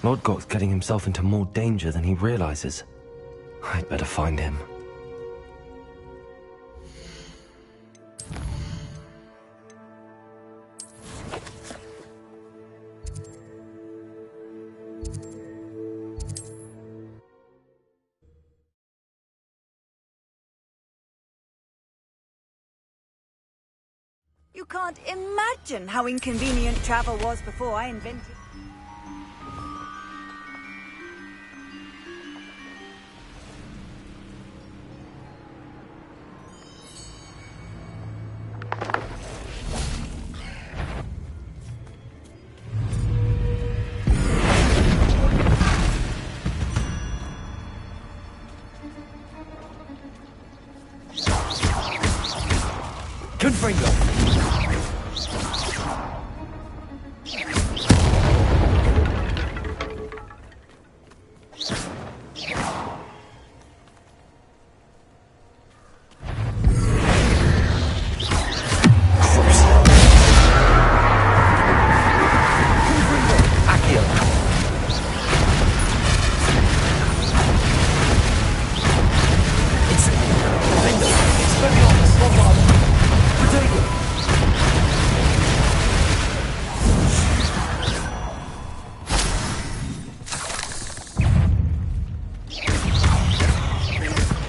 Lodgok's getting himself into more danger than he realizes. I'd better find him. You can't imagine how inconvenient travel was before I invented... Confringo!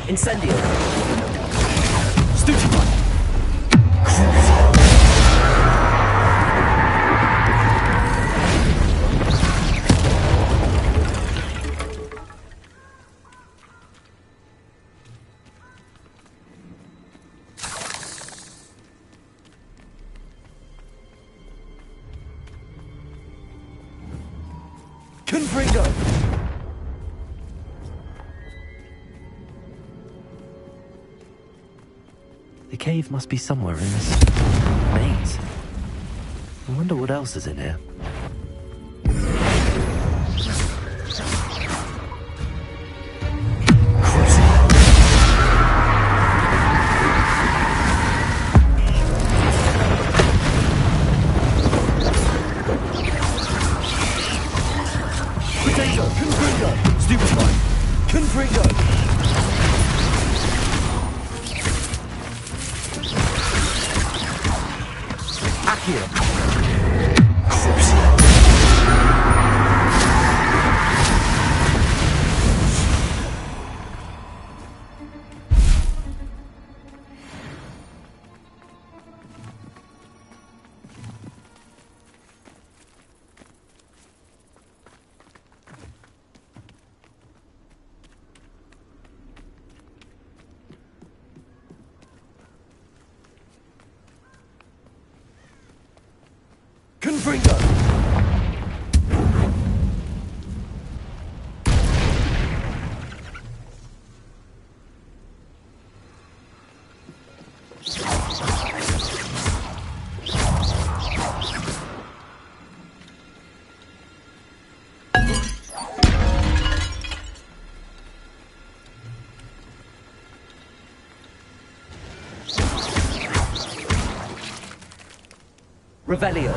Incendio! Stupefy! Confringo! The cave must be somewhere in this maze. I wonder what else is in here. Potato! Confringo! Stupefy! Confringo! Confringo! Revelio.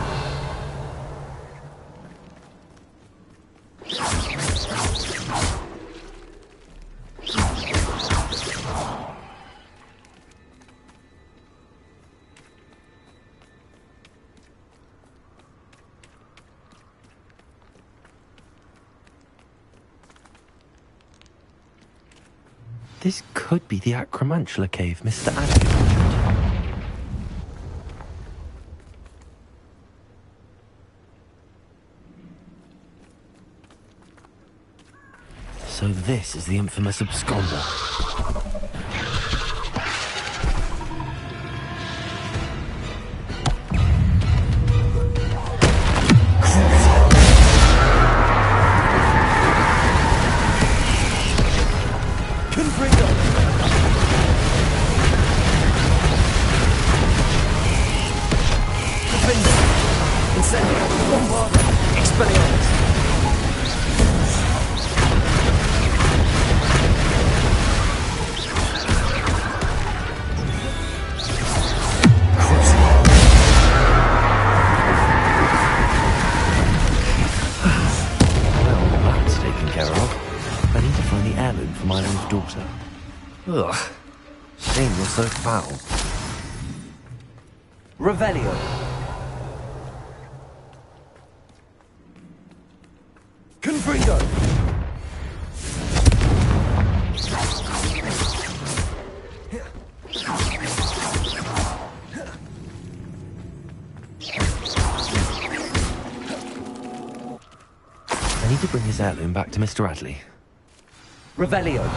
This could be the Acromantula cave Mr. Adams mentioned. So this is the infamous absconder. water. Ugh. Shame you're so foul. Revelio. Confringo! I need to bring his heirloom back to Mr. Adley. Revelio.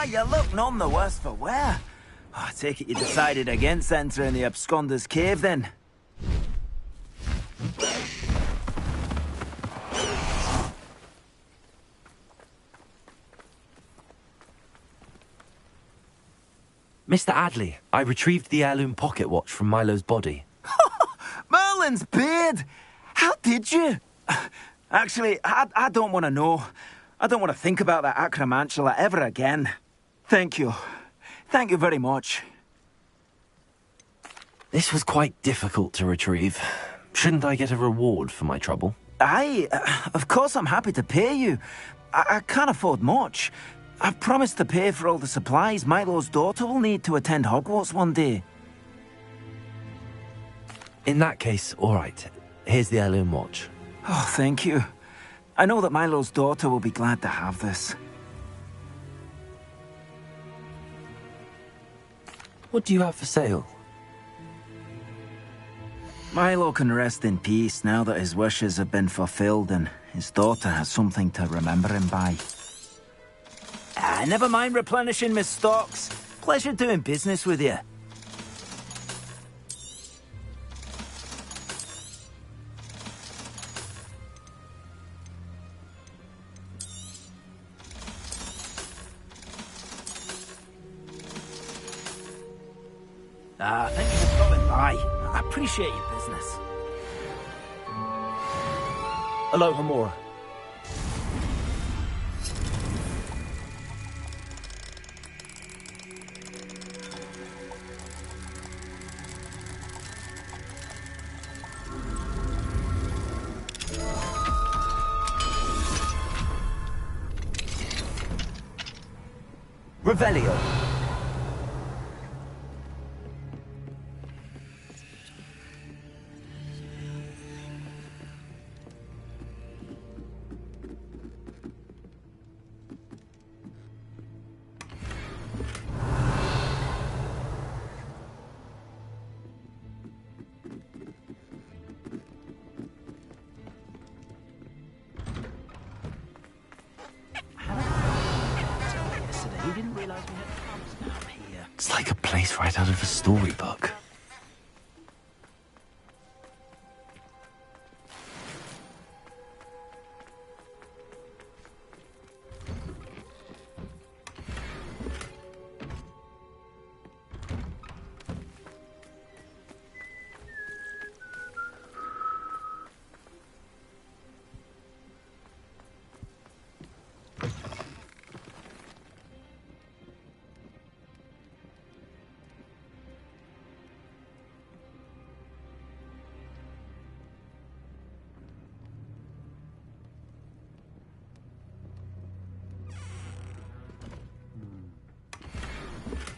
You look none the worse for wear. I take it you decided against entering the absconder's cave, then? Mr. Adley, I retrieved the heirloom pocket watch from Milo's body. Merlin's beard! How did you? Actually, I don't want to know. I don't want to think about that acromantula ever again. Thank you. Thank you very much. This was quite difficult to retrieve. Shouldn't I get a reward for my trouble? Of course I'm happy to pay you. I can't afford much. I've promised to pay for all the supplies Milo's daughter will need to attend Hogwarts one day. In that case, all right. Here's the heirloom watch. Oh, thank you. I know that Milo's daughter will be glad to have this. What do you have for sale? Milo can rest in peace now that his wishes have been fulfilled and his daughter has something to remember him by. Never mind replenishing my stocks. Pleasure doing business with you. Thank you for stopping by. I appreciate your business. Aloha Mora. Revelio. It's like a place right out of a storybook.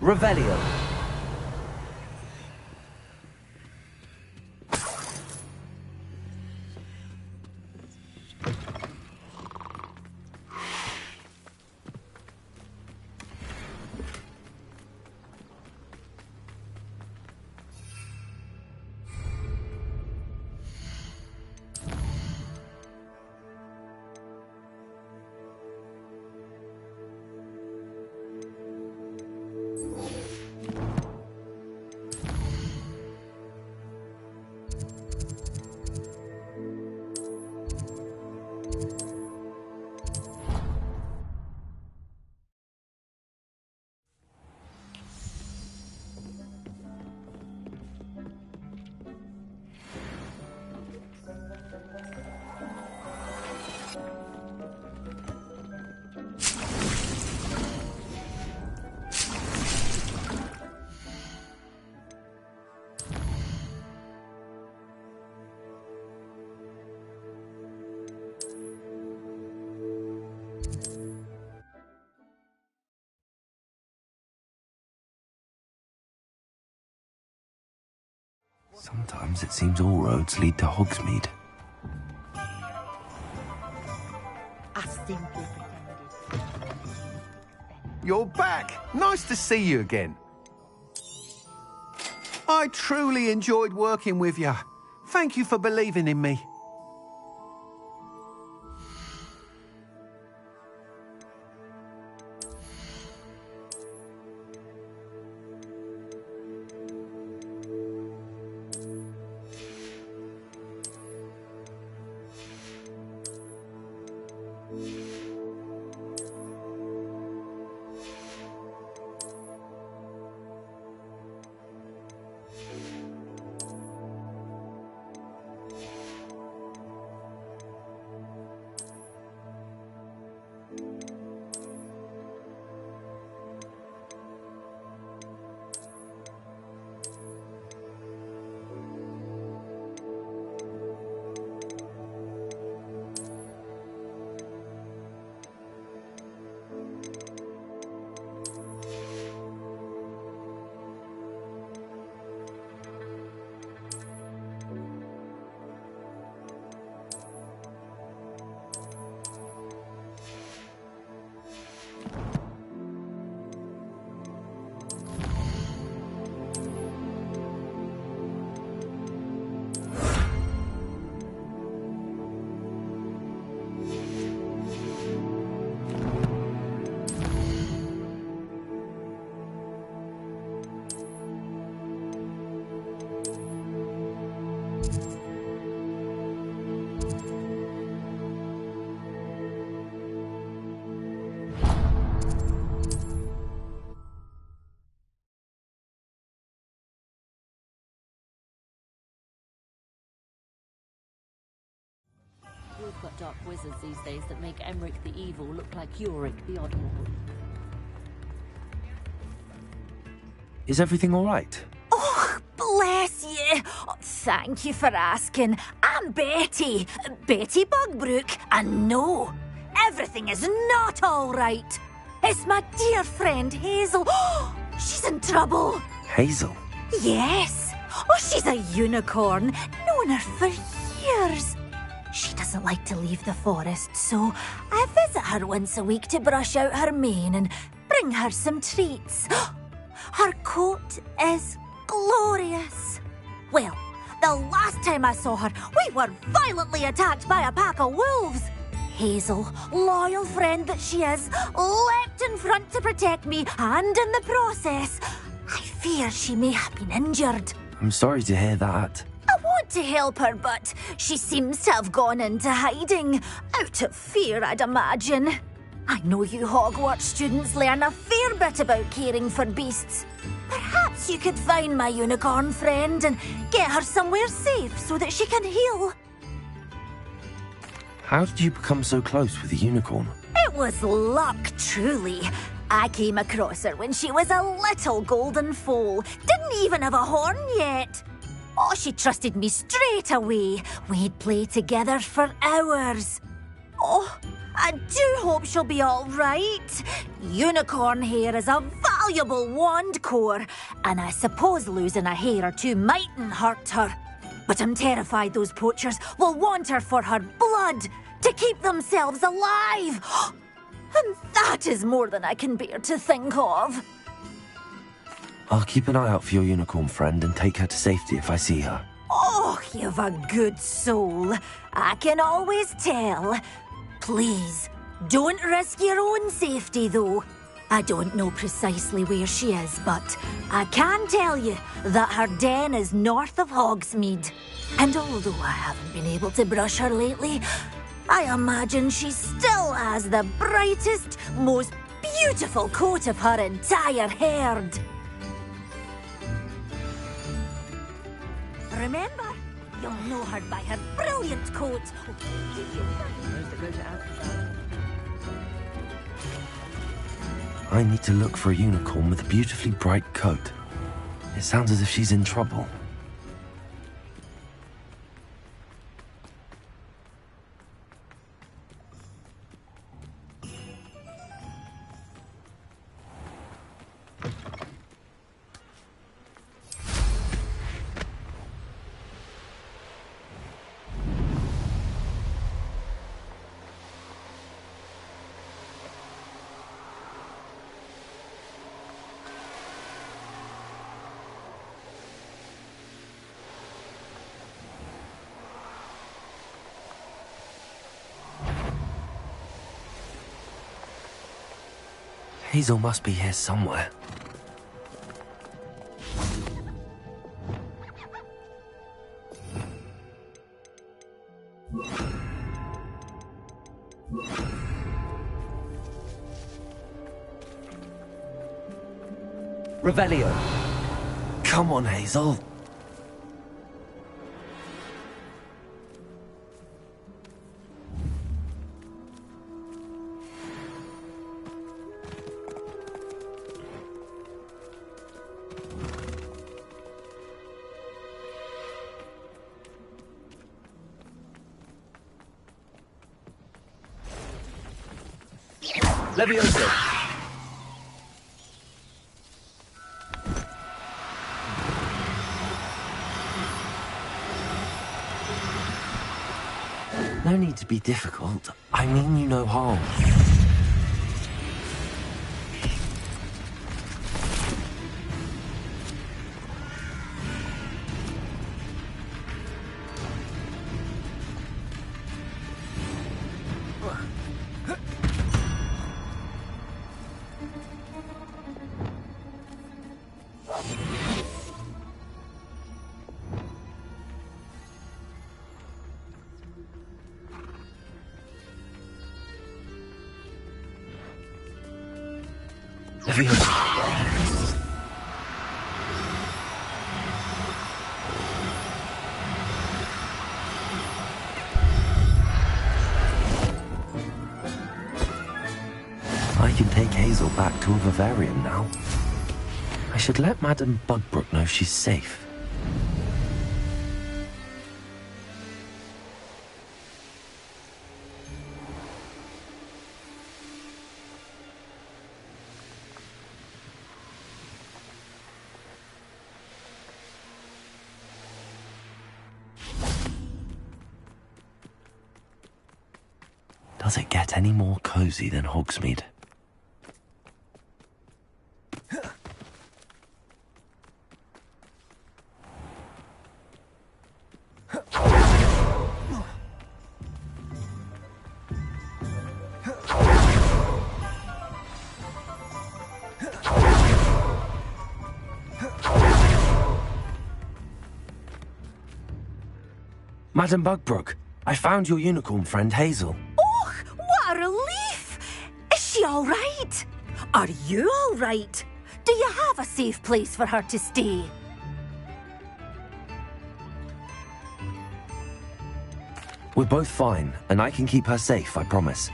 Revelio. Sometimes it seems all roads lead to Hogsmeade. You're back! Nice to see you again. I truly enjoyed working with you. Thank you for believing in me. We've got dark wizards these days that make Emmerich the Evil look like Yorick the Oddmore. Is everything all right? Oh, bless you. Oh, thank you for asking. I'm Betty. Betty Bugbrook. And no, everything is not all right. It's my dear friend Hazel. Oh, she's in trouble. Hazel? Yes. Oh, she's a unicorn. Known her for years. She doesn't like to leave the forest, so I visit her once a week to brush out her mane and bring her some treats. Her coat is glorious. Well, the last time I saw her, we were violently attacked by a pack of wolves. Hazel, loyal friend that she is, leapt in front to protect me, and in the process, fear she may have been injured. I'm sorry to hear that. I want to help her, but she seems to have gone into hiding. Out of fear, I'd imagine. I know you Hogwarts students learn a fair bit about caring for beasts. Perhaps you could find my unicorn friend and get her somewhere safe so that she can heal. How did you become so close with the unicorn? It was luck, truly. I came across her when she was a little golden foal. Didn't even have a horn yet. Oh, she trusted me straight away. We'd play together for hours. Oh, I do hope she'll be all right. Unicorn hair is a valuable wand core, and I suppose losing a hair or two mightn't hurt her. But I'm terrified those poachers will want her for her blood, to keep themselves alive. And that is more than I can bear to think of. I'll keep an eye out for your unicorn friend and take her to safety if I see her. Oh, you've a good soul. I can always tell. Please, don't risk your own safety, though. I don't know precisely where she is, but I can tell you that her den is north of Hogsmeade. And although I haven't been able to brush her lately, I imagine she still has the brightest, most beautiful coat of her entire herd. Remember, you'll know her by her brilliant coat. I need to look for a unicorn with a beautifully bright coat. It sounds as if she's in trouble. Hazel must be here somewhere. Revelio. Come on, Hazel. Levioso. No need to be difficult. I mean you no harm. I can take Hazel back to a vivarium now. I should let Madame Bugbrook know she's safe. Does it get any more cozy than Hogsmeade? Madam Bugbrook, I found your unicorn friend Hazel. Oh, what a relief! Is she all right? Are you all right? Do you have a safe place for her to stay? We're both fine, and I can keep her safe, I promise.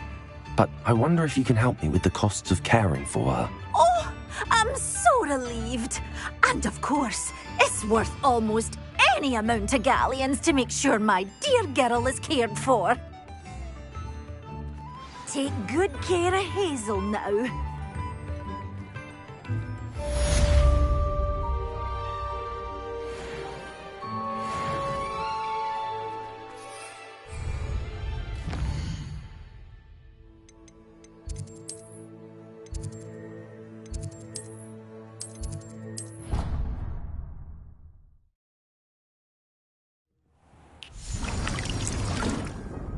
But I wonder if you can help me with the costs of caring for her. Oh, I'm so relieved. And of course, it's worth almost any amount of galleons to make sure my dear girl is cared for. Take good care of Hazel now.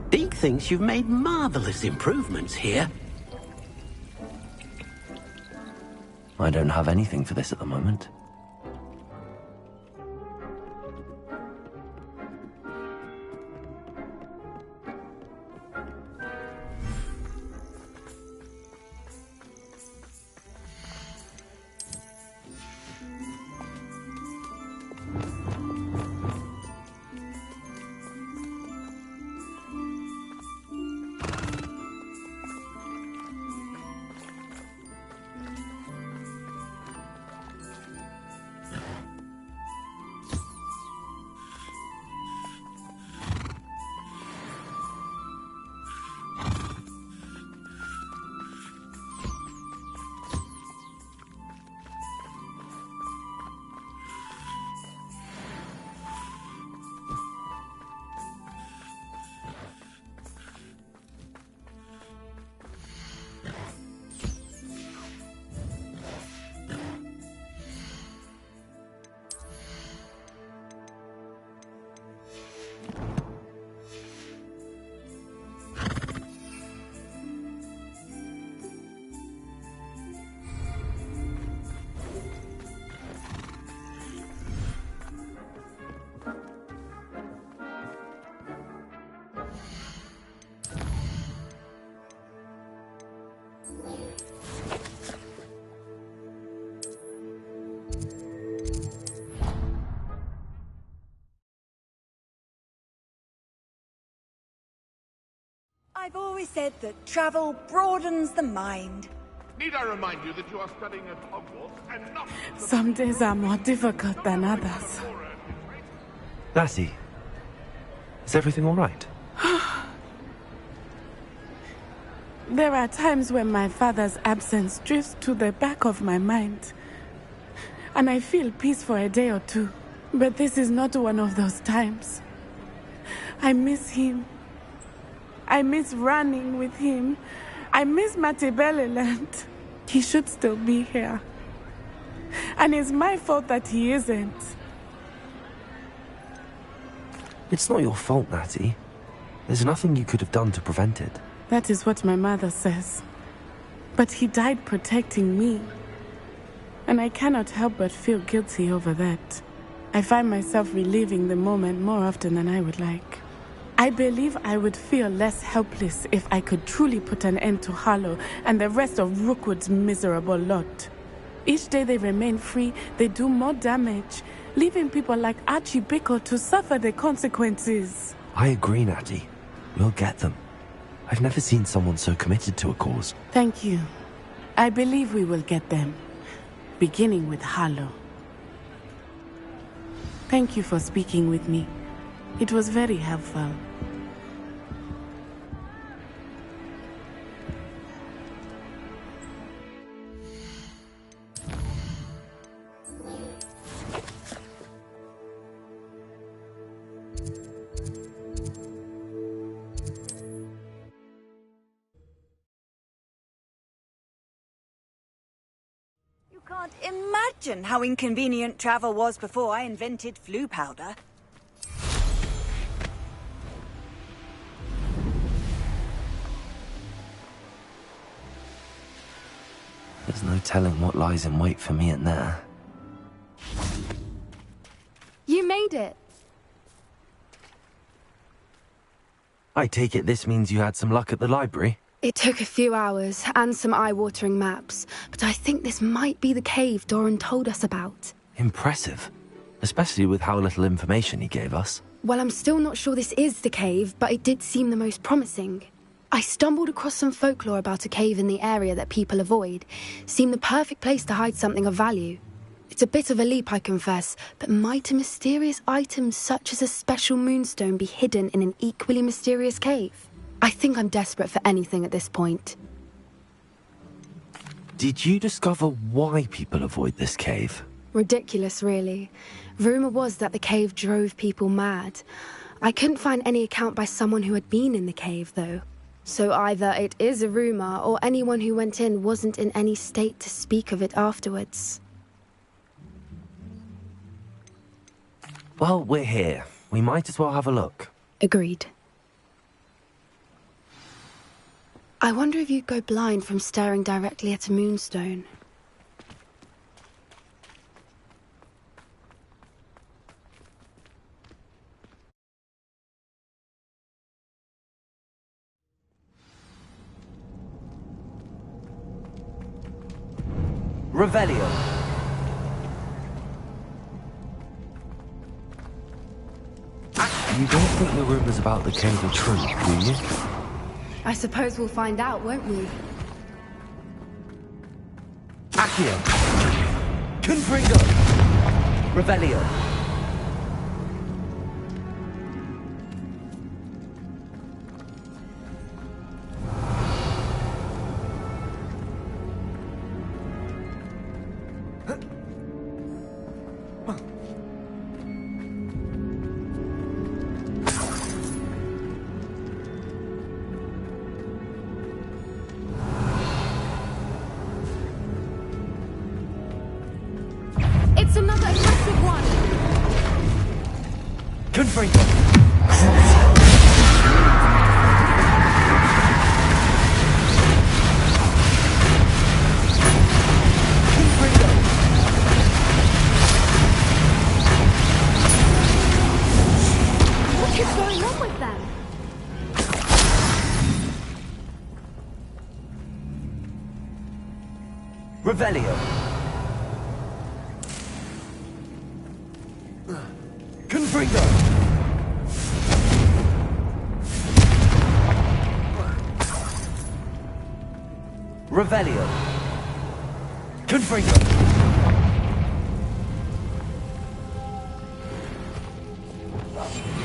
Deke thinks you've made marvelous improvements here. I don't have anything for this at the moment. I've always said that travel broadens the mind. Need I remind you that you are studying at Hogwarts and not... Some days are more difficult than others. Lassie, is everything all right? There are times when my father's absence drifts to the back of my mind, and I feel peace for a day or two. But this is not one of those times. I miss him. I miss running with him. I miss Mattibeleland. He should still be here. And it's my fault that he isn't. It's not your fault, Natty. There's nothing you could have done to prevent it. That is what my mother says. But he died protecting me. And I cannot help but feel guilty over that. I find myself reliving the moment more often than I would like. I believe I would feel less helpless if I could truly put an end to Harlow and the rest of Rookwood's miserable lot. Each day they remain free, they do more damage, leaving people like Archie Bickle to suffer the consequences. I agree, Natty. We'll get them. I've never seen someone so committed to a cause. Thank you. I believe we will get them, beginning with Harlow. Thank you for speaking with me. It was very helpful. You can't imagine how inconvenient travel was before I invented flu powder. There's no telling what lies in wait for me in there. You made it. I take it this means you had some luck at the library? It took a few hours and some eye-watering maps, but I think this might be the cave Doran told us about. Impressive. Especially with how little information he gave us. Well, I'm still not sure this is the cave, but it did seem the most promising. I stumbled across some folklore about a cave in the area that people avoid. Seemed the perfect place to hide something of value. It's a bit of a leap, I confess, but might a mysterious item such as a special moonstone be hidden in an equally mysterious cave? I think I'm desperate for anything at this point. Did you discover why people avoid this cave? Ridiculous, really. Rumour was that the cave drove people mad. I couldn't find any account by someone who had been in the cave, though. So either it is a rumour, or anyone who went in wasn't in any state to speak of it afterwards. Well, we're here. We might as well have a look. Agreed. I wonder if you'd go blind from staring directly at a moonstone. Revelio. You don't think the rumours about the cave are true, do you? I suppose we'll find out, won't we? Accio. Confringo. Revelio. It's another aggressive one! Confringo. What is going on with them? Revelio. Confringo. Revelio. Confringo.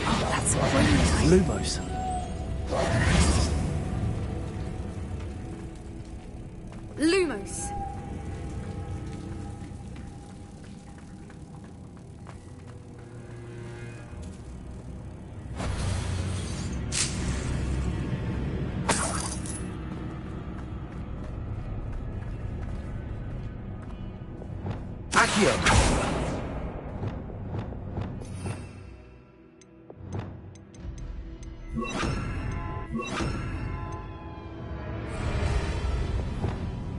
Oh, that's brilliant. Lumos. Lumos. Accio.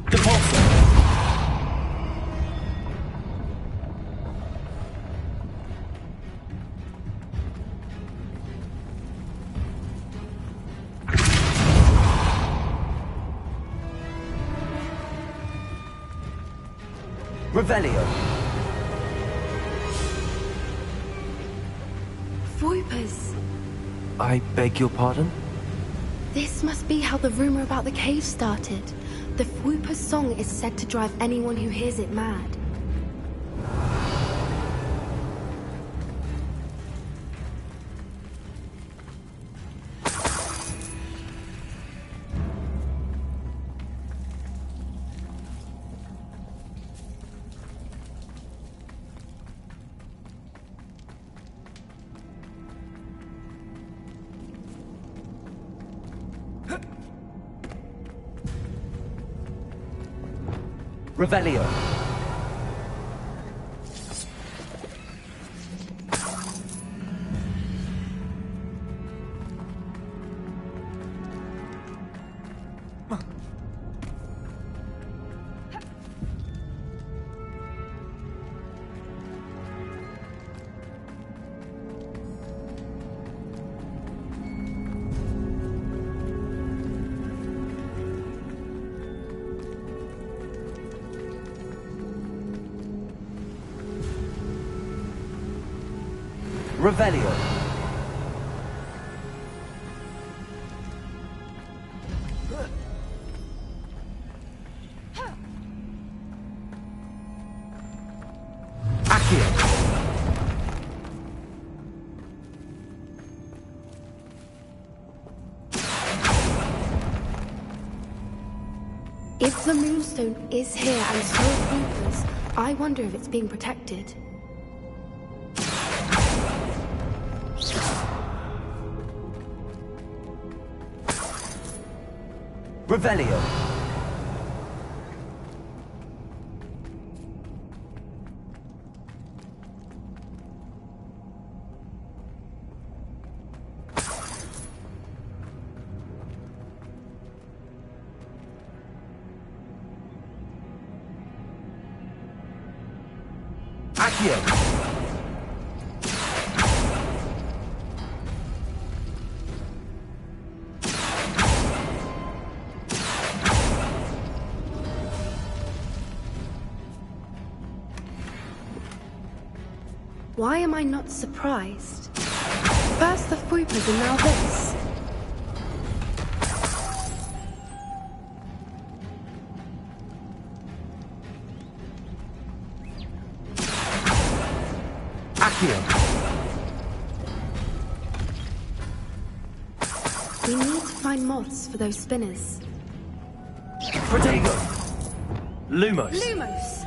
Depulso. Revelio. Voipers. I beg your pardon? This must be how the rumor about the cave started. The Fwooper's song is said to drive anyone who hears it mad. Revelio. Revelio. Accio. If the Moonstone is here and so are Troopers, I wonder if it's being protected. Revelio. Accio. Why am I not surprised? First the Troopers and now this. Accio. We need to find moths for those spinners. Protego. Lumos. Lumos!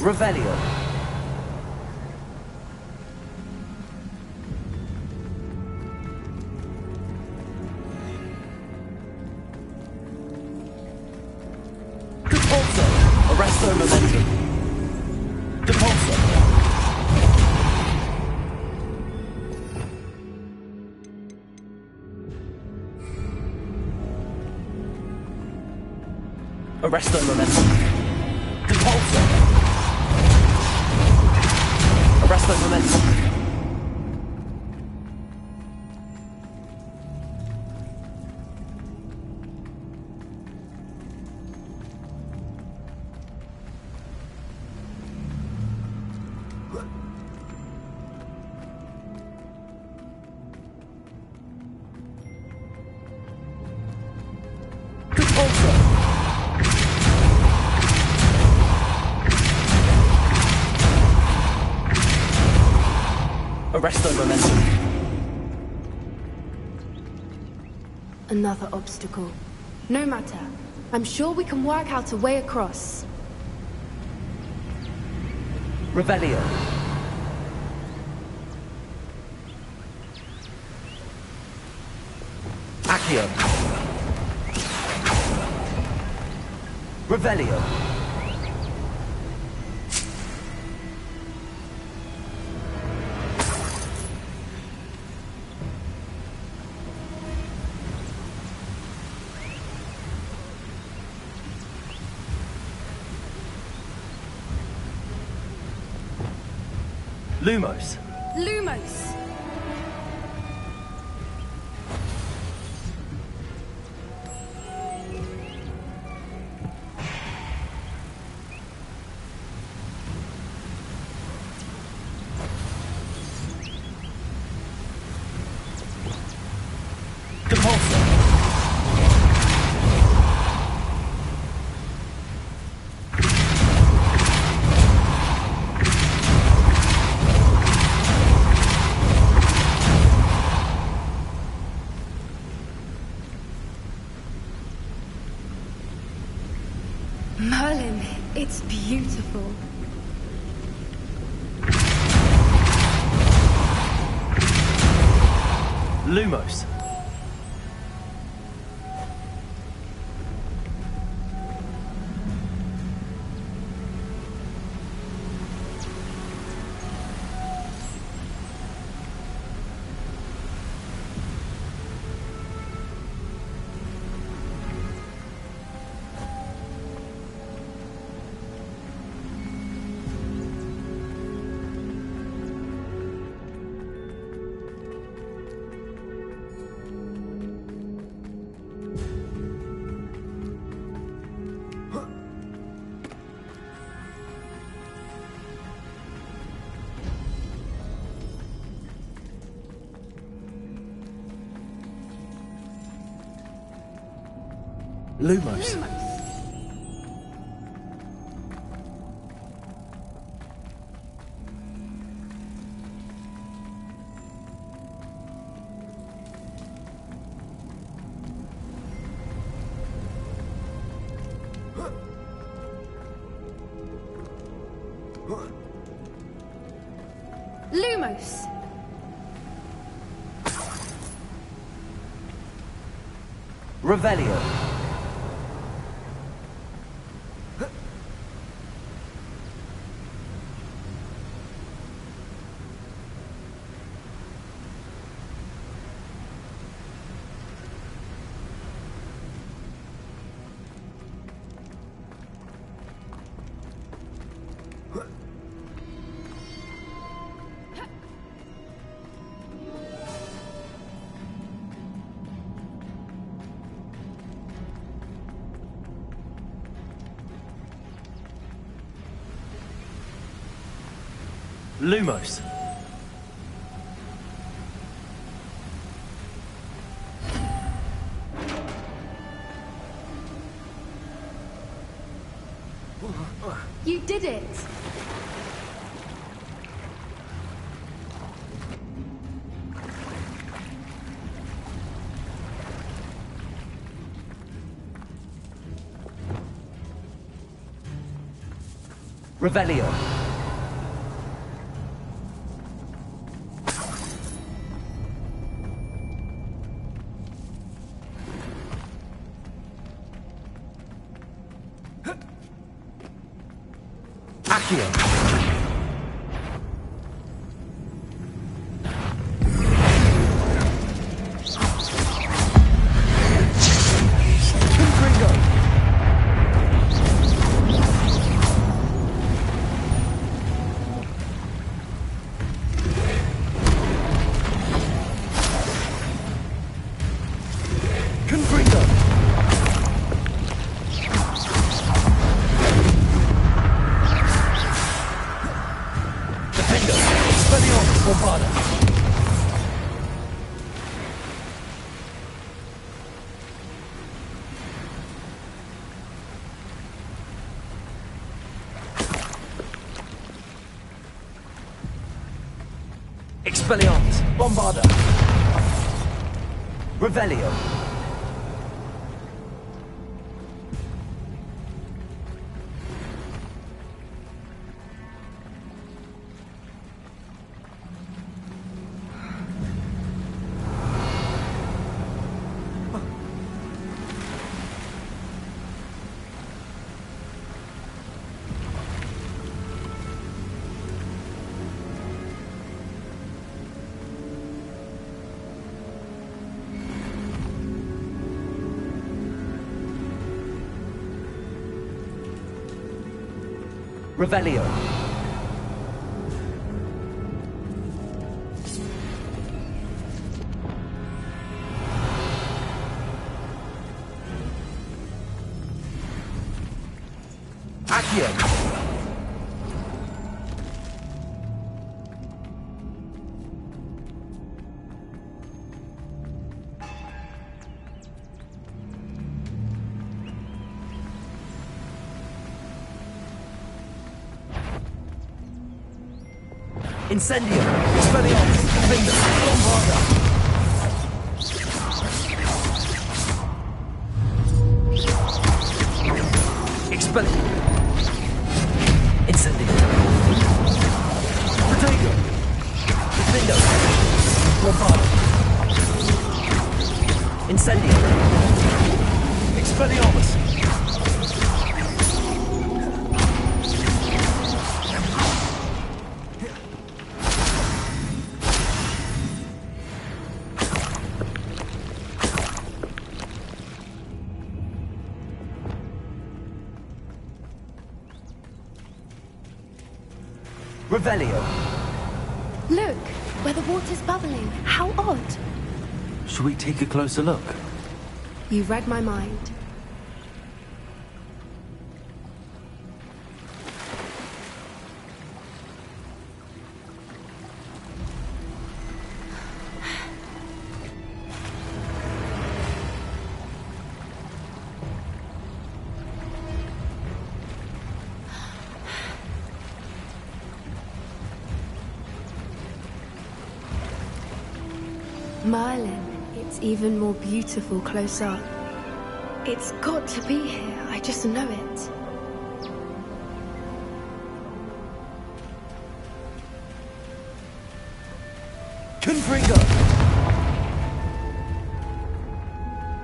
Revelio. Depulso. Arresto momentum. Depulso. Arresto momentum. Depulso. Arresto momentum. Depulso. Arresto momentum. Another obstacle. No matter. I'm sure we can work out a way across. Revelio. Accio. Revelio. Lumos. Lumos! Depulso. Merlin, it's beautiful. Lumos. Lumos. Lumos! Revelio. Lumos. You did it! Revelio. Accio. Expelliarmus, Bombarda. Revelio. Revelio. Accio. Incendio. Expelliarmus. Defender. Bombarda. Expelliarmus. Incendio. Protego. Defender. Bombarda. Incendio. Expelliarmus. Revelio. Look, where the water's bubbling. How odd. Should we take a closer look? You read my mind. Merlin, it's even more beautiful close up. It's got to be here, I just know it. Confringo.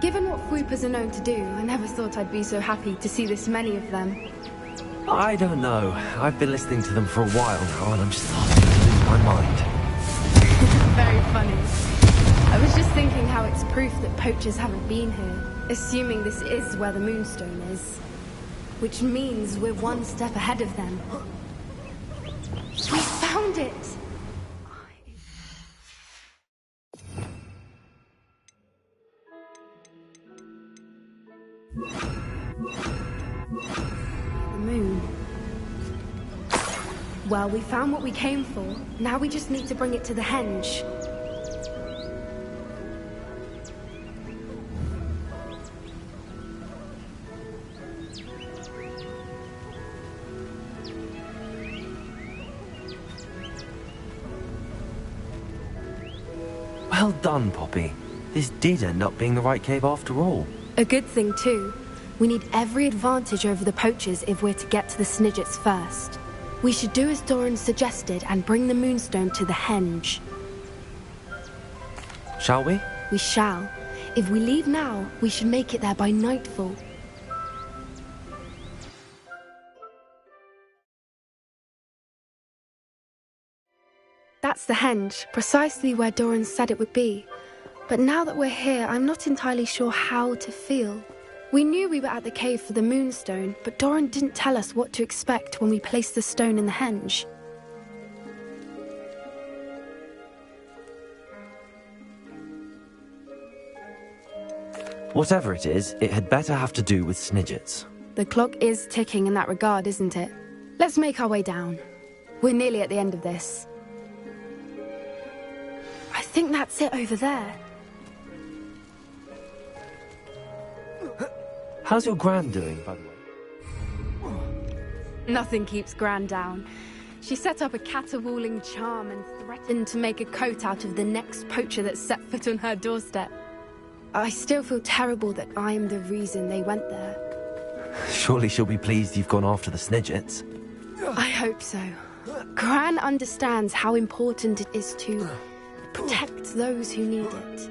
Given what Fwoopas are known to do, I never thought I'd be so happy to see this many of them. I don't know. I've been listening to them for a while now, and I'm just starting to lose my mind. Very funny. I was just thinking how it's proof that poachers haven't been here, assuming this is where the Moonstone is. Which means we're one step ahead of them. We found it! The moon. Well, we found what we came for. Now we just need to bring it to the henge. Well done, Poppy. This did end up being the right cave after all. A good thing, too. We need every advantage over the poachers if we're to get to the Snidgets first. We should do as Doran suggested and bring the Moonstone to the henge. Shall we? We shall. If we leave now, we should make it there by nightfall. That's the henge, precisely where Doran said it would be. But now that we're here, I'm not entirely sure how to feel. We knew we were at the cave for the Moonstone, but Doran didn't tell us what to expect when we placed the stone in the henge. Whatever it is, it had better have to do with Snidgets. The clock is ticking in that regard, isn't it? Let's make our way down. We're nearly at the end of this. I think that's it over there. How's your Gran doing, by the way? Nothing keeps Gran down. She set up a caterwauling charm and threatened to make a coat out of the next poacher that set foot on her doorstep. I still feel terrible that I'm the reason they went there. Surely she'll be pleased you've gone after the Snidgets. I hope so. Gran understands how important it is to protect those who need it.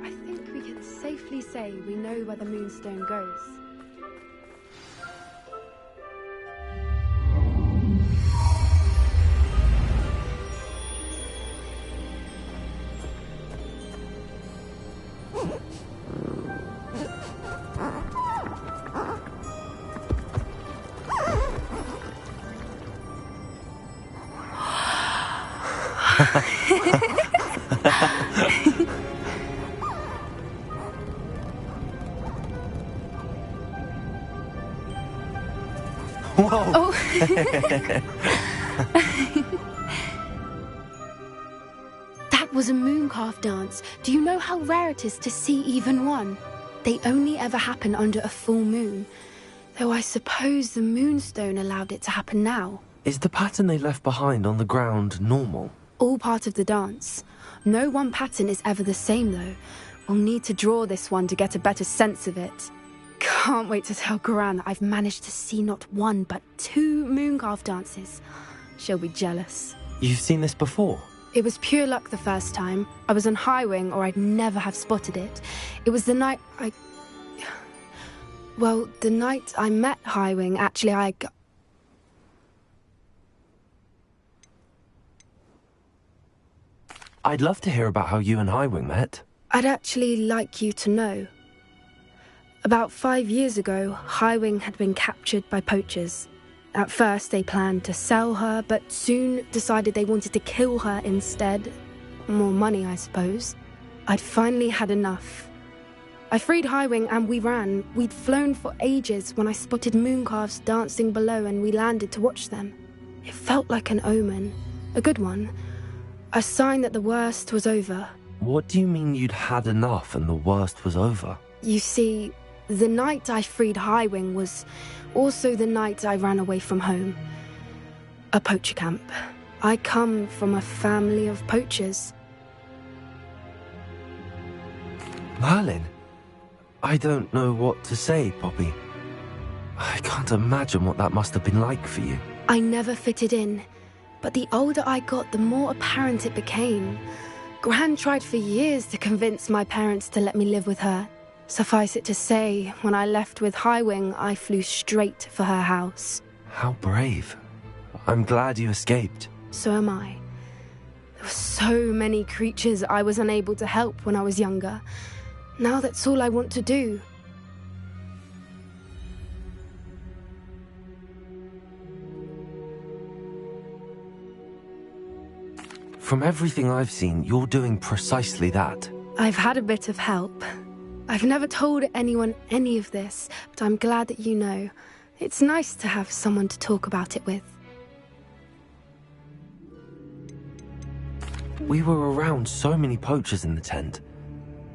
I think we can safely say we know where the Moonstone goes. Whoa! Oh. That was a mooncalf dance. Do you know how rare it is to see even one? They only ever happen under a full moon. Though I suppose the Moonstone allowed it to happen now. Is the pattern they left behind on the ground normal? All part of the dance. No one pattern is ever the same, though. We'll need to draw this one to get a better sense of it. Can't wait to tell Gran that I've managed to see not one, but 2 mooncalf dances. She'll be jealous. You've seen this before? It was pure luck the first time. I was on Highwing, or I'd never have spotted it. It was the night Well, the night I met Highwing, actually, I'd love to hear about how you and Highwing met. I'd actually like you to know. About 5 years ago, Highwing had been captured by poachers. At first, they planned to sell her, but soon decided they wanted to kill her instead. More money, I suppose. I'd finally had enough. I freed Highwing and we ran. We'd flown for ages when I spotted mooncalves dancing below and we landed to watch them. It felt like an omen. A good one. A sign that the worst was over. What do you mean you'd had enough and the worst was over? You see, the night I freed Highwing was also the night I ran away from home. A poacher camp. I come from a family of poachers. Merlin? I don't know what to say, Poppy. I can't imagine what that must have been like for you. I never fitted in, but the older I got, the more apparent it became. Gran tried for years to convince my parents to let me live with her. Suffice it to say, when I left with Highwing, I flew straight for her house. How brave. I'm glad you escaped. So am I. There were so many creatures I was unable to help when I was younger. Now that's all I want to do. From everything I've seen, you're doing precisely that. I've had a bit of help. I've never told anyone any of this, but I'm glad that you know. It's nice to have someone to talk about it with. We were around so many poachers in the tent.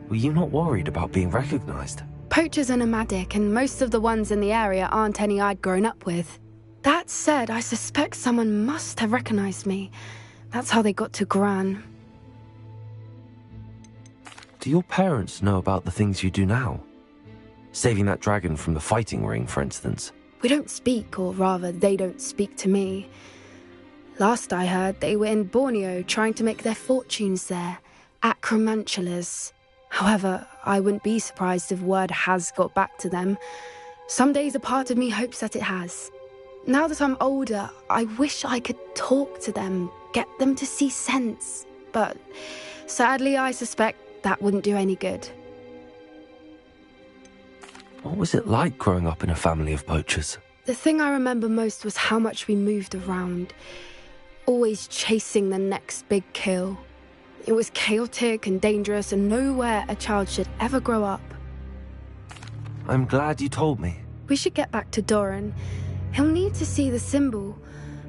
Were you not worried about being recognized? Poachers are nomadic, and most of the ones in the area aren't any I'd grown up with. That said, I suspect someone must have recognized me. That's how they got to Gran. Do your parents know about the things you do now? Saving that dragon from the fighting ring, for instance. We don't speak, or rather, they don't speak to me. Last I heard, they were in Borneo trying to make their fortunes there. Acromantulas. However, I wouldn't be surprised if word has got back to them. Some days a part of me hopes that it has. Now that I'm older, I wish I could talk to them, get them to see sense. But sadly, I suspect that wouldn't do any good. What was it like growing up in a family of poachers? The thing I remember most was how much we moved around, always chasing the next big kill. It was chaotic and dangerous, and nowhere a child should ever grow up. I'm glad you told me. We should get back to Doran. He'll need to see the symbol,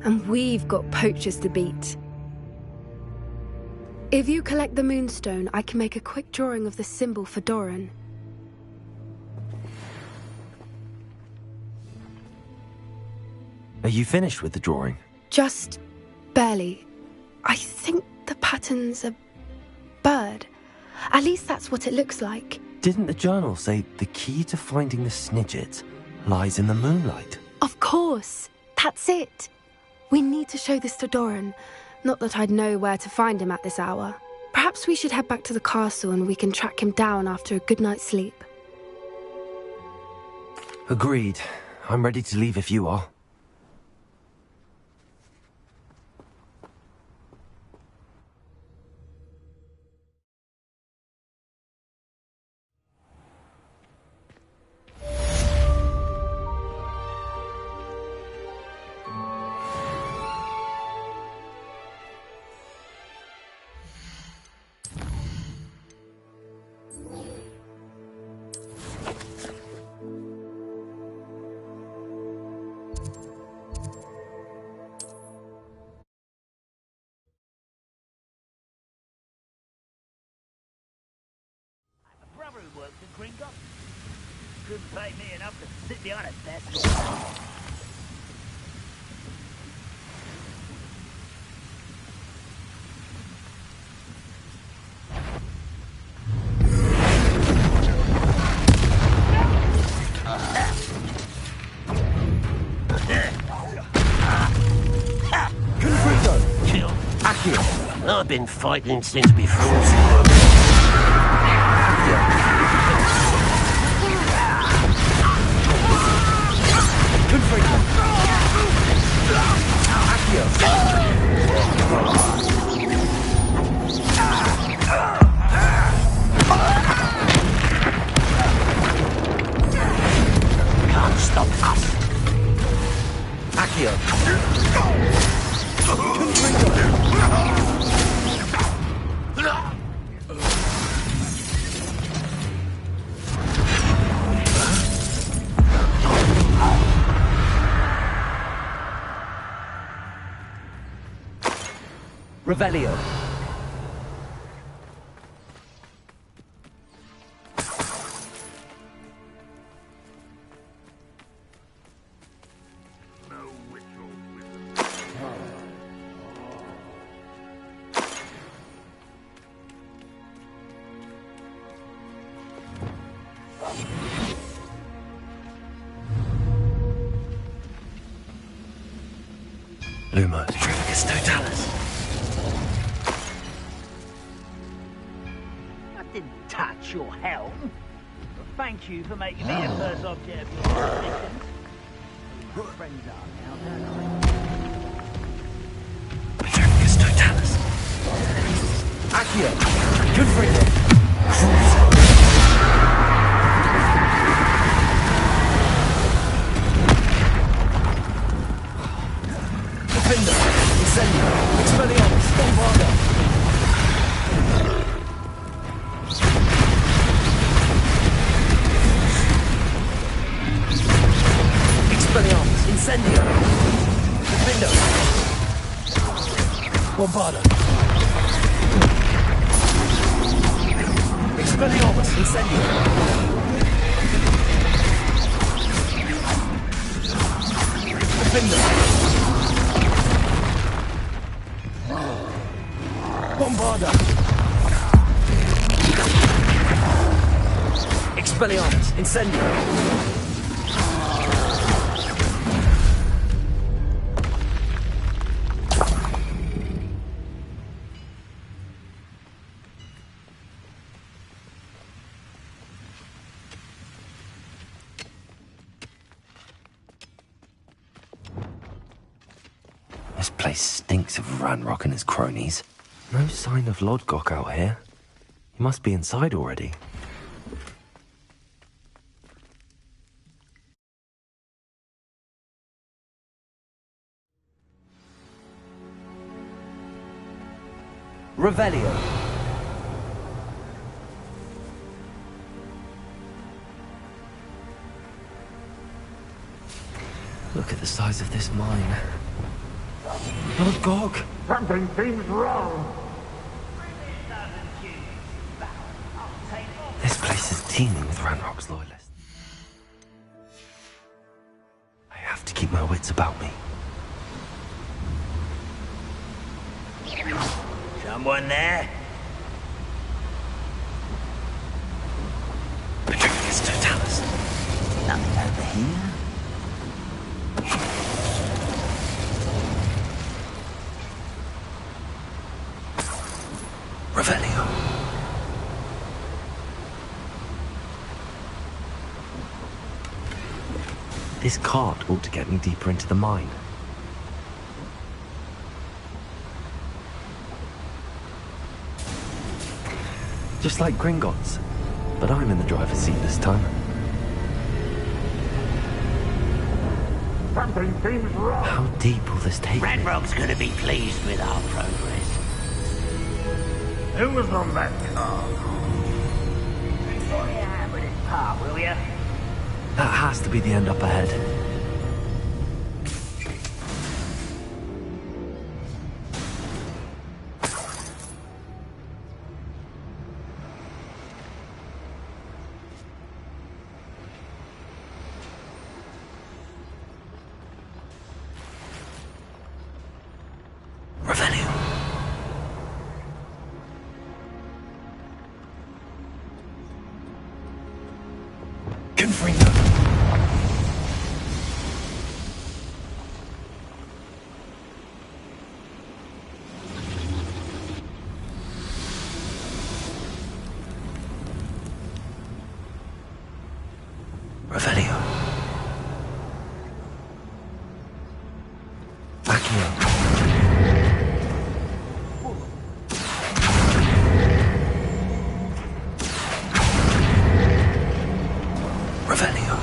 and we've got poachers to beat. If you collect the moonstone, I can make a quick drawing of the symbol for Doran. Are you finished with the drawing? Just barely. I think the pattern's a bird. At least that's what it looks like. Didn't the journal say the key to finding the Snidget lies in the moonlight? Of course. That's it. We need to show this to Doran. Not that I'd know where to find him at this hour. Perhaps we should head back to the castle and we can track him down after a good night's sleep. Agreed. I'm ready to leave if you are. Who works in Gringo. Couldn't pay me enough to sit behind a desk. Confringo! Kill. I've been fighting since before. Can't stop us. Accio. Revelio. Lumos Trificus Totalis. I didn't touch your helm. But thank you for making me the first object of your suspicions. Your friends are now, don't I? Trificus Totalis. Accio. Confringo. Defender. Incendio. Expelliarmus. Bombarda. Expelliarmus. Incendio. Defender. Bombarda. Expelliarmus. Incendio. Defender. Bombarda. Expelliarmus. Incendio. This place stinks of Ranrock and his cronies. No sign of Lodgok out here. He must be inside already. Revelio. Look at the size of this mine. Lodgok! Something seems wrong. This place is teeming with Ranrock's loyalists. I have to keep my wits about me. Someone there? Petrificus Totalis. Nothing over here. Revelio. This cart ought to get me deeper into the mine. Just like Gringotts, but I'm in the driver's seat this time. Something seems wrong. How deep will this take me? Ranrock's gonna be pleased with our progress. Who was on that car? Enjoy your hand with this part, will you? That has to be the end up ahead. Revelio. Confringo. Revelio. Accio. Revelio.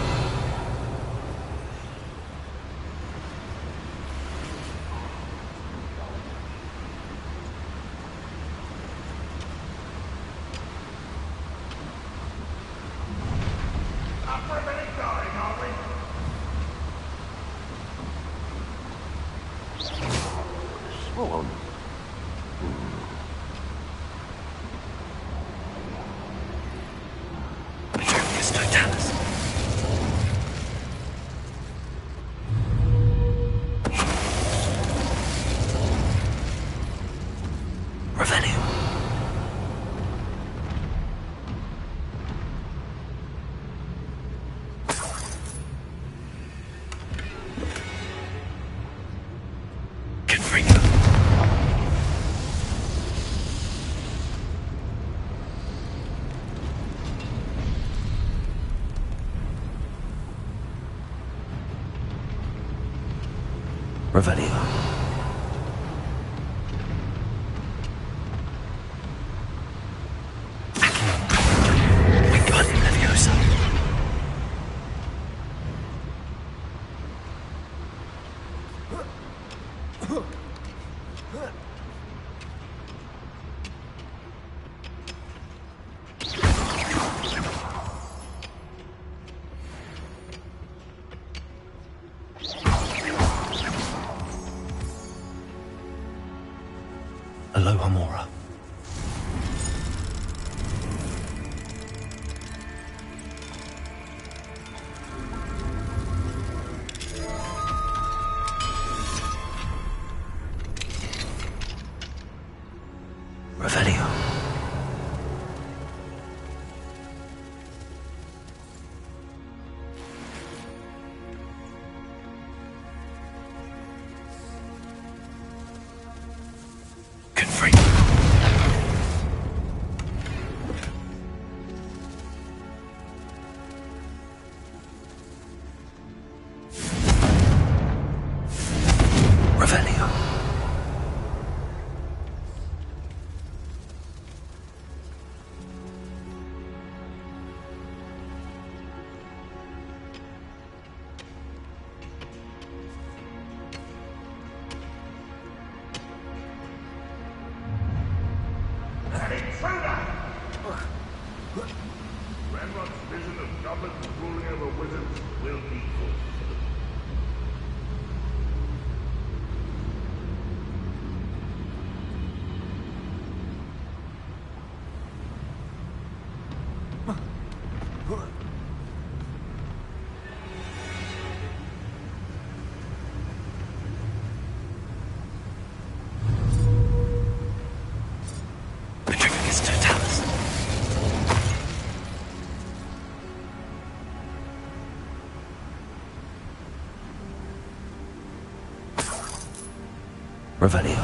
Swan. Petronius Totalis. Revelio. Confringo. Revelio. Accio. Wingardium Leviosa. Aloha Mora. Revelio. Confringo. Revelio. An intruder! Renrock's vision of goblins ruling over wizards will be fulfilled. Petronius Totalis. Revelio.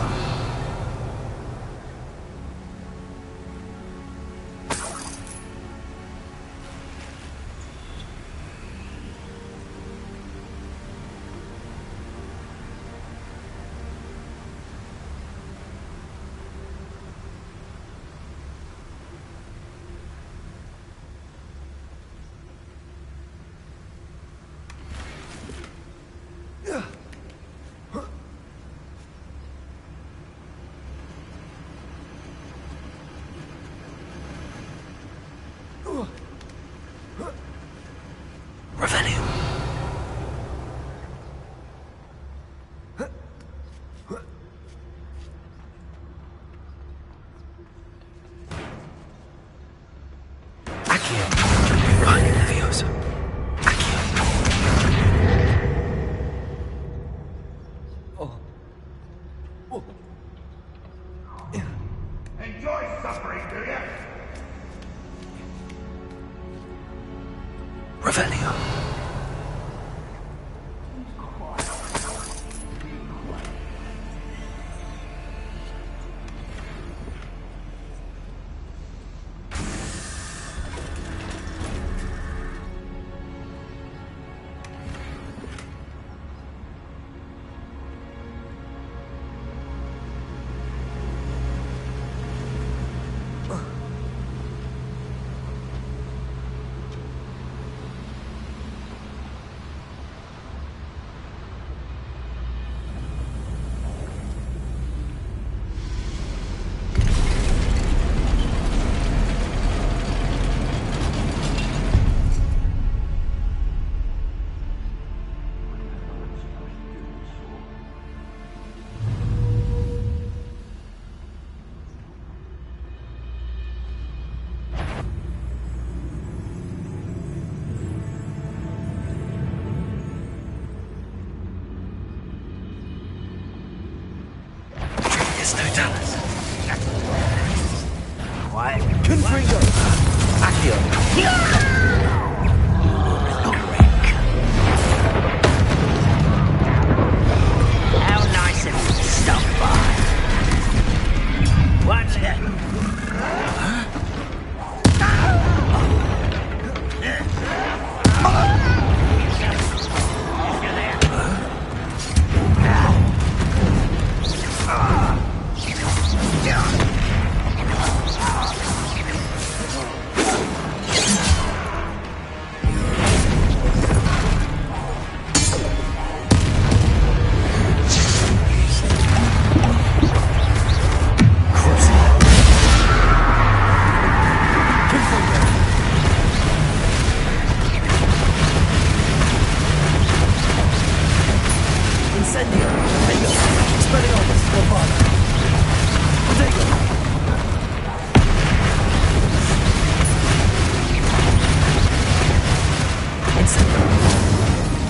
Revelio. Accio. Wingardium Leviosa. Accio. Enjoy suffering, do you? Revelio.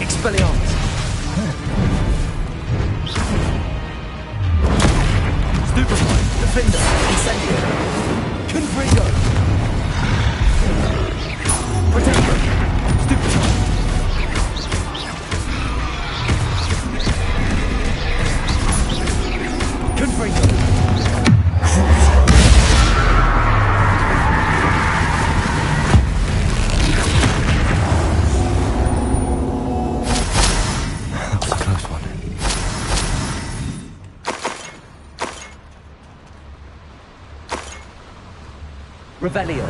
Expelliarmus. Stupefy. Defender. Incendio. Confringo. Protector. Stupefy. Confringo. Revelio.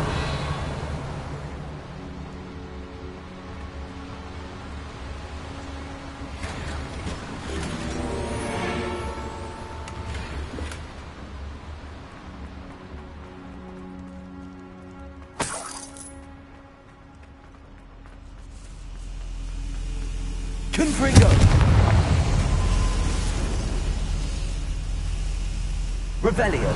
Confringo. Revelio.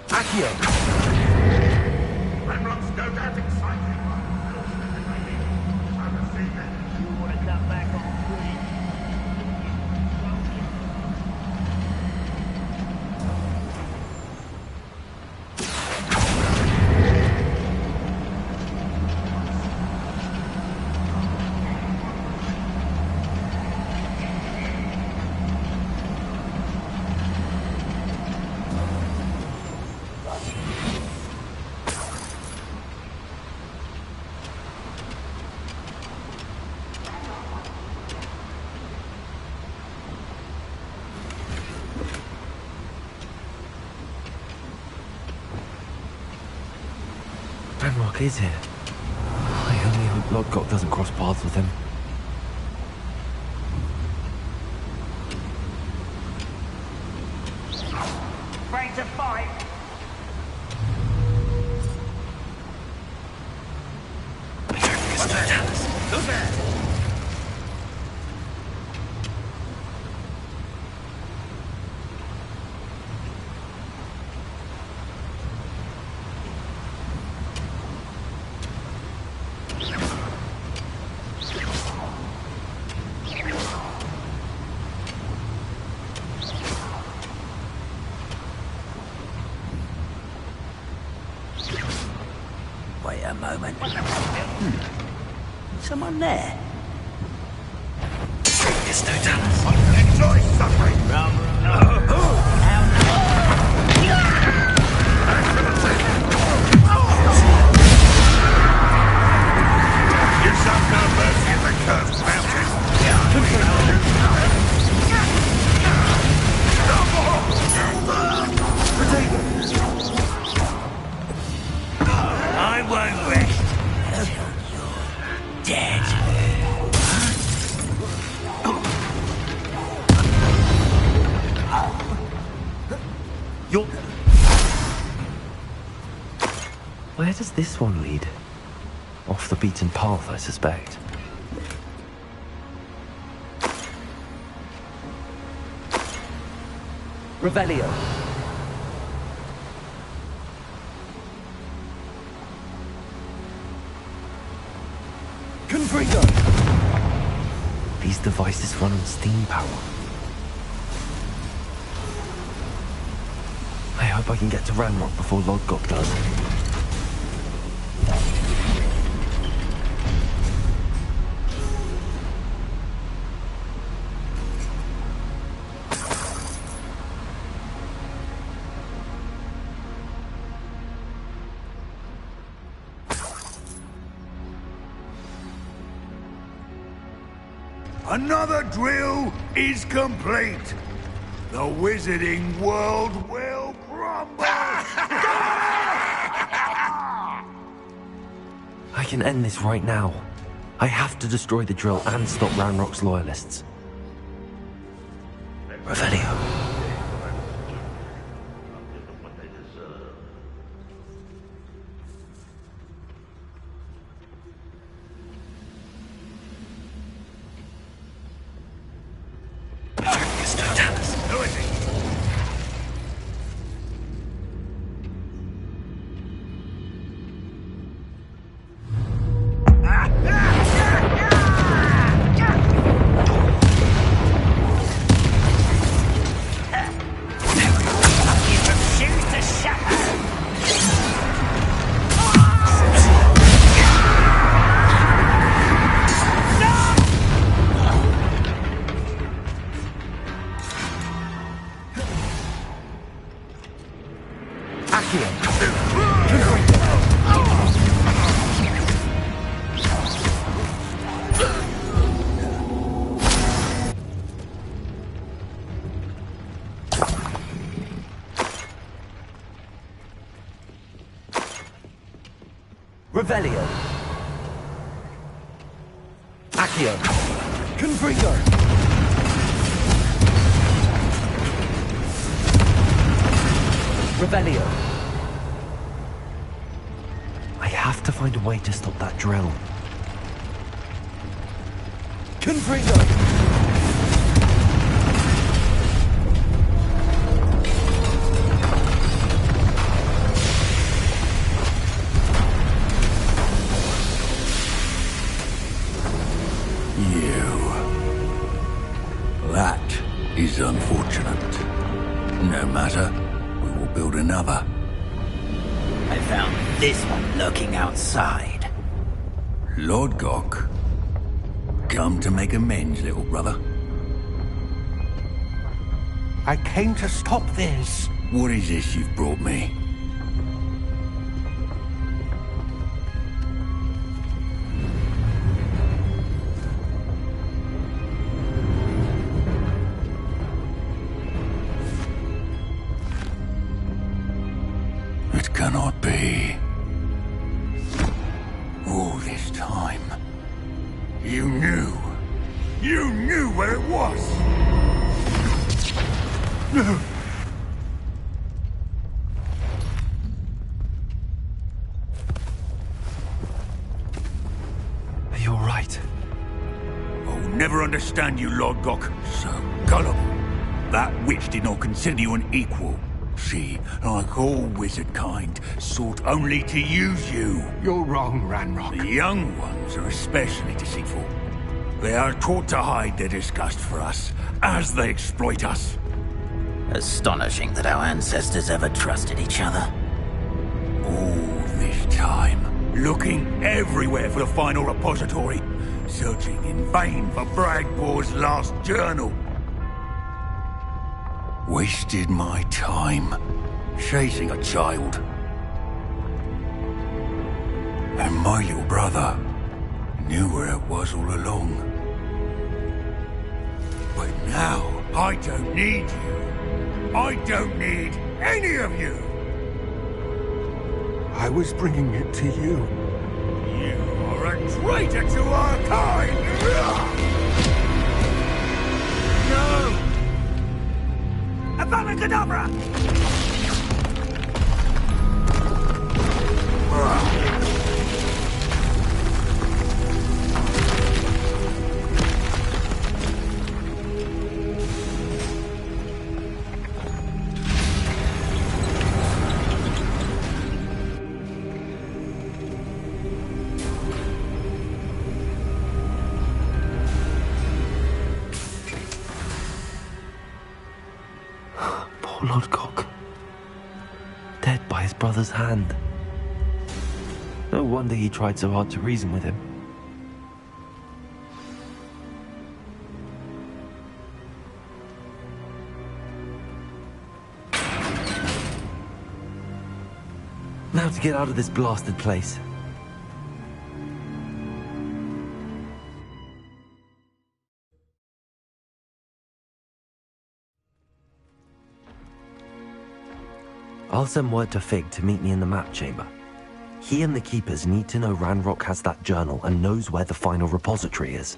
Accio. I'm not so that exciting. You want to come back on screen? Ranrock is here. I only hope Lodgok doesn't cross paths with him. Ready to fight? Look there. Wait a moment. Someone there? It's no Dallas. Enjoy suffering. You shall no mercy in the cursed mountain. I won't rest until you're dead. Where does this one lead? Off the beaten path, I suspect. Revelio. Confringo. These devices run on steam power. I hope I can get to Ranrock before Lodgok does. Another drill is complete. The wizarding world will crumble. I can end this right now. I have to destroy the drill and stop Ranrock's loyalists. Revelio. Revelio. Accio. Confringo. Revelio. I have to find a way to stop that drill. Confringo. That is unfortunate. No matter, we will build another. I found this one lurking outside. Lord Gok, come to make amends, little brother. I came to stop this. What is this you've brought me? It cannot be. All this time, you knew. You knew where it was. No. Are you all right? I'll never understand you, Lord Gok. So gullible. That witch did not consider you an equal. She, like all wizard kind, sought only to use you. You're wrong, Ranrock. The young ones are especially deceitful. They are taught to hide their disgust for us, as they exploit us. Astonishing that our ancestors ever trusted each other. All this time, looking everywhere for the final repository, searching in vain for Bragbor's last journal. Wasted my time chasing a child. And my little brother knew where it was all along. But now, I don't need you. I don't need any of you. I was bringing it to you. You are a traitor to our kind! No! Abracadabra! Poor Lord Gok. Dead by his brother's hand. No wonder he tried so hard to reason with him. Now to get out of this blasted place. I'll send word to Fig to meet me in the map chamber. He and the Keepers need to know Ranrock has that journal and knows where the final repository is.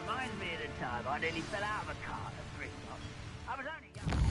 Reminds me of the time I nearly fell out of a cart at 3 o'clock. I was only young.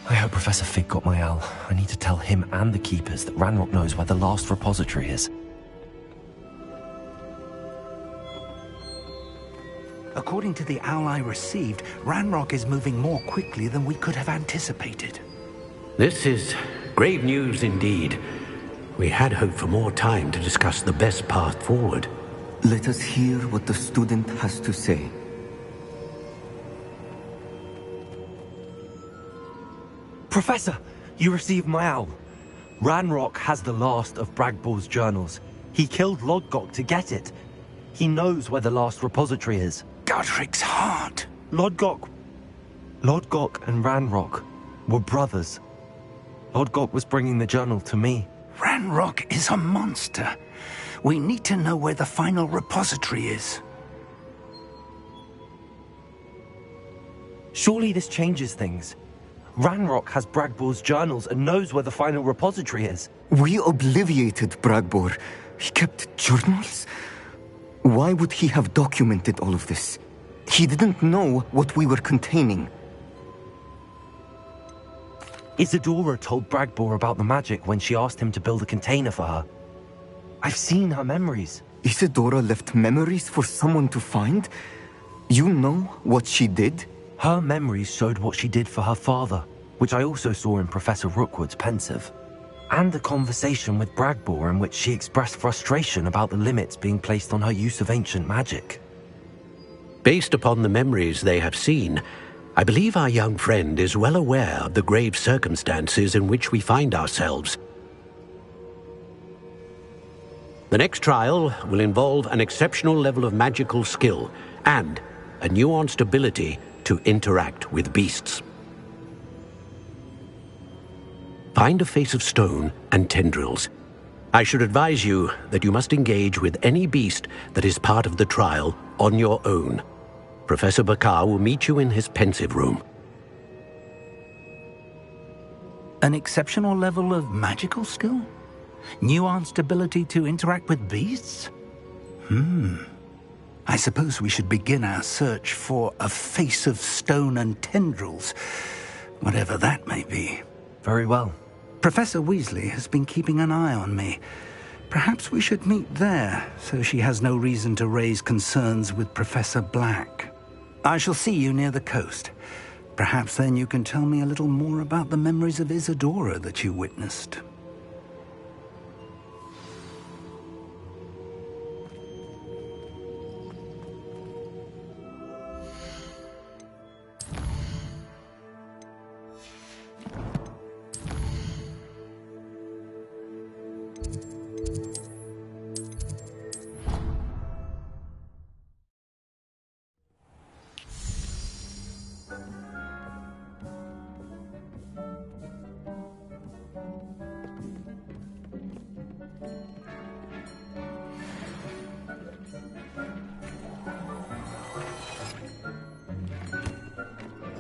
I hope Professor Fig got my owl. I need to tell him and the Keepers that Ranrock knows where the last repository is. According to the owl I received, Ranrock is moving more quickly than we could have anticipated. This is grave news indeed. We had hoped for more time to discuss the best path forward. Let us hear what the student has to say. Professor, you received my owl. Ranrock has the last of Bragbor's journals. He killed Lodgok to get it. He knows where the last repository is. Godric's heart. Lodgok and Ranrock were brothers. Lodgok was bringing the journal to me. Ranrock is a monster. We need to know where the final repository is. Surely this changes things. Ranrock has Bragbor's journals and knows where the final repository is. We obliviated Bragbor. He kept journals? Why would he have documented all of this? He didn't know what we were containing. Isadora told Bragbor about the magic when she asked him to build a container for her. I've seen her memories. Isadora left memories for someone to find? You know what she did? Her memories showed what she did for her father, which I also saw in Professor Rookwood's pensive. And a conversation with Bragbor in which she expressed frustration about the limits being placed on her use of ancient magic. Based upon the memories they have seen, I believe our young friend is well aware of the grave circumstances in which we find ourselves. The next trial will involve an exceptional level of magical skill and a nuanced ability to interact with beasts. Find a face of stone and tendrils. I should advise you that you must engage with any beast that is part of the trial on your own. Professor Bakar will meet you in his pensive room. An exceptional level of magical skill? Nuanced ability to interact with beasts? I suppose we should begin our search for a face of stone and tendrils, whatever that may be. Very well. Professor Weasley has been keeping an eye on me. Perhaps we should meet there, so she has no reason to raise concerns with Professor Black. I shall see you near the coast. Perhaps then you can tell me a little more about the memories of Isadora that you witnessed.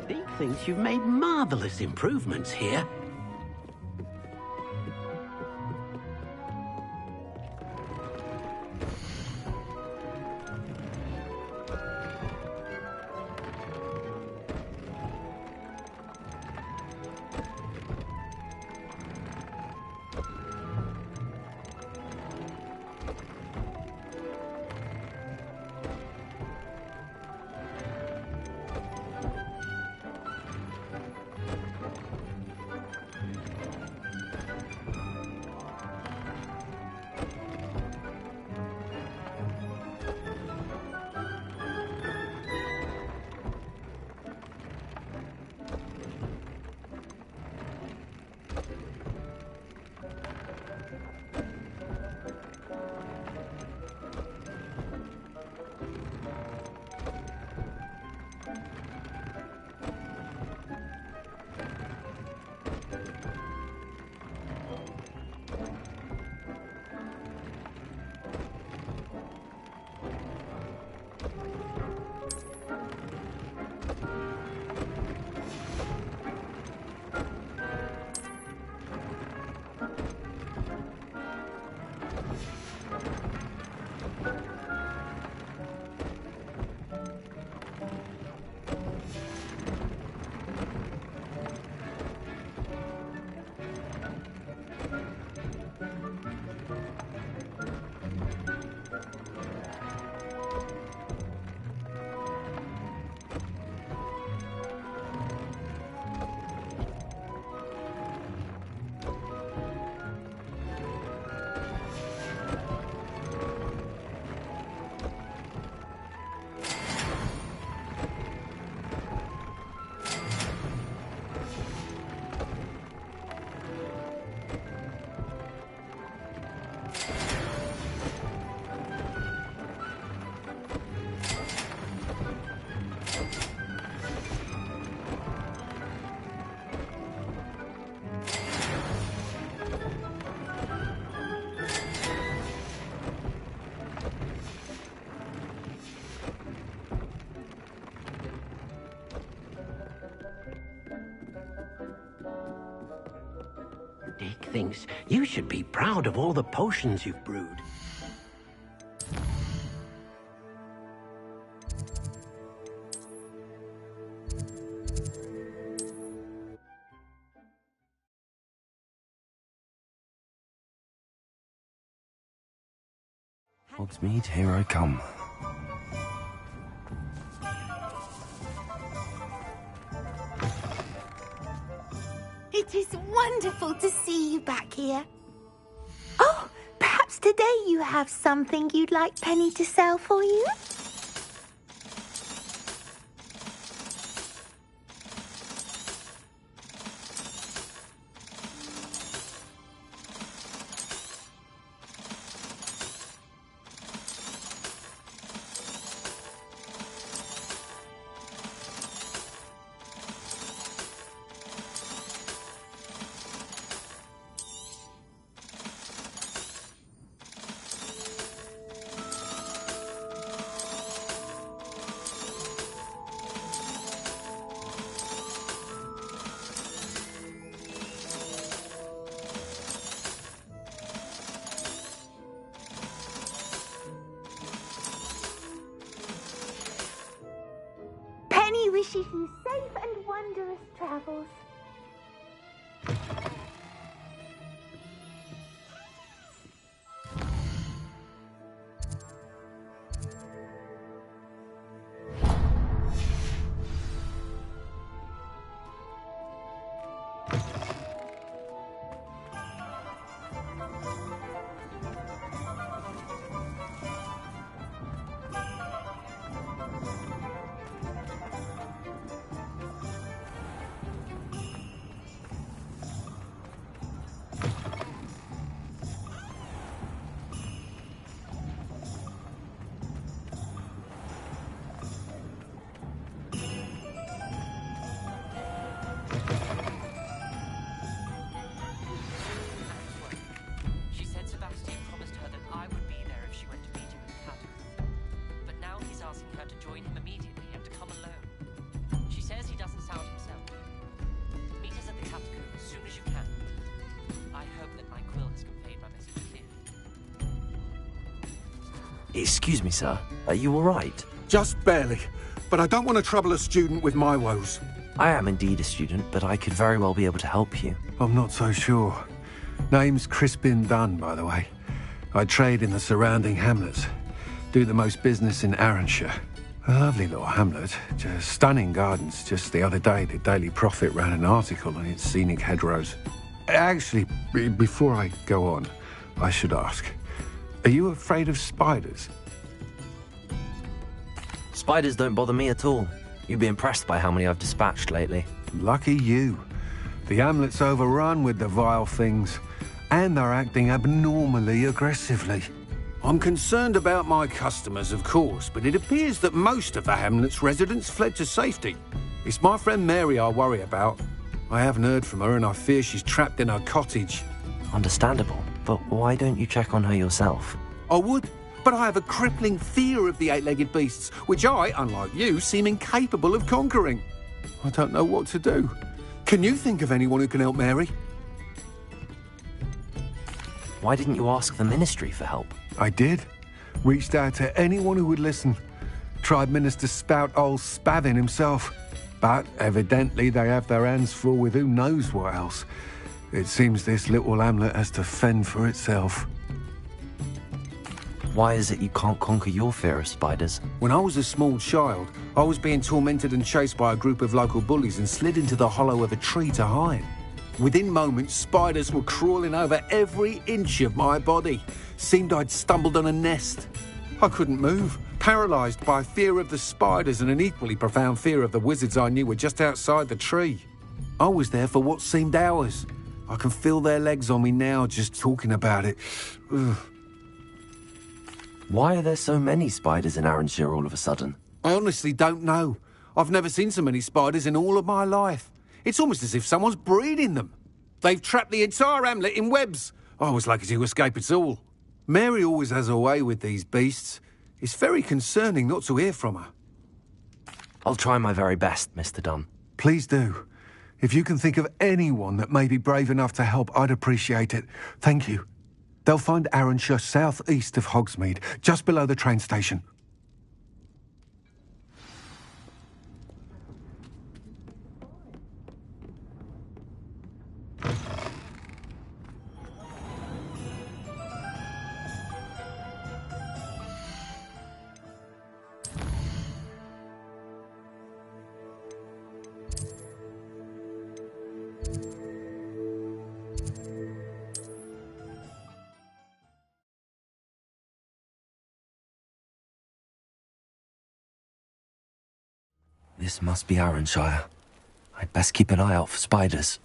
Steve thinks you've made marvelous improvements here. Dick thinks you should be proud of all the potions you've brewed. Hogsmeade, here I come. It is wonderful to see you back here. Oh, perhaps today you have something you'd like Penny to sell for you? Penny wishes you safe and wondrous travels. She said Sebastian promised her that I would be there if she went to meet him in the catacomb. But now he's asking her to join him immediately and to come alone. She says he doesn't sound himself. Meet us at the catacomb as soon as you can. I hope that my quill has conveyed my message clearly. Excuse me, sir. Are you all right? Just barely. But I don't want to trouble a student with my woes. I am indeed a student, but I could very well be able to help you. I'm not so sure. Name's Crispin Dunn, by the way. I trade in the surrounding hamlets. Do the most business in Arranshire. A lovely little hamlet. Just stunning gardens. Just the other day, the Daily Prophet ran an article on its scenic hedgerows. Actually, before I go on, I should ask, are you afraid of spiders? Spiders don't bother me at all. You'd be impressed by how many I've dispatched lately. Lucky you. The hamlet's overrun with the vile things, and they're acting abnormally aggressively. I'm concerned about my customers, of course, but it appears that most of the hamlet's residents fled to safety. It's my friend Mary I worry about. I haven't heard from her, and I fear she's trapped in her cottage. Understandable, but why don't you check on her yourself? I would, but I have a crippling fear of the eight-legged beasts, which I, unlike you, seem incapable of conquering. I don't know what to do. Can you think of anyone who can help Mary? Why didn't you ask the ministry for help? I did. Reached out to anyone who would listen. Tried Minister Spout old Spavin himself. But evidently they have their hands full with who knows what else. It seems this little hamlet has to fend for itself. Why is it you can't conquer your fear of spiders? When I was a small child, I was being tormented and chased by a group of local bullies and slid into the hollow of a tree to hide. Within moments, spiders were crawling over every inch of my body. Seemed I'd stumbled on a nest. I couldn't move, paralysed by fear of the spiders and an equally profound fear of the wizards I knew were just outside the tree. I was there for what seemed hours. I can feel their legs on me now just talking about it. Ugh. Why are there so many spiders in Arranshire all of a sudden? I honestly don't know. I've never seen so many spiders in all of my life. It's almost as if someone's breeding them. They've trapped the entire hamlet in webs. I was lucky to escape it all. Mary always has a way with these beasts. It's very concerning not to hear from her. I'll try my very best, Mr. Dunn. Please do. If you can think of anyone that may be brave enough to help, I'd appreciate it. Thank you. They'll find Arrowshire southeast of Hogsmeade, just below the train station. This must be Arrowshire. I'd best keep an eye out for spiders.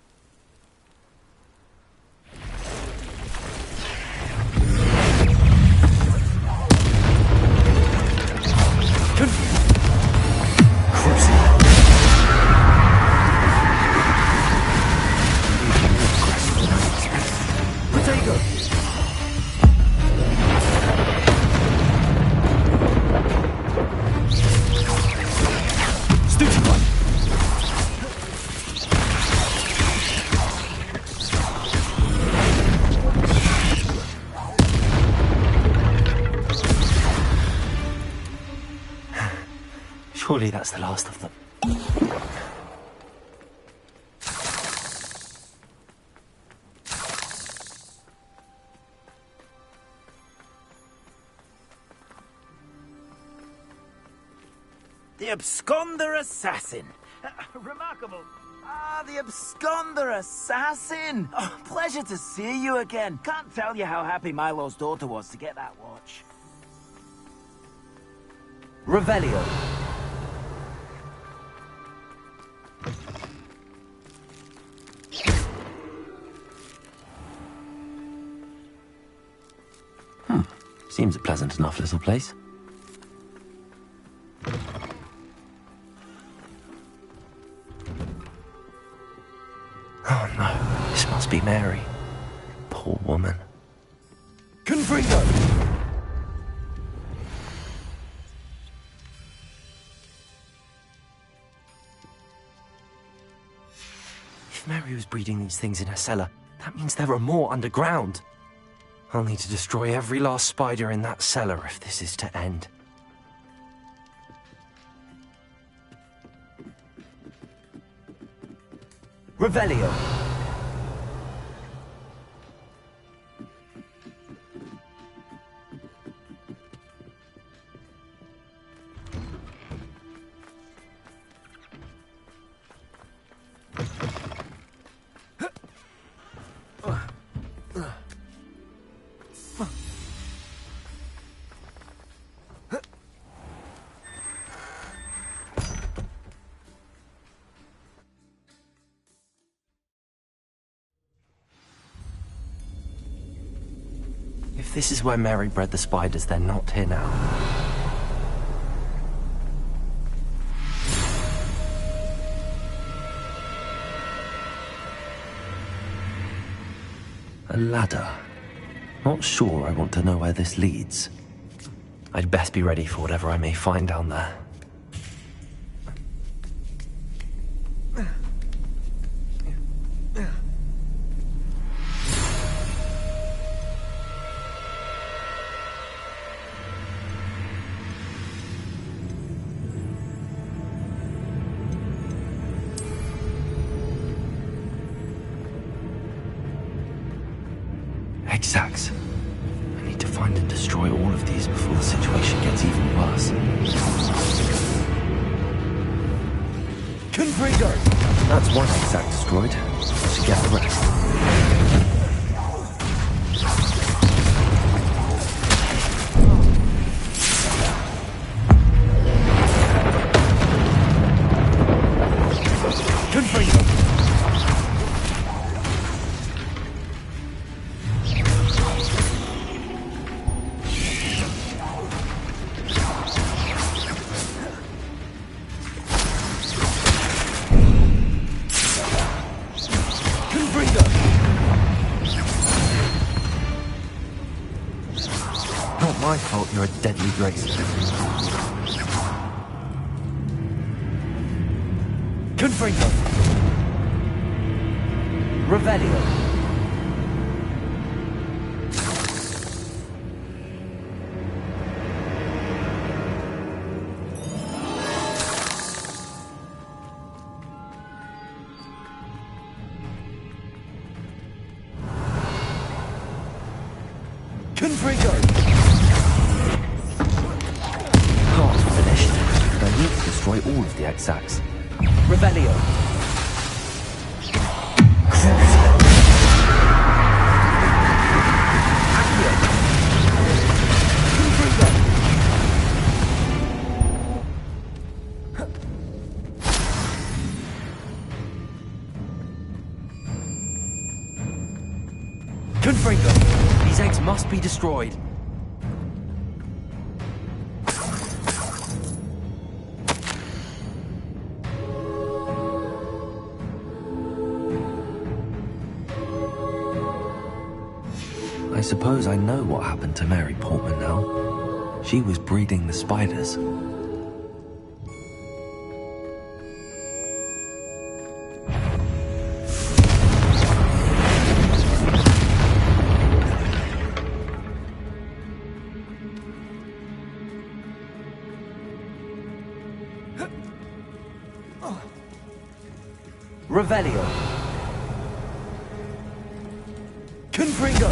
Surely that's the last of them. The Absconder Assassin. Remarkable. Ah, the Absconder Assassin. Oh, pleasure to see you again. Can't tell you how happy Milo's daughter was to get that watch. Revelio. Seems a pleasant enough little place. Oh no, this must be Mary. Poor woman. Confringo! If Mary was breeding these things in her cellar, that means there are more underground. I'll need to destroy every last spider in that cellar if this is to end. Revelio. If this is where Mary bred the spiders, they're not here now. A ladder. Not sure I want to know where this leads. I'd best be ready for whatever I may find down there. Exacts. I need to find and destroy all of these before the situation gets even worse. Confringo! That's one exact destroyed. I should get the rest. Not my fault you're a deadly grace. Confringo! Revelio. Confringo! Half finished, but I need to destroy all of the exacts. Revelio. Confringo! These eggs must be destroyed. I suppose I know what happened to Mary Portman now. She was breeding the spiders. Revelio. Confringo.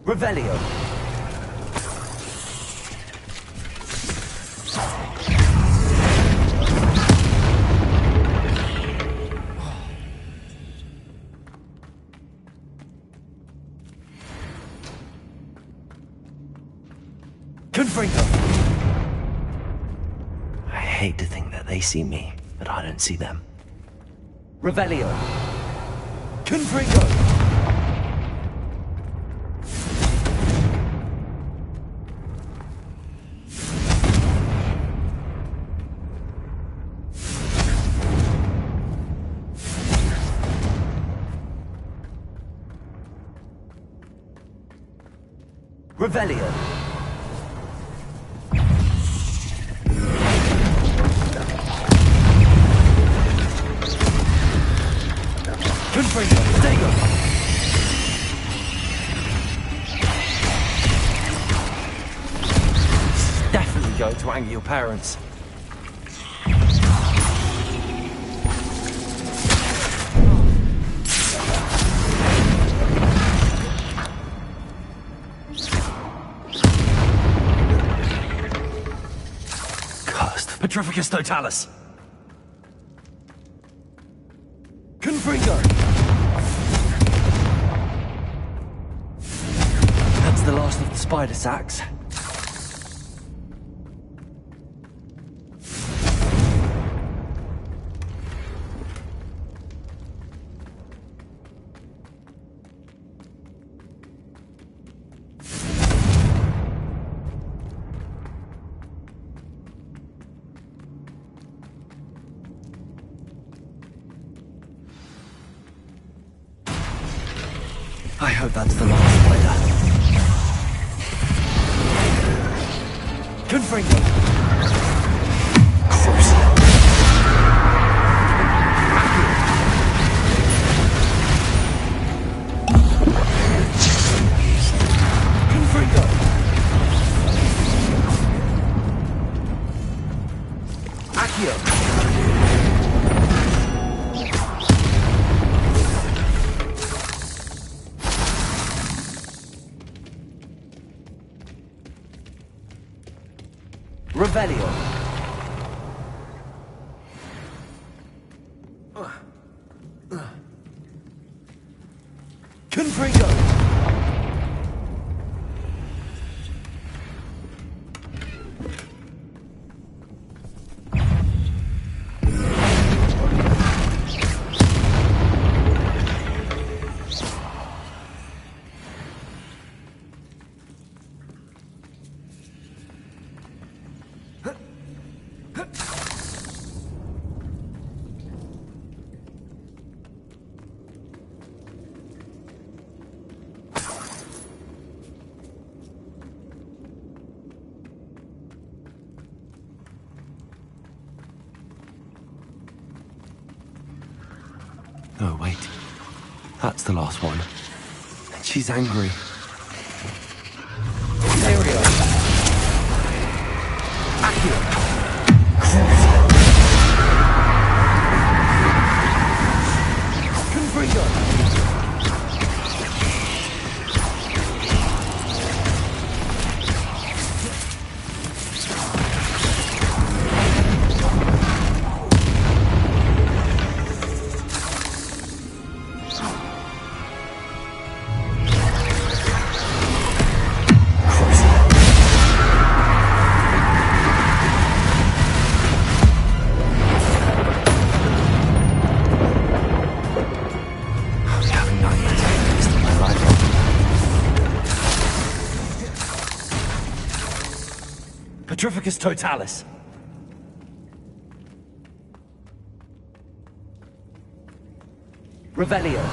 Revelio. Confringo. I hate to think that they see me, but I don't see them. Revelio. Confringo. Revelio. Confringo. Stego. Definitely going to anger your parents. Cursed. Petrificus totalis. Confringo. That's the last of the spider sacks. I hope that's the last spider. Confringo. Confringo. Accio. Revelio. Confringo. That's the last one. She's angry. There we are. Accio. Confringo. Petrificus totalis. Revelio.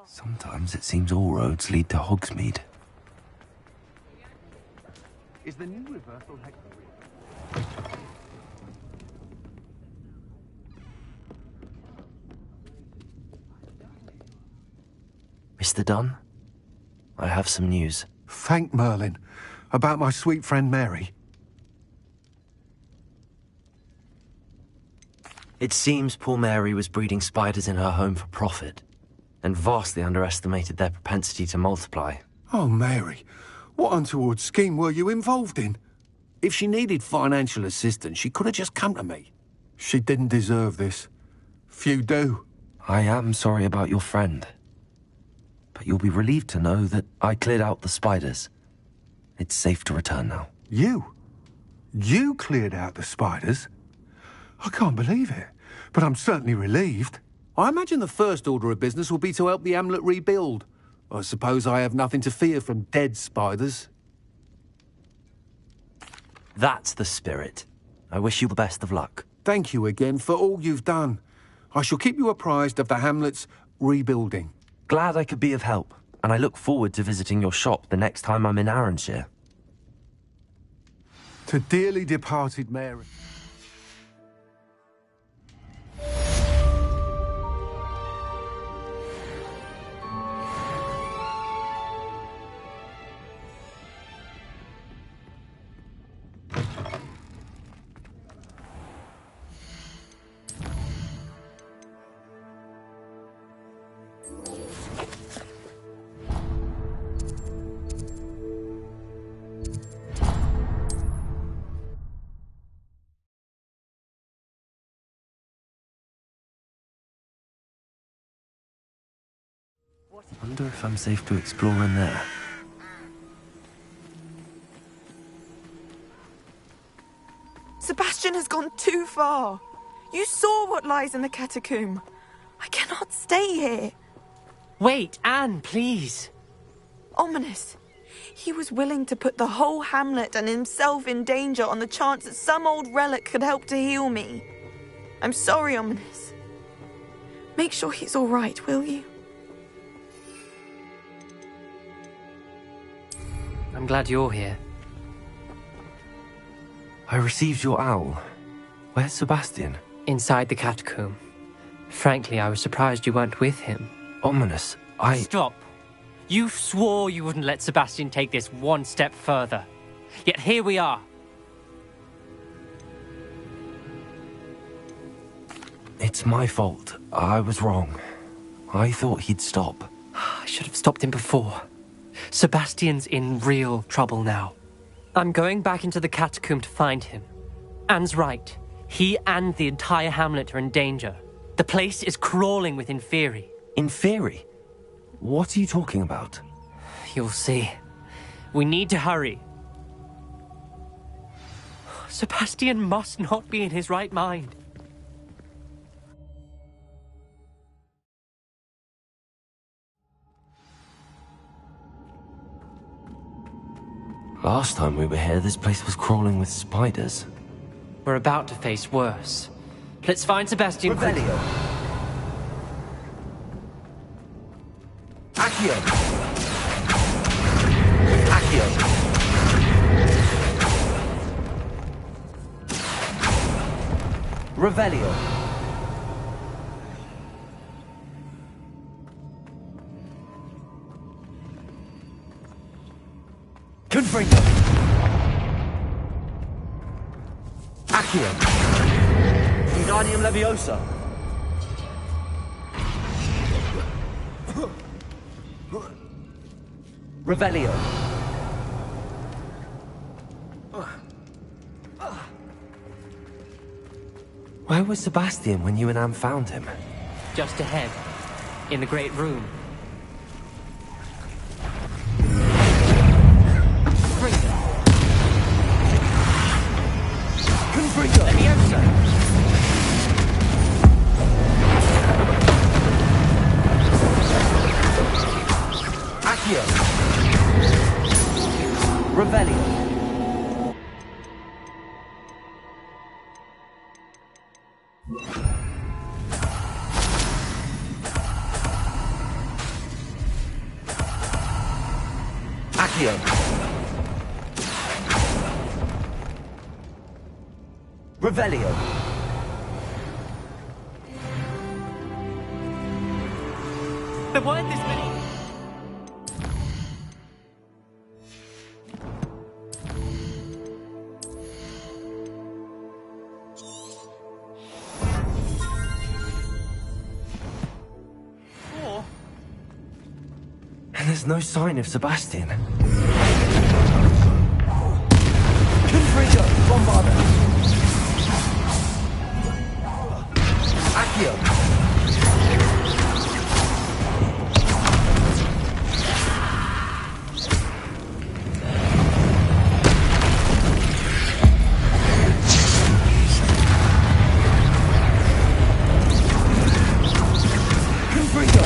Sometimes it seems all roads lead to Hogsmeade. Is the new reversal Mr. Dunn, I have some news. Thank Merlin. About my sweet friend Mary. It seems poor Mary was breeding spiders in her home for profit, and vastly underestimated their propensity to multiply. Oh, Mary, what untoward scheme were you involved in? If she needed financial assistance, she could have just come to me. She didn't deserve this. Few do. I am sorry about your friend, but you'll be relieved to know that I cleared out the spiders. It's safe to return now. You? You cleared out the spiders? I can't believe it, but I'm certainly relieved. I imagine the first order of business will be to help the amulet rebuild. I suppose I have nothing to fear from dead spiders. That's the spirit. I wish you the best of luck. Thank you again for all you've done. I shall keep you apprised of the hamlet's rebuilding. Glad I could be of help, and I look forward to visiting your shop the next time I'm in Arranshire. To dearly departed Mary. Wonder if I'm safe to explore in there. Sebastian has gone too far. You saw what lies in the catacomb. I cannot stay here. Wait, Anne, please. Ominous. He was willing to put the whole hamlet and himself in danger on the chance that some old relic could help to heal me. I'm sorry, Ominous. Make sure he's all right, will you? I'm glad you're here. I received your owl. Where's Sebastian? Inside the catacomb. Frankly, I was surprised you weren't with him. Ominous, Stop. You swore you wouldn't let Sebastian take this one step further. Yet here we are. It's my fault. I was wrong. I thought he'd stop. I should have stopped him before. Sebastian's in real trouble now. I'm going back into the catacomb to find him. Anne's right. He and the entire hamlet are in danger. The place is crawling with Inferi. Inferi? What are you talking about? You'll see. We need to hurry. Sebastian must not be in his right mind. Last time we were here, this place was crawling with spiders. We're about to face worse. Let's find Sebastian quickly. Accio! Accio! Revelio! Confringo! Accio! Wingardium Leviosa! Revelio! Where was Sebastian when you and Anne found him? Just ahead, in the great room. Confringo! Leviosa! Accio! Revelio! Accio! Revelio! There weren't this many. And there's no sign of Sebastian. Confringo! Bombarda! Accio! Confringo!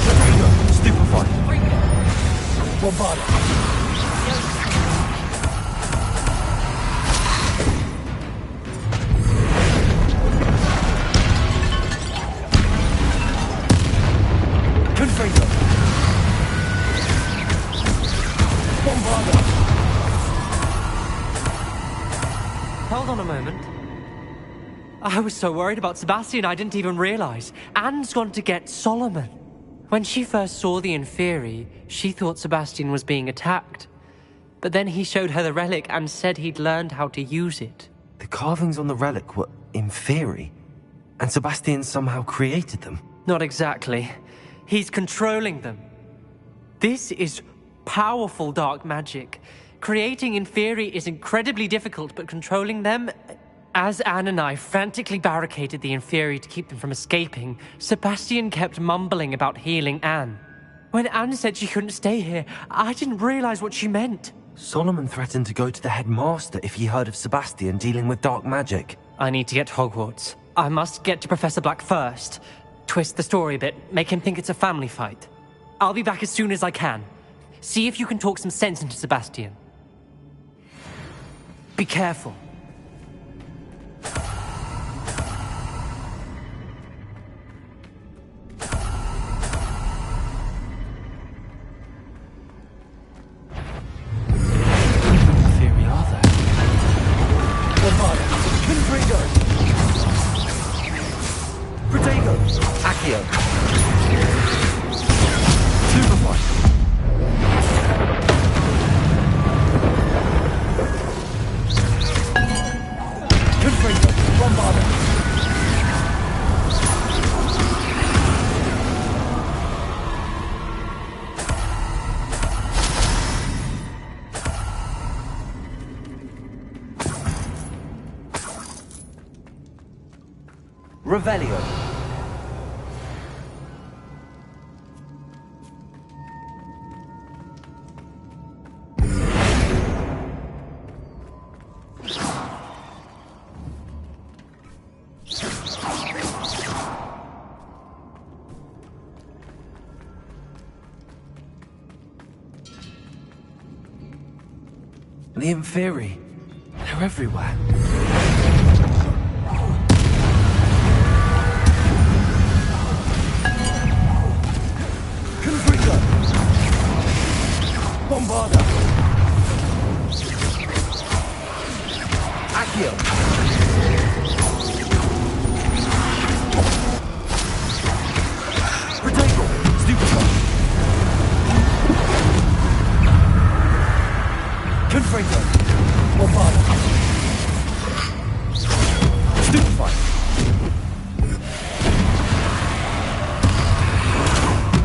Stupefy! Bombarda! Confringo! Bombarda! Hold on a moment. I was so worried about Sebastian I didn't even realize. Anne's gone to get Solomon. When she first saw the Inferi, she thought Sebastian was being attacked. But then he showed her the relic and said he'd learned how to use it. The carvings on the relic were Inferi, and Sebastian somehow created them. Not exactly. He's controlling them. This is powerful dark magic. Creating Inferi is incredibly difficult, but controlling them... As Anne and I frantically barricaded the Inferi to keep them from escaping, Sebastian kept mumbling about healing Anne. When Anne said she couldn't stay here, I didn't realize what she meant. Solomon threatened to go to the headmaster if he heard of Sebastian dealing with dark magic. I need to get to Hogwarts. I must get to Professor Black first. Twist the story a bit, make him think it's a family fight. I'll be back as soon as I can. See if you can talk some sense into Sebastian. Be careful. Revelio. The Inferi. They're everywhere. Bombarda! Accio! Protego! Stupefy! Confringo! Bombarda! Stupefy!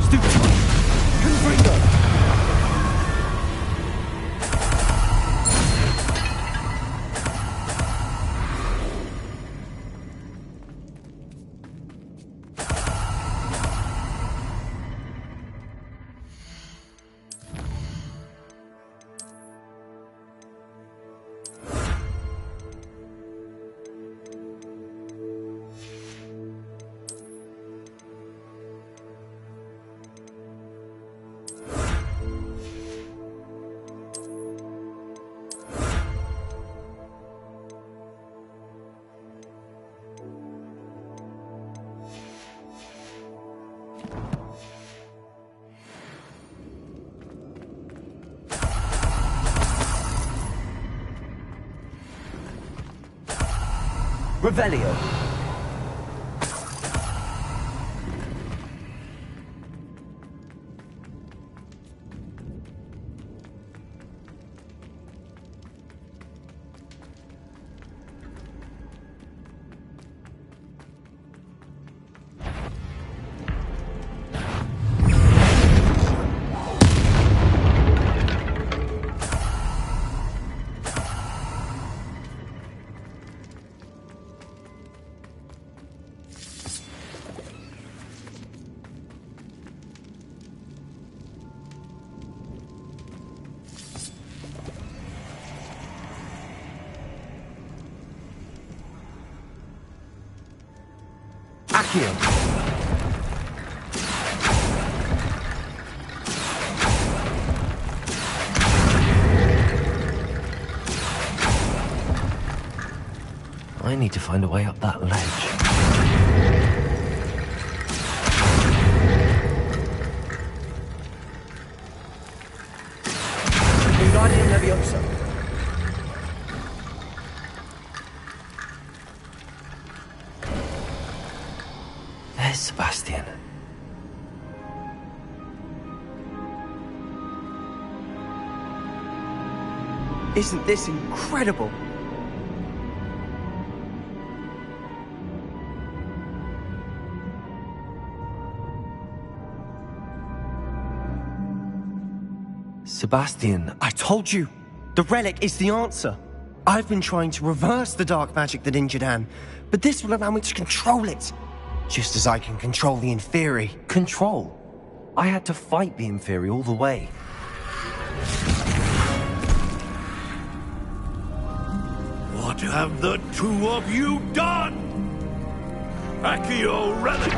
Stupefy! Confringo! Revelio. Accio. I need to find a way up that ledge. Wingardium Leviosa. There's Sebastian. Isn't this incredible? Sebastian, I told you! The relic is the answer. I've been trying to reverse the dark magic that injured Anne, but this will allow me to control it. Just as I can control the Inferi. Control? I had to fight the Inferi all the way. What have the two of you done? Accio relic!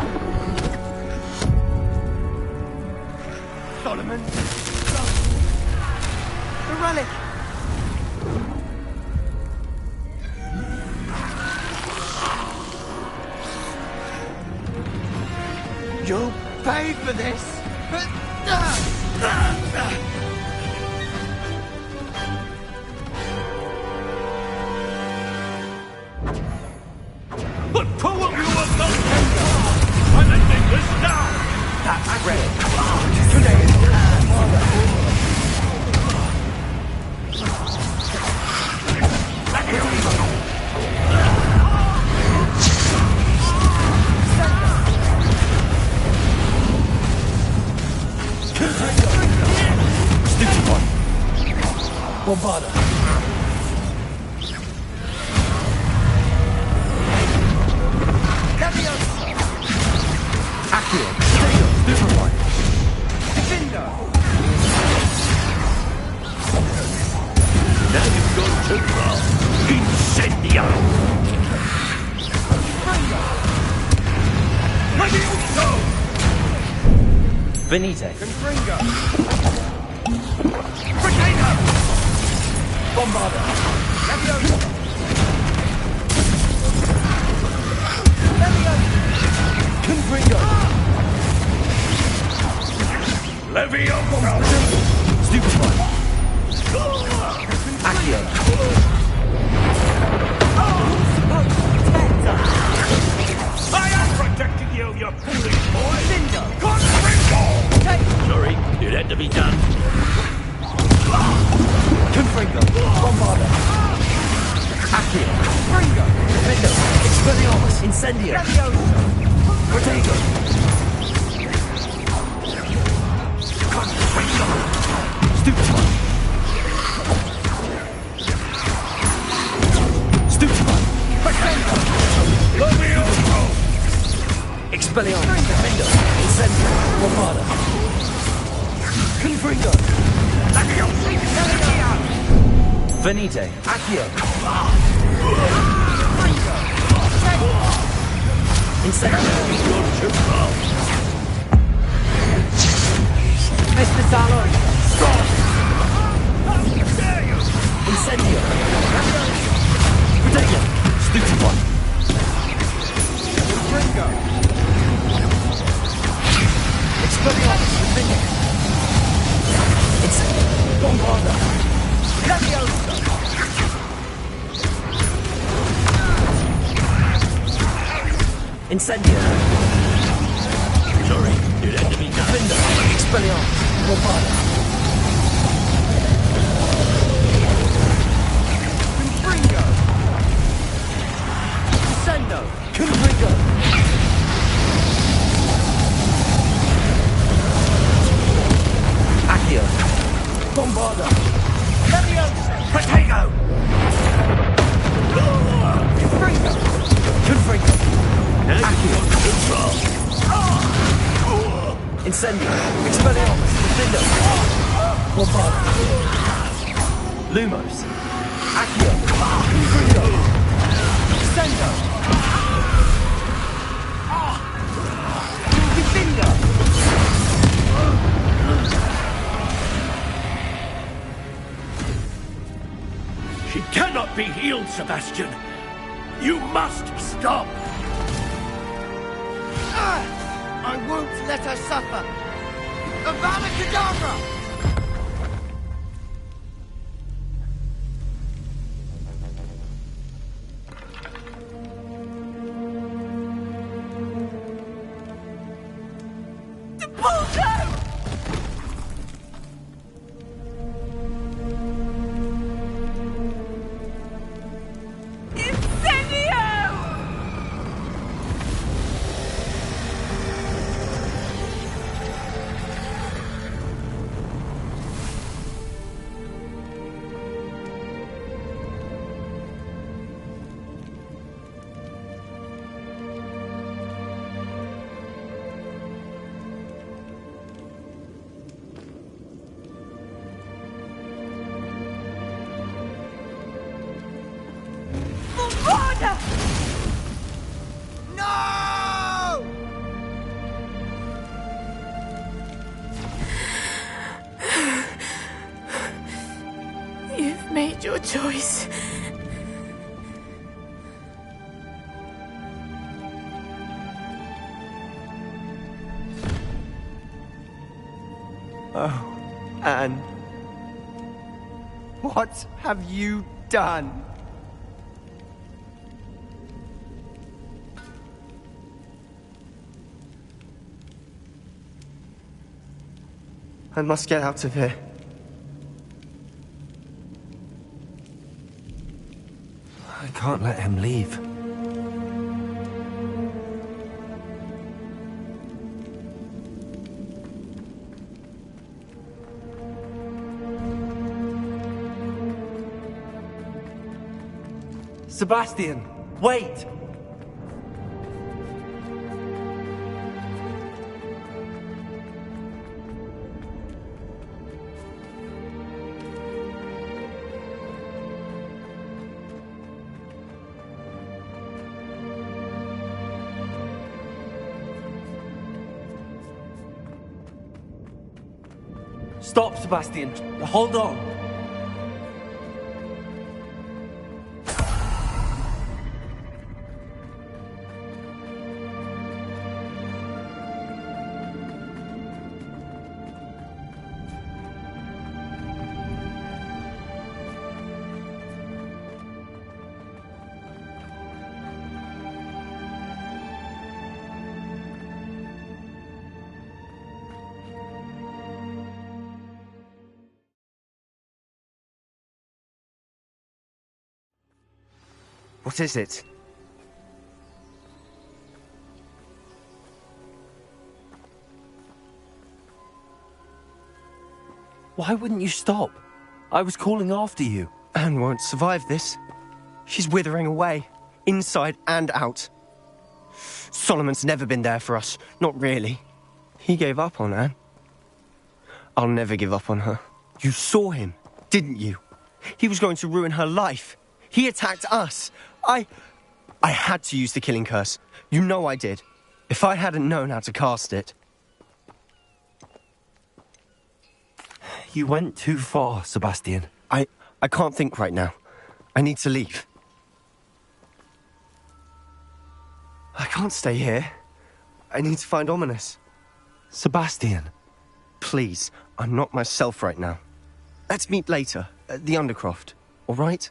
Solomon! The relic! You'll pay for this! The two of you are not I'm ending this now! That's ready. Today is Stupid one. Bombarda. Accio. Stupid one. Defender. Now you've gone too far. Incendio! Levioso! Venite. Confringo. Potato. Bombarda. Levioso. Confringo. Levioso! Stupid one. Accio. I am protecting you, you foolish boy! Confringo! Sorry, it had to be done. Confringo. Bombarda. Accio. Fringo. Defendo. Expelliarmus. Incendio. Potato. Stupid one. Stupid one. Potato. Levioso! Expelliarmus. Defendo. Incendio. Bombarda. Confringo. Venite. Accio. Incendio. Mr. Salon. Incendio. Potato. Stupid one. Confringo. Expelliarmus. Defendo. Incendio. Bombarda. Levioso. Incendio. Sorry, it had to be done. Defendo. Expelliarmus. Bombarda. Confringo. Sendo. Confringo. Accio. Bombarda. Levioso. Potato! Confringo. Confringo. Now you've gone too far. Incendio. Expelliarmus. Defendo. Bombarda. Lumos. Accio. Confringo. Sendo. Defender. She cannot be healed, Sebastian. You must stop. I won't let her suffer! Avada Kedavra! your choice. Oh, Anne. What have you done? I must get out of here. I can't let him leave. Sebastian, wait! Stop, Sebastian. Hold on. What is it? Why wouldn't you stop? I was calling after you. Anne won't survive this. She's withering away, inside and out. Solomon's never been there for us, not really. He gave up on Anne. I'll never give up on her. You saw him, didn't you? He was going to ruin her life. He attacked us. I had to use the killing curse. You know I did. If I hadn't known how to cast it... You went too far, Sebastian. I can't think right now. I need to leave. I can't stay here. I need to find Ominous. Sebastian. Please, I'm not myself right now. Let's meet later, at the Undercroft, all right?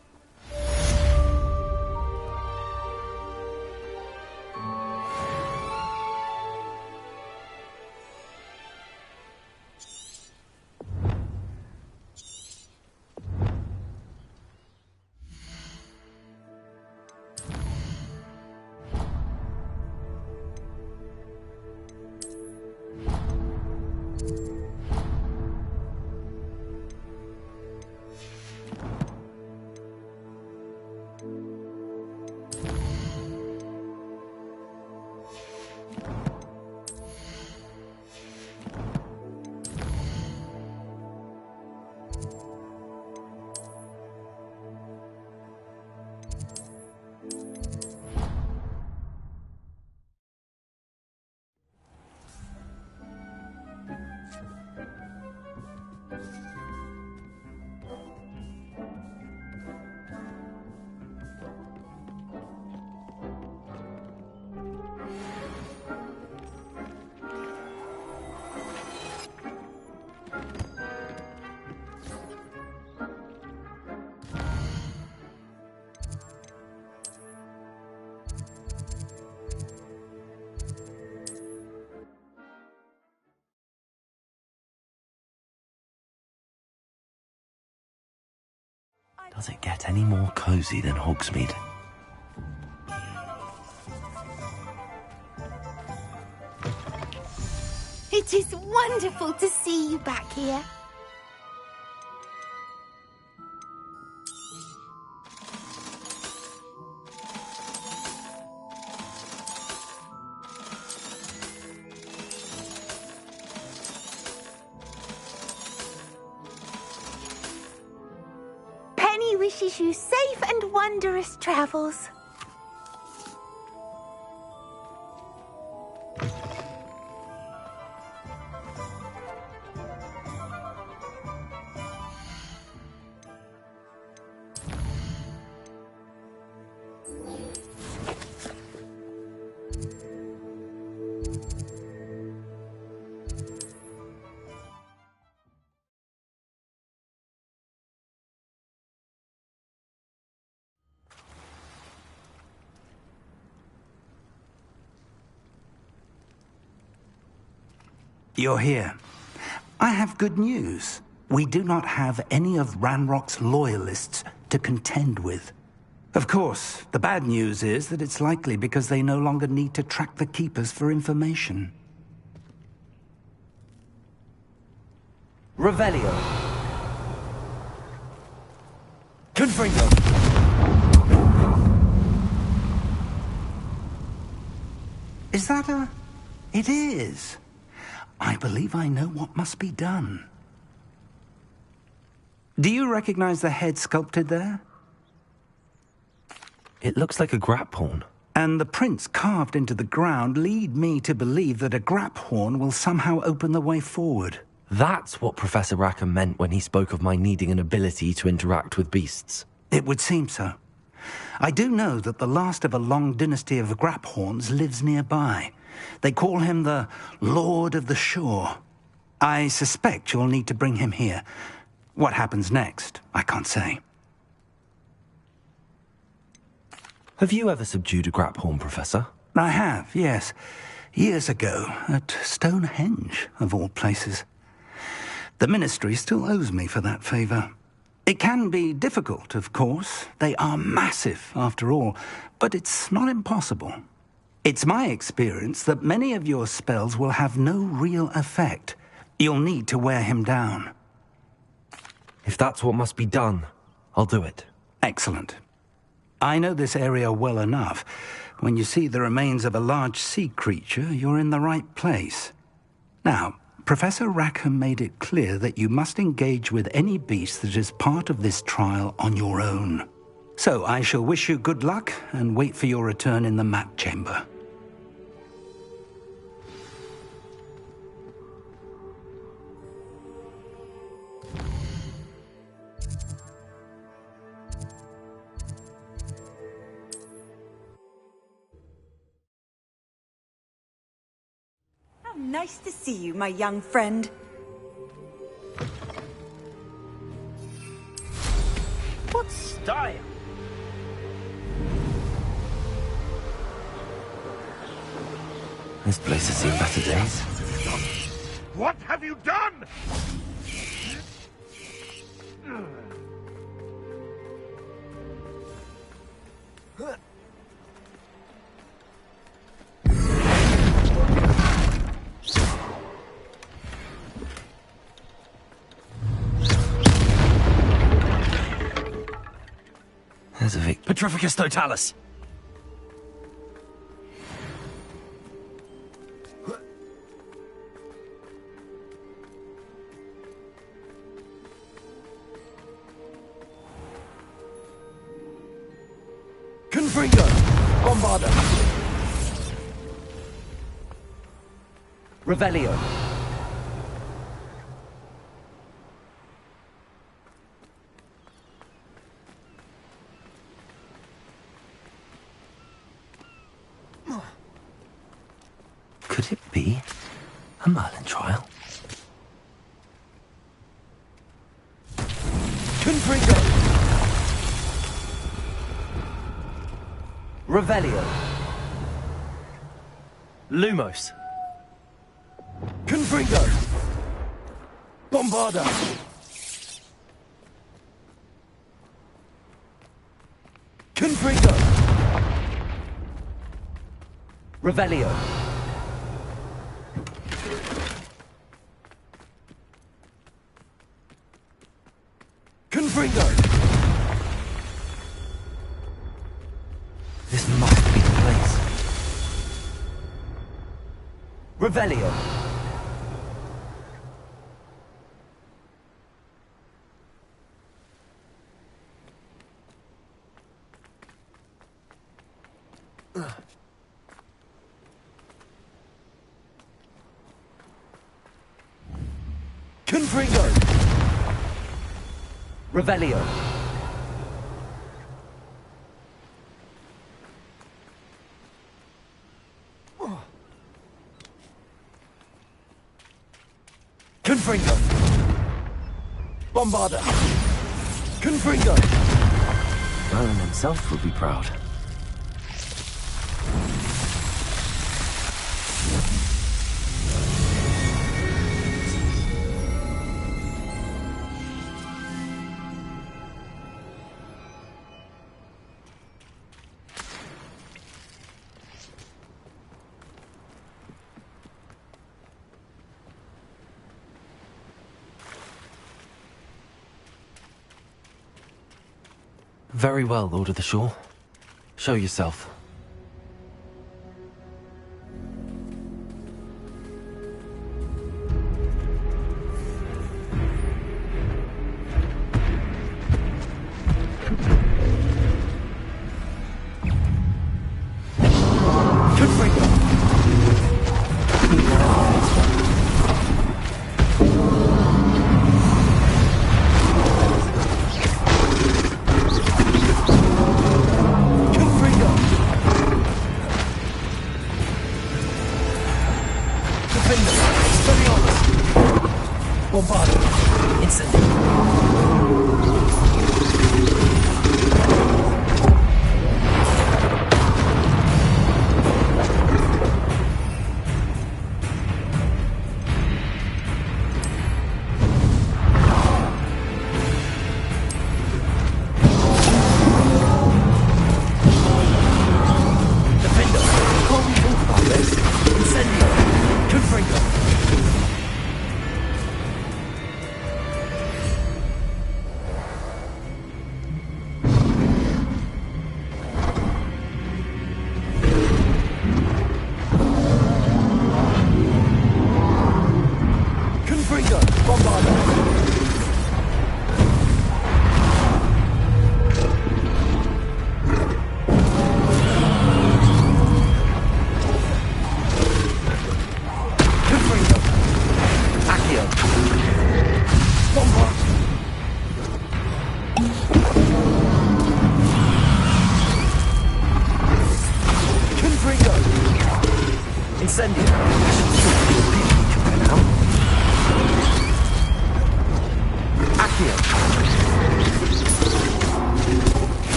Does it get any more cozy than Hogsmeade? It is wonderful to see you back here. Penny wishes you safe and wondrous travels. You're here. I have good news. We do not have any of Ranrock's loyalists to contend with. Of course, the bad news is that it's likely because they no longer need to track the Keepers for information. Revelio. Confringo. Is that a... It is. I believe I know what must be done. Do you recognize the head sculpted there? It looks like a grap horn. And the prints carved into the ground lead me to believe that a grap horn will somehow open the way forward. That's what Professor Rackham meant when he spoke of my needing an ability to interact with beasts. It would seem so. I do know that the last of a long dynasty of grap horns lives nearby. They call him the Lord of the Shore. I suspect you'll need to bring him here. What happens next, I can't say. Have you ever subdued a grap horn, Professor? I have, yes. Years ago, at Stonehenge, of all places. The Ministry still owes me for that favor. It can be difficult, of course. They are massive, after all, but it's not impossible. It's my experience that many of your spells will have no real effect. You'll need to wear him down. If that's what must be done, I'll do it. Excellent. I know this area well enough. When you see the remains of a large sea creature, you're in the right place. Now, Professor Rackham made it clear that you must engage with any beast that is part of this trial on your own. So I shall wish you good luck and wait for your return in the map chamber. Nice to see you, my young friend. What style? This place has seen better days. What have you done? There's a Vic. Petrificus totalis. Confringo. Bombarda. Revelio. Could it be a Merlin trial? Confringo. Revelio. Lumos. Confringo. Bombarda. Confringo. Revelio. Confringo. This must be the place. Revelio. Confringo. Revelio. Confringo. Bombarda. Confringo. Merlin himself would be proud. Very well, Lord of the Shore. Show yourself.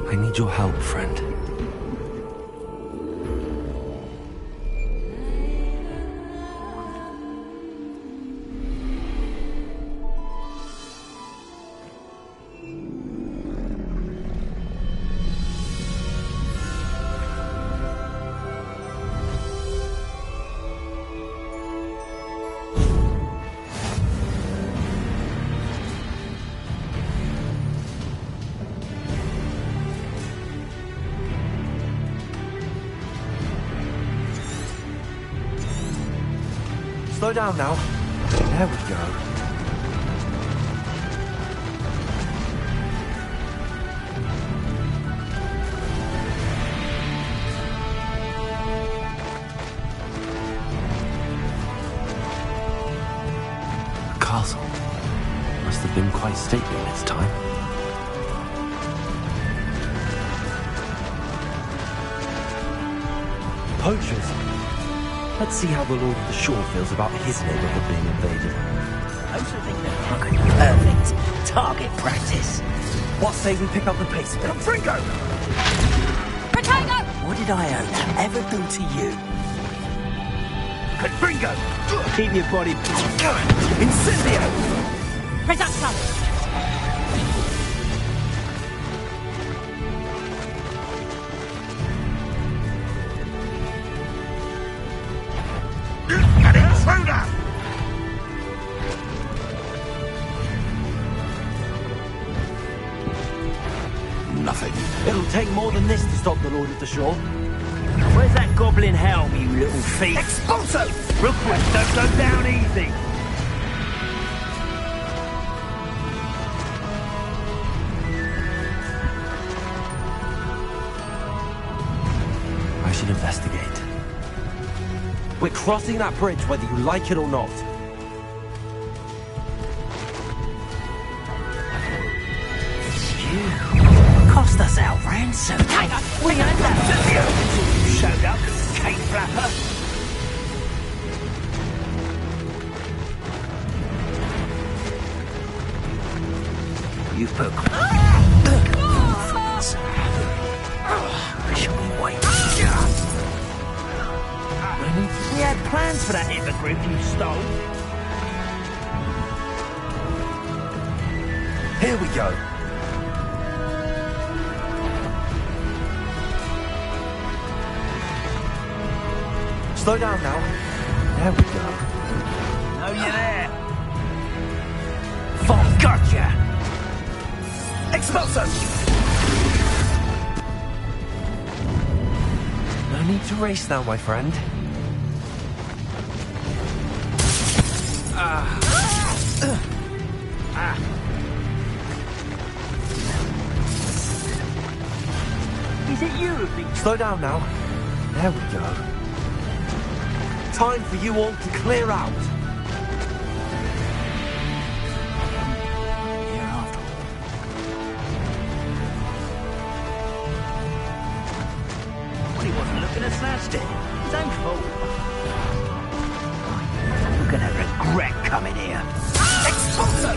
I need your help, friend. Slow down now. There we go. The castle must have been quite stately in its time. Poachers. Let's see how the Lord of the Shore feels about his neighborhood being invaded. I also think they're perfect target practice. What say we pick up the pace a bit? Confringo! Potato! What did Iona ever do to you? Confringo! Keep your body going! Incendio! Reduction! An intruder! Nothing. It'll take more than this to stop the Lord of the Shore. Where's that goblin helm, you little thief? Expulso! Rookwood, don't go down easy! I should investigate. We're crossing that bridge whether you like it or not. You cost us our ransom. We had that to you until you showed up, Kate Flapper. You've put... I shall wait. We had plans for that hippogriff you stole. Here we go. Slow down now. There we go. Oh, you're there. Fuck, gotcha! Expulso! No need to race now, my friend. Is it you who thinks... Slow down now. There we go. Time for you all to clear out. Well, he wasn't looking at Slashdon. His own fault. You're gonna regret coming here. Expulso!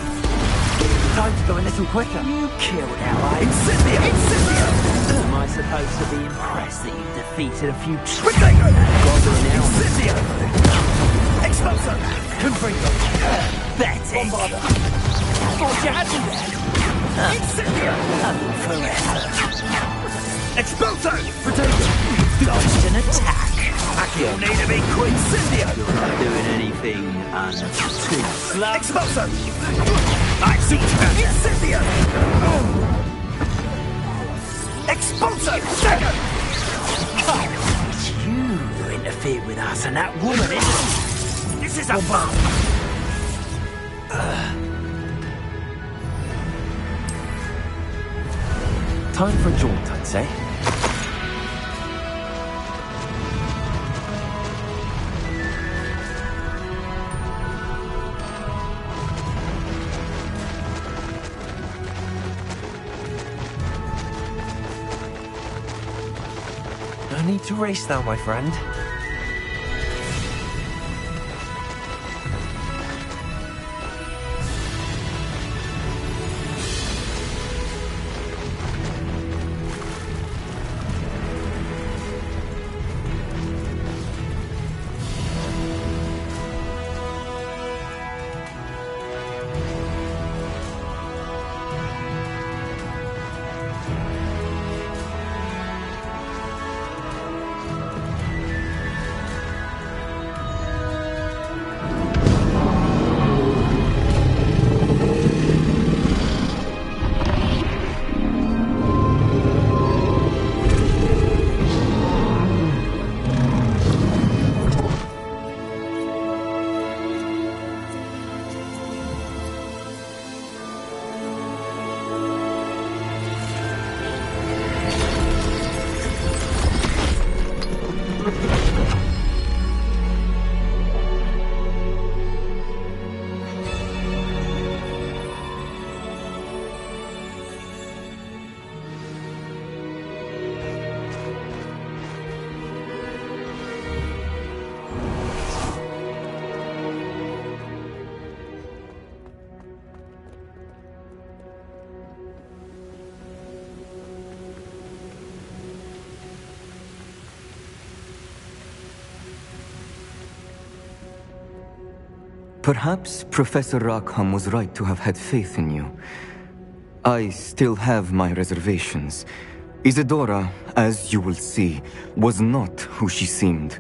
Time to go a little quicker. You killed our Incendio! Incendio! Am I supposed to be impressed that you defeated a few... Springo! Incendio! Expulso! Confringo! Pathetic! Bombarda! Thought you had me there. Incendio! Forever. Expulso! Potato! Dodged an attack. Accio! Need to be quick! Incendio! You're not doing anything too slow. Expulso! I see Incendio! Expulso! Stagger! It's you who interfered with us and that woman, isn't it? This is a bomb! Time for a jaunt, I'd say. No need to race now, my friend. Perhaps Professor Rackham was right to have had faith in you. I still have my reservations. Isadora, as you will see, was not who she seemed.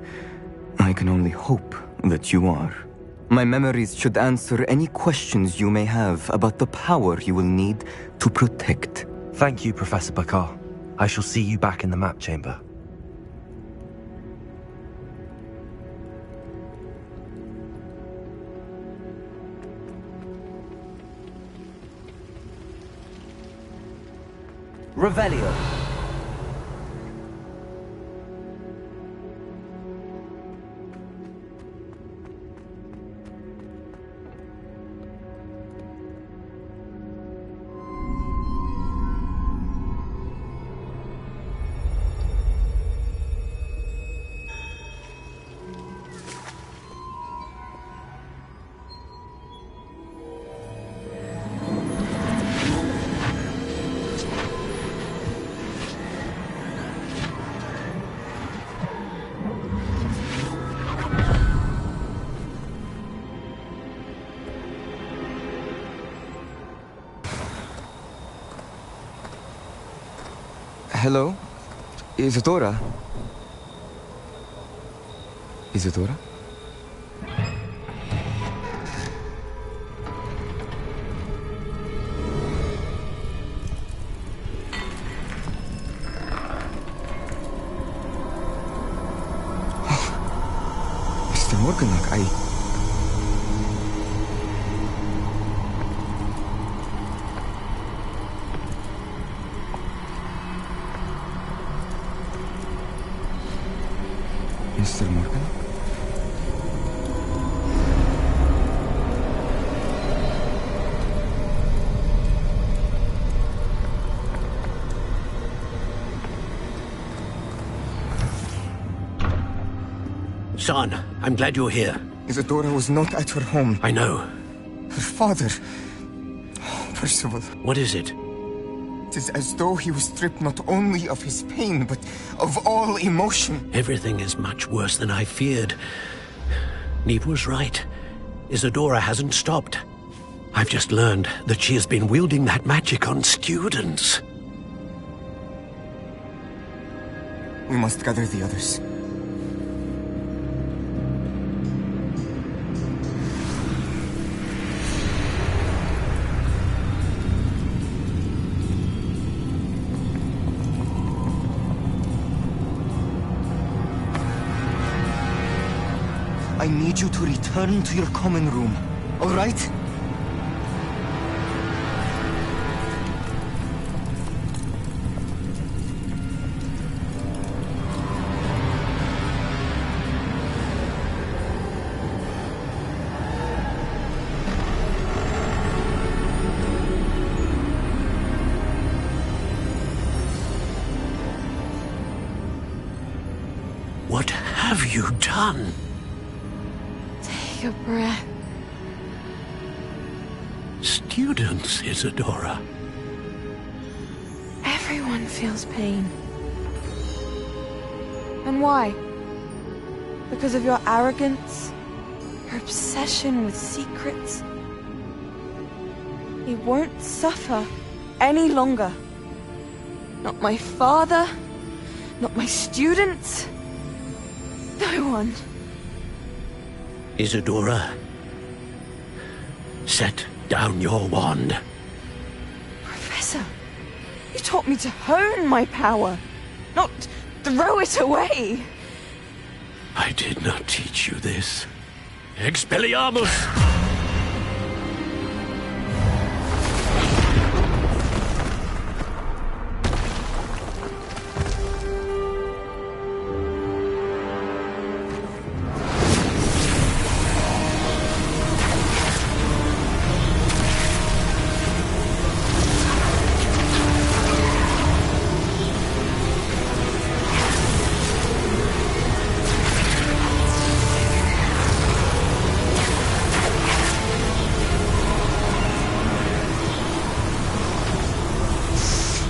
I can only hope that you are. My memories should answer any questions you may have about the power you will need to protect. Thank you, Professor Bakar. I shall see you back in the map chamber. Revelio. Hello? Isadora? Isadora? Mr. Morganach, Mr. Morgan? Son, I'm glad you're here. Isadora was not at her home. I know. Her father... Oh, Percival. What is it? It is as though he was stripped not only of his pain, but of all emotion. Everything is much worse than I feared. Neve was right. Isadora hasn't stopped. I've just learned that she has been wielding that magic on students. We must gather the others. I need you to return to your common room, all right? What have you done? Take a breath. Students, Isadora. Everyone feels pain. And why? Because of your arrogance? Your obsession with secrets? He won't suffer any longer. Not my father, not my students, no one. Isadora, set down your wand. Professor, you taught me to hone my power, not throw it away. I did not teach you this. Expelliarmus!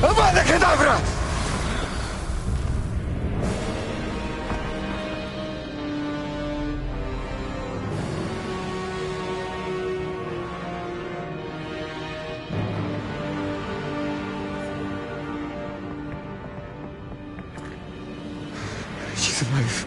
Avada Kedavra! She's alive.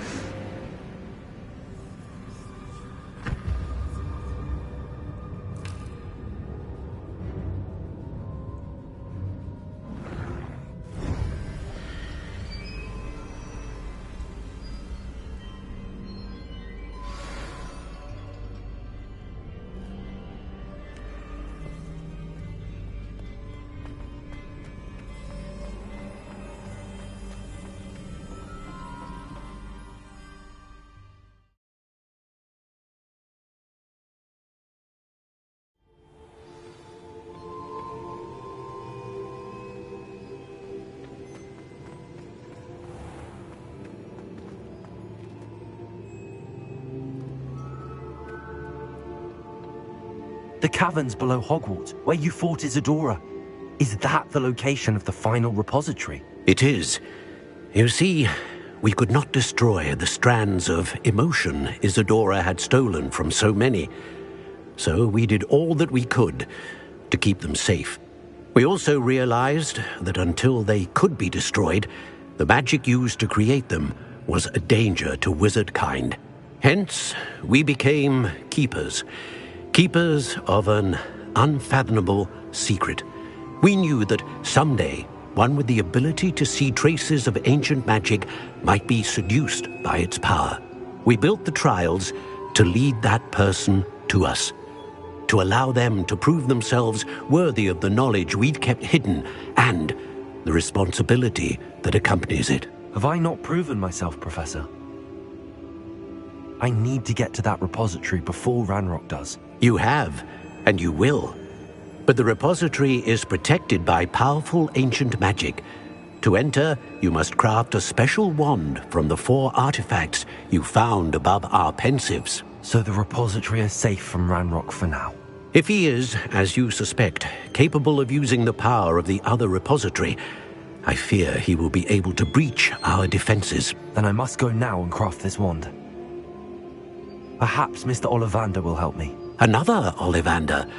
The caverns below Hogwarts, where you fought Isadora. Is that the location of the final repository? It is. You see, we could not destroy the strands of emotion Isadora had stolen from so many. So we did all that we could to keep them safe. We also realized that until they could be destroyed, the magic used to create them was a danger to wizard kind. Hence, we became keepers. Keepers of an unfathomable secret. We knew that someday, one with the ability to see traces of ancient magic might be seduced by its power. We built the trials to lead that person to us, to allow them to prove themselves worthy of the knowledge we'd kept hidden and the responsibility that accompanies it. Have I not proven myself, Professor? I need to get to that repository before Ranrock does. You have, and you will. But the repository is protected by powerful ancient magic. To enter, you must craft a special wand from the 4 artifacts you found above our pensives. So the repository is safe from Ranrock for now? If he is, as you suspect, capable of using the power of the other repository, I fear he will be able to breach our defenses. Then I must go now and craft this wand. Perhaps Mr. Ollivander will help me. Another Ollivander?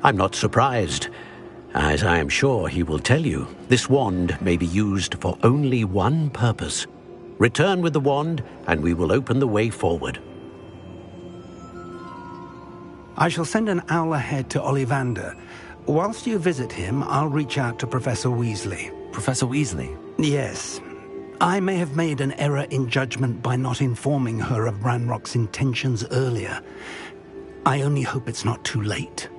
I'm not surprised. As I am sure he will tell you, this wand may be used for only one purpose. Return with the wand, and we will open the way forward. I shall send an owl ahead to Ollivander. Whilst you visit him, I'll reach out to Professor Weasley. Professor Weasley? Yes. I may have made an error in judgment by not informing her of Ranrock's intentions earlier. I only hope it's not too late.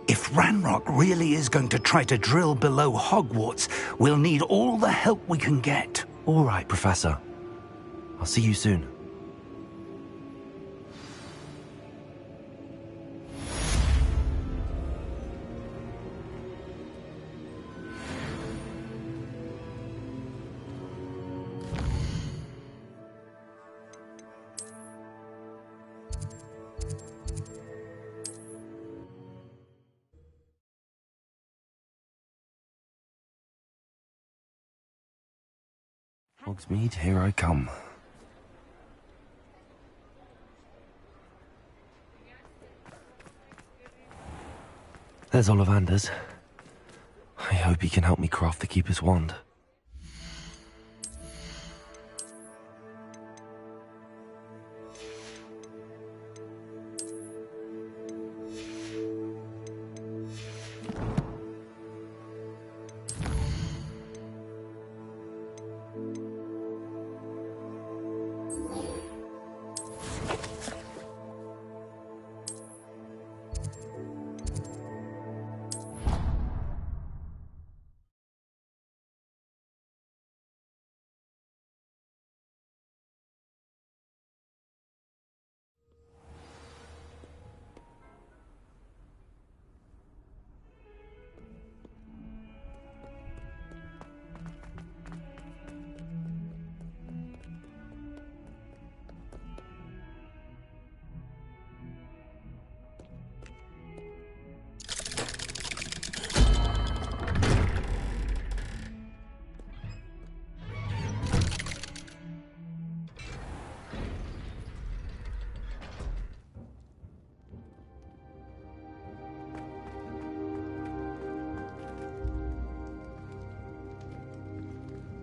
If Ranrock really is going to try to drill below Hogwarts, we'll need all the help we can get. All right, Professor. I'll see you soon. Hogsmeade, here I come. There's Ollivander's. I hope he can help me craft the Keeper's wand.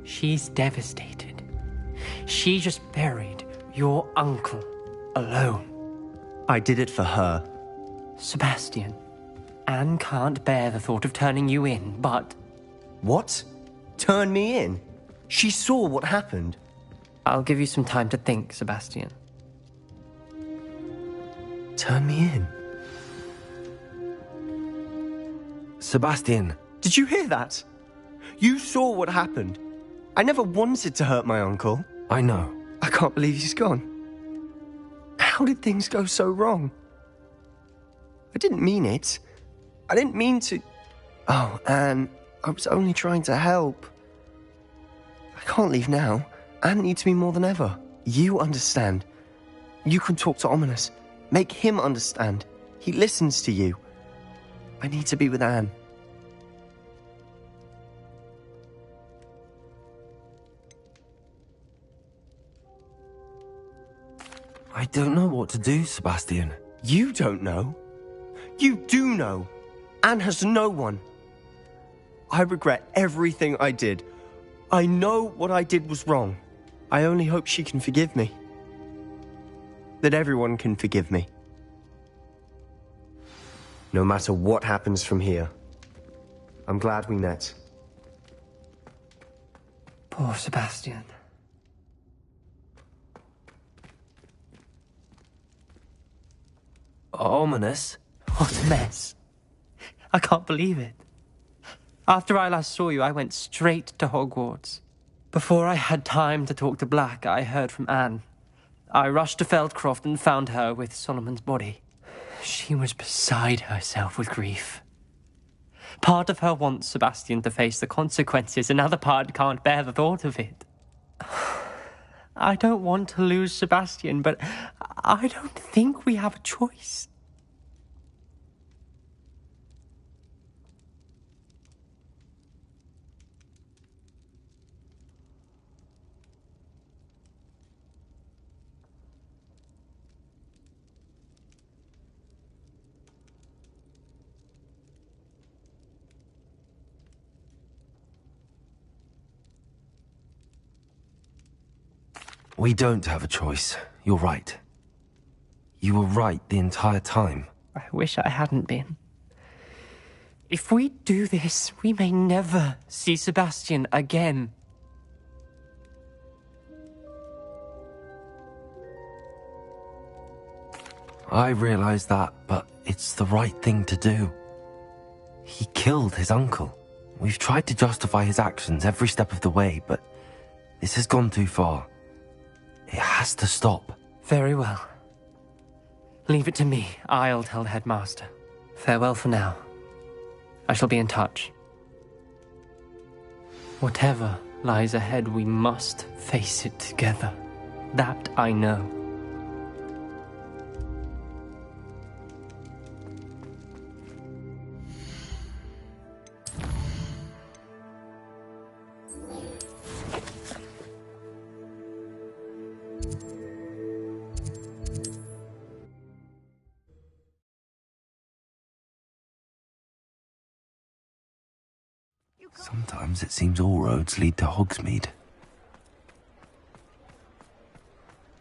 She's devastated. She just buried your uncle alone. I did it for her. Sebastian, Anne can't bear the thought of turning you in, but... What? Turn me in? She saw what happened. I'll give you some time to think, Sebastian. Turn me in? Sebastian! Did you hear that? You saw what happened. I never wanted to hurt my uncle. I know. I can't believe he's gone. How did things go so wrong? I didn't mean it. I didn't mean to... Oh, Anne, I was only trying to help. I can't leave now. Anne needs me more than ever. You understand. You can talk to Ominous. Make him understand. He listens to you. I need to be with Anne. I don't know what to do, Sebastian. You don't know. You do know. Anne has no one. I regret everything I did. I know what I did was wrong. I only hope she can forgive me. That everyone can forgive me. No matter what happens from here, I'm glad we met. Poor Sebastian. Ominous? What a mess. I can't believe it. After I last saw you, I went straight to Hogwarts. Before I had time to talk to Black, I heard from Anne. I rushed to Feldcroft and found her with Solomon's body. She was beside herself with grief. Part of her wants Sebastian to face the consequences, another part can't bear the thought of it. I don't want to lose Sebastian, but I don't think we have a choice. We don't have a choice. You're right. You were right the entire time. I wish I hadn't been. If we do this, we may never see Sebastian again. I realize that, but it's the right thing to do. He killed his uncle. We've tried to justify his actions every step of the way, but this has gone too far. It has to stop. Very well. Leave it to me. I'll tell the headmaster. Farewell for now. I shall be in touch. Whatever lies ahead, we must face it together. That I know. Sometimes it seems all roads lead to Hogsmeade.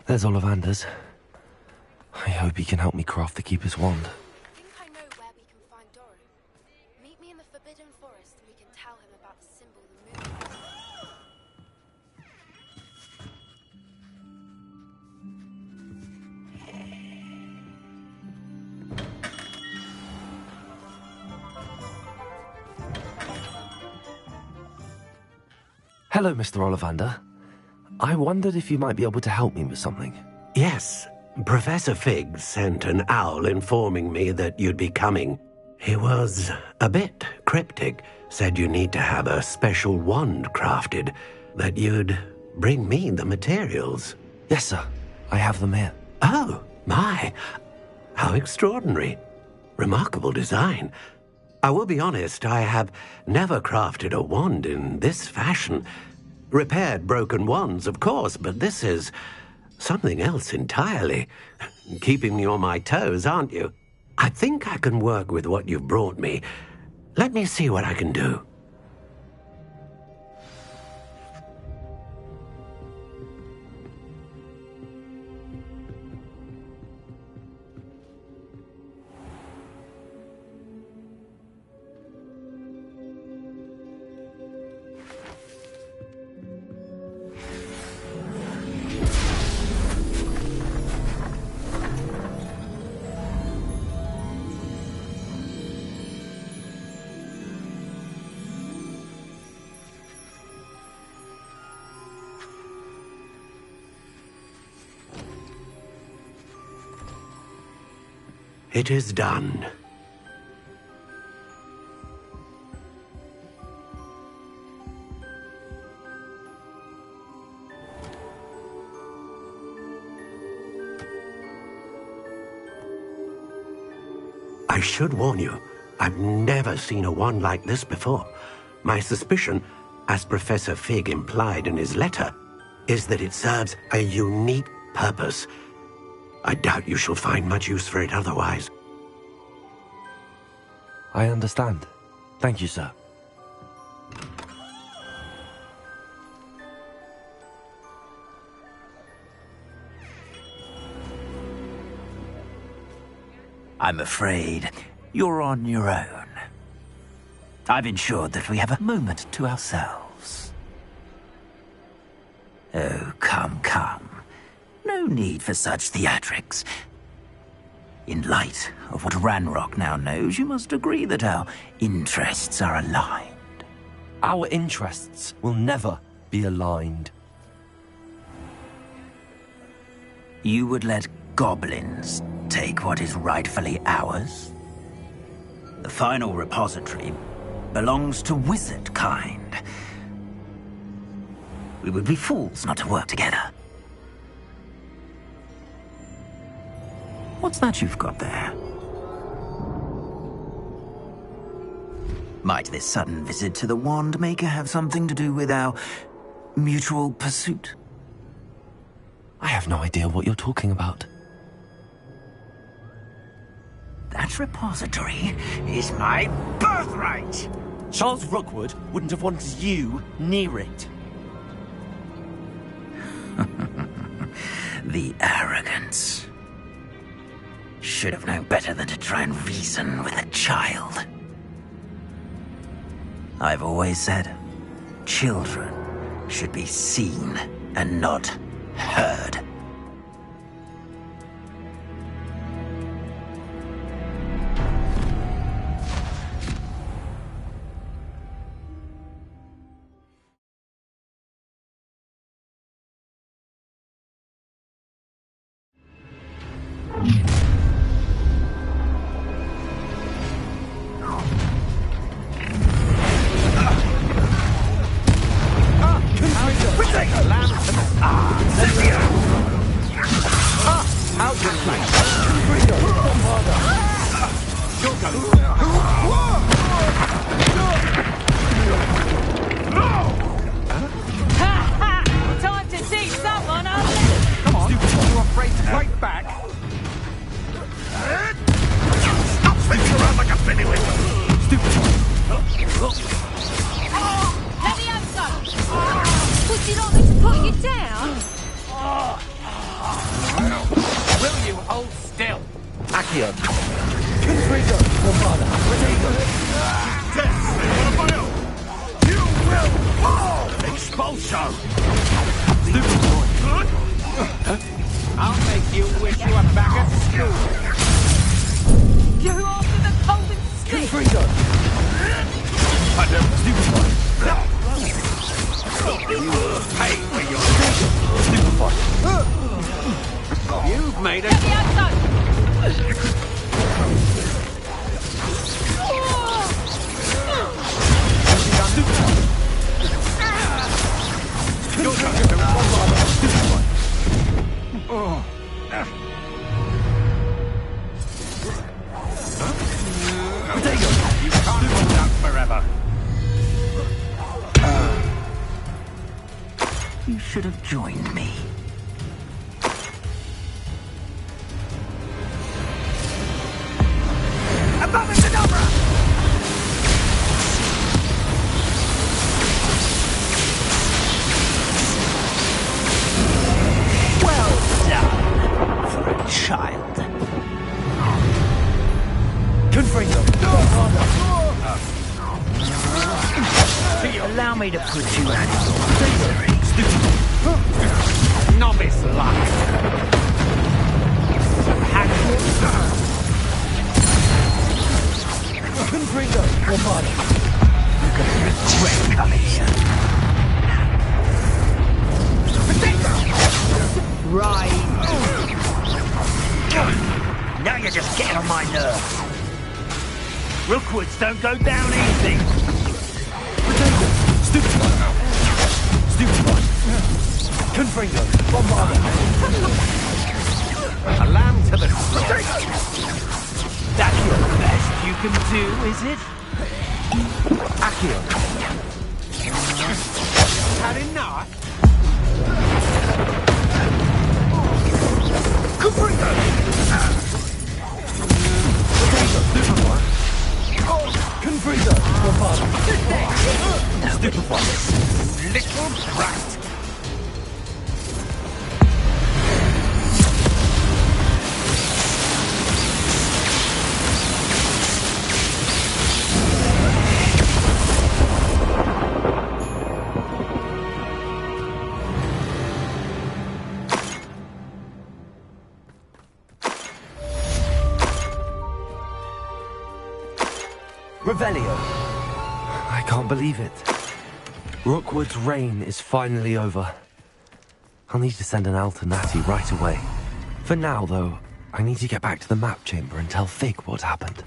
There's Ollivander's. I hope he can help me craft the Keeper's wand. I think I know where we can find Doran. Meet me in the Forbidden Forest and we can tell him about the symbol the moon. Hello, Mr. Ollivander. I wondered if you might be able to help me with something. Yes, Professor Fig sent an owl informing me that you'd be coming. He was a bit cryptic, said you need to have a special wand crafted, that you'd bring me the materials. Yes, sir. I have them here. Oh, my. How extraordinary. Remarkable design. I will be honest, I have never crafted a wand in this fashion. Repaired broken wands, of course, but this is something else entirely. Keeping me on my toes, aren't you? I think I can work with what you've brought me. Let me see what I can do. It is done. I should warn you, I've never seen a wand like this before. My suspicion, as Professor Fig implied in his letter, is that it serves a unique purpose. I doubt you shall find much use for it otherwise. I understand. Thank you, sir. I'm afraid you're on your own. I've ensured that we have a moment to ourselves. Oh, come, come. No need for such theatrics. In light of what Ranrock now knows, you must agree that our interests are aligned. Our interests will never be aligned. You would let goblins take what is rightfully ours? The final repository belongs to wizard kind. We would be fools not to work together. What's that you've got there? Might this sudden visit to the Wand Maker have something to do with our mutual pursuit? I have no idea what you're talking about. That repository is my birthright! Charles Rookwood wouldn't have wanted you near it. The arrogance. Should have known better than to try and reason with a child. I've always said, children should be seen and not heard. Time to see someone, come on, you're afraid to fight back? Stop spinning around like a pennyweight! Let me have some! Would you like me to put you down? Will you hold still? Accio. Confrigo, Bombarda, You will fall! Expulso! Stupid boy. I'll make you wish you were back at school. You're after the golden stick! Confrigo! Stupid boy! Pay for your stupid boy! You've made a... You can't hold out forever. You should have joined me. Well done for a child. Confrigo! Allow me to put you out of your misery. Novice luck! Confrigo! Bombarda! You're gonna regret coming here. Right! Now you're just getting on my nerves. Rookwoods don't go down easy. Stupid one! Stupid one! Confrigo! Bombarda! A lamb to the slaughter. That's your best you can do, is it? Accio! Had enough? Confrigo! Stupid one! Confrigo! Bombarda! Stupid one! Little brat! Revelio. I can't believe it. Rookwood's reign is finally over. I'll need to send an Alternati right away. For now, though, I need to get back to the map chamber and tell Fig what happened.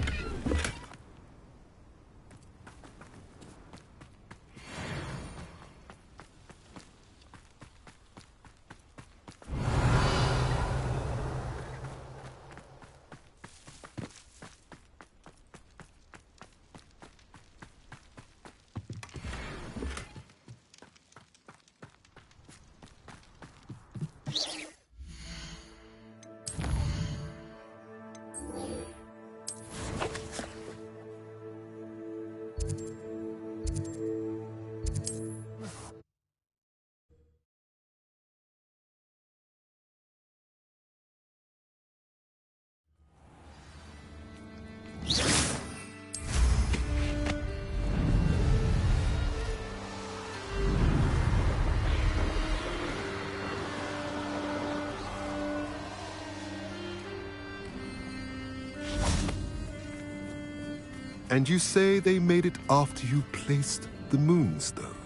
And you say they made it after you placed the Moonstone?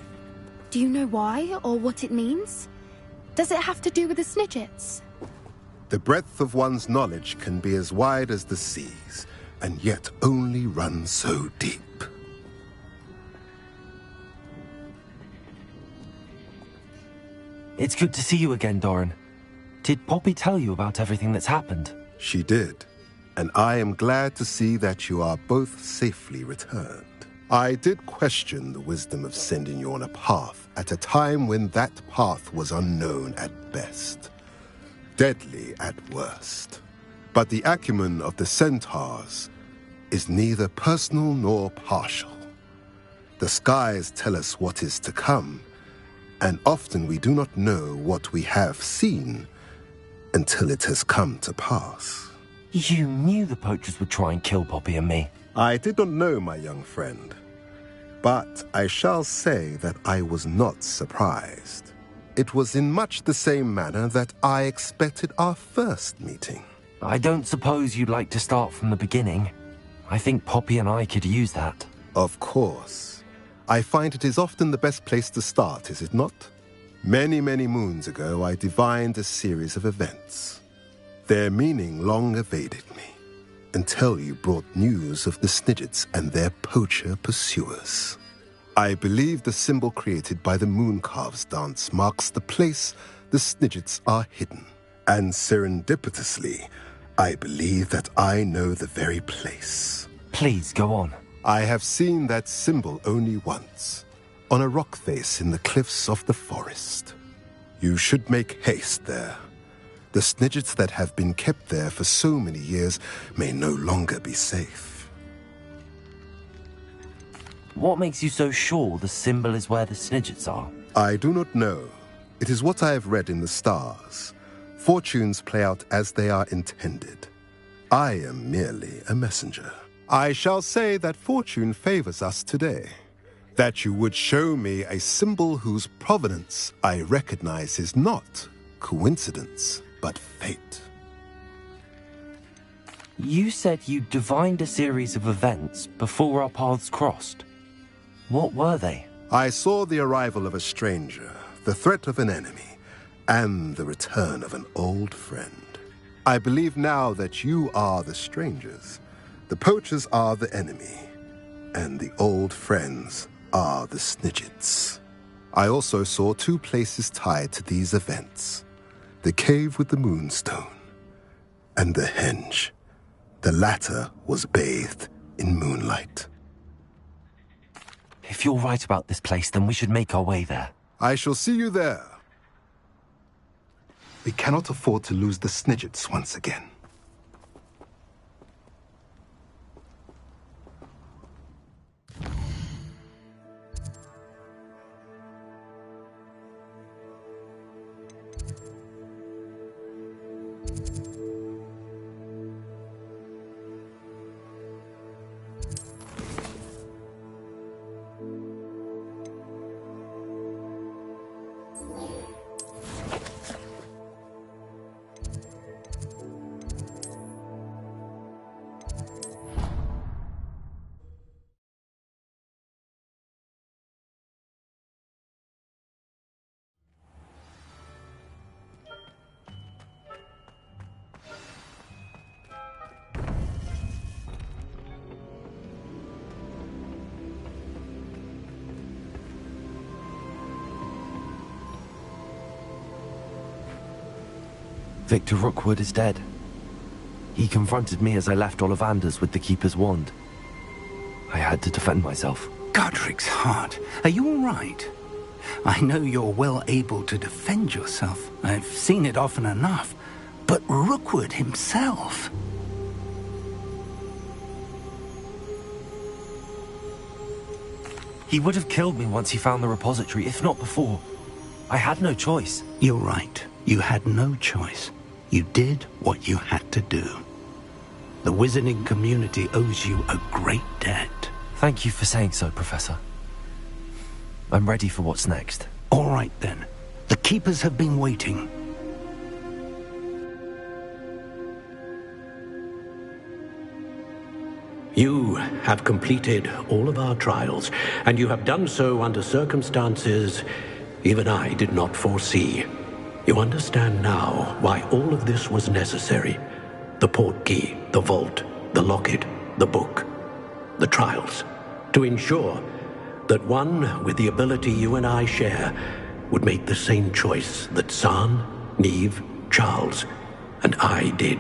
Do you know why or what it means? Does it have to do with the Snidgets? The breadth of one's knowledge can be as wide as the seas, and yet only run so deep. It's good to see you again, Doran. Did Poppy tell you about everything that's happened? She did, and I am glad to see that you are both safely returned. I did question the wisdom of sending you on a path at a time when that path was unknown at best, deadly at worst. But the acumen of the centaurs is neither personal nor partial. The skies tell us what is to come, and often we do not know what we have seen until it has come to pass. You knew the poachers would try and kill Poppy and me. I did not know, my young friend, but I shall say that I was not surprised. It was in much the same manner that I expected our first meeting. I don't suppose you'd like to start from the beginning. I think Poppy and I could use that. Of course. I find it is often the best place to start, is it not? Many, many moons ago, I divined a series of events. Their meaning long evaded me, until you brought news of the Snidgets and their poacher pursuers. I believe the symbol created by the Mooncalves dance marks the place the Snidgets are hidden. And serendipitously, I believe that I know the very place. Please, go on. I have seen that symbol only once, on a rock face in the cliffs of the forest. You should make haste there. The Snidgets that have been kept there for so many years may no longer be safe. What makes you so sure the symbol is where the Snidgets are? I do not know. It is what I have read in the stars. Fortunes play out as they are intended. I am merely a messenger. I shall say that fortune favors us today. That you would show me a symbol whose provenance I recognize is not coincidence, but fate. You said you divined a series of events before our paths crossed. What were they? I saw the arrival of a stranger, the threat of an enemy, and the return of an old friend. I believe now that you are the strangers. The poachers are the enemy, and the old friends are the Snidgets. I also saw two places tied to these events: the cave with the Moonstone, and the henge. The latter was bathed in moonlight. If you're right about this place, then we should make our way there. I shall see you there. We cannot afford to lose the Snidgets once again. Victor Rookwood is dead. He confronted me as I left Ollivander's with the Keeper's wand. I had to defend myself. Godric's heart. Are you all right? I know you're well able to defend yourself. I've seen it often enough. But Rookwood himself... He would have killed me once he found the repository, if not before. I had no choice. You're right. You had no choice. You did what you had to do. The wizarding community owes you a great debt. Thank you for saying so, Professor. I'm ready for what's next. All right, then. The Keepers have been waiting. You have completed all of our trials, and you have done so under circumstances even I did not foresee. You understand now why all of this was necessary. The portkey, the vault, the locket, the book, the trials. To ensure that one with the ability you and I share would make the same choice that San, Neve, Charles, and I did.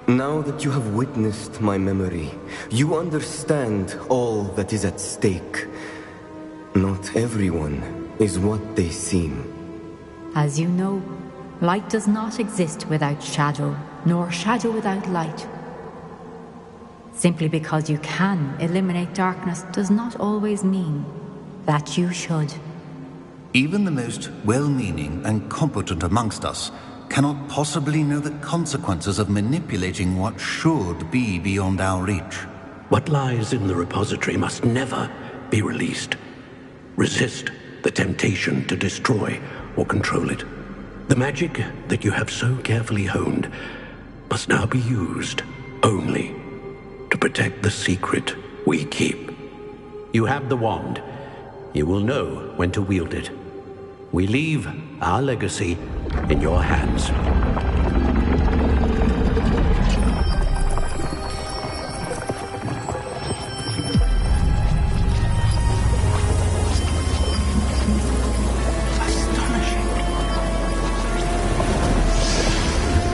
Now that you have witnessed my memory, you understand all that is at stake. Not everyone is what they seem. As you know, light does not exist without shadow, nor shadow without light. Simply because you can eliminate darkness does not always mean that you should. Even the most well-meaning and competent amongst us cannot possibly know the consequences of manipulating what should be beyond our reach. What lies in the repository must never be released. Resist the temptation to destroy or control it. The magic that you have so carefully honed must now be used only to protect the secret we keep. You have the wand. You will know when to wield it. We leave our legacy in your hands.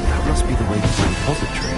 That must be the way to the repository.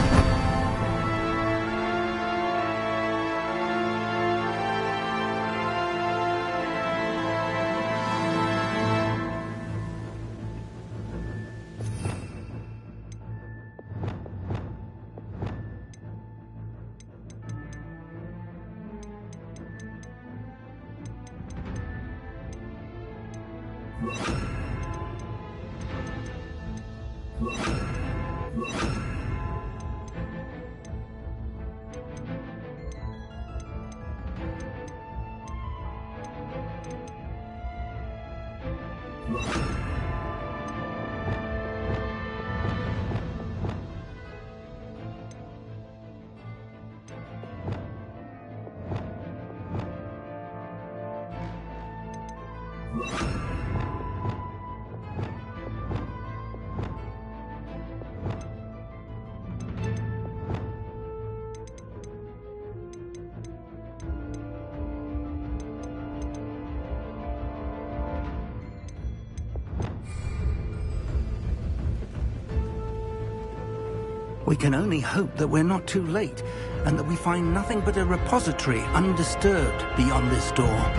We can only hope that we're not too late, and that we find nothing but a repository undisturbed beyond this door.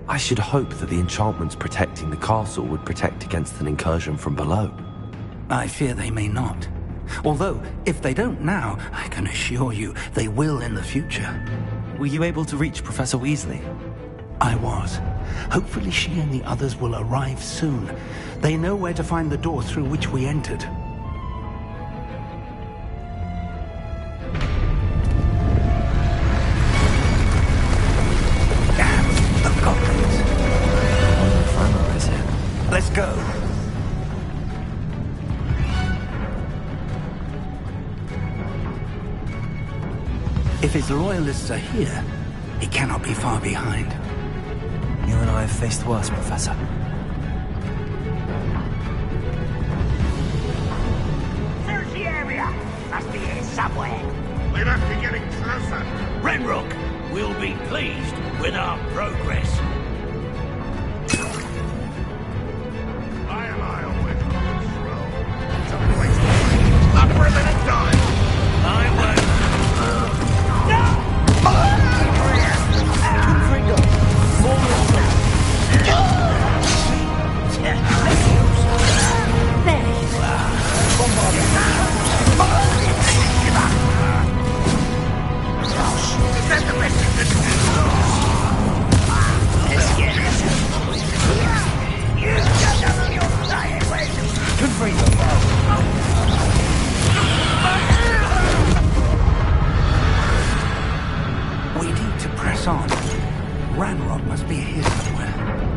I should hope that the enchantments protecting the castle would protect against an incursion from below. I fear they may not. Although, if they don't now, I can assure you they will in the future. Were you able to reach Professor Weasley? I was. Hopefully she and the others will arrive soon. They know where to find the door through which we entered. The goblins. Fana is here. Let's go. If his loyalists are here, he cannot be far behind. You and I have faced worse, Professor. Search the area! Must be here somewhere. They must be getting closer. Renrook, we'll be pleased with our progress. Why am I always on this road? It's a waste of time. Not for a minute time. I won't. No! Confringo! More There you are. Is that the best you can do? Let's get it. You shut up your dying way. We need to press on. Ranrock must be here somewhere.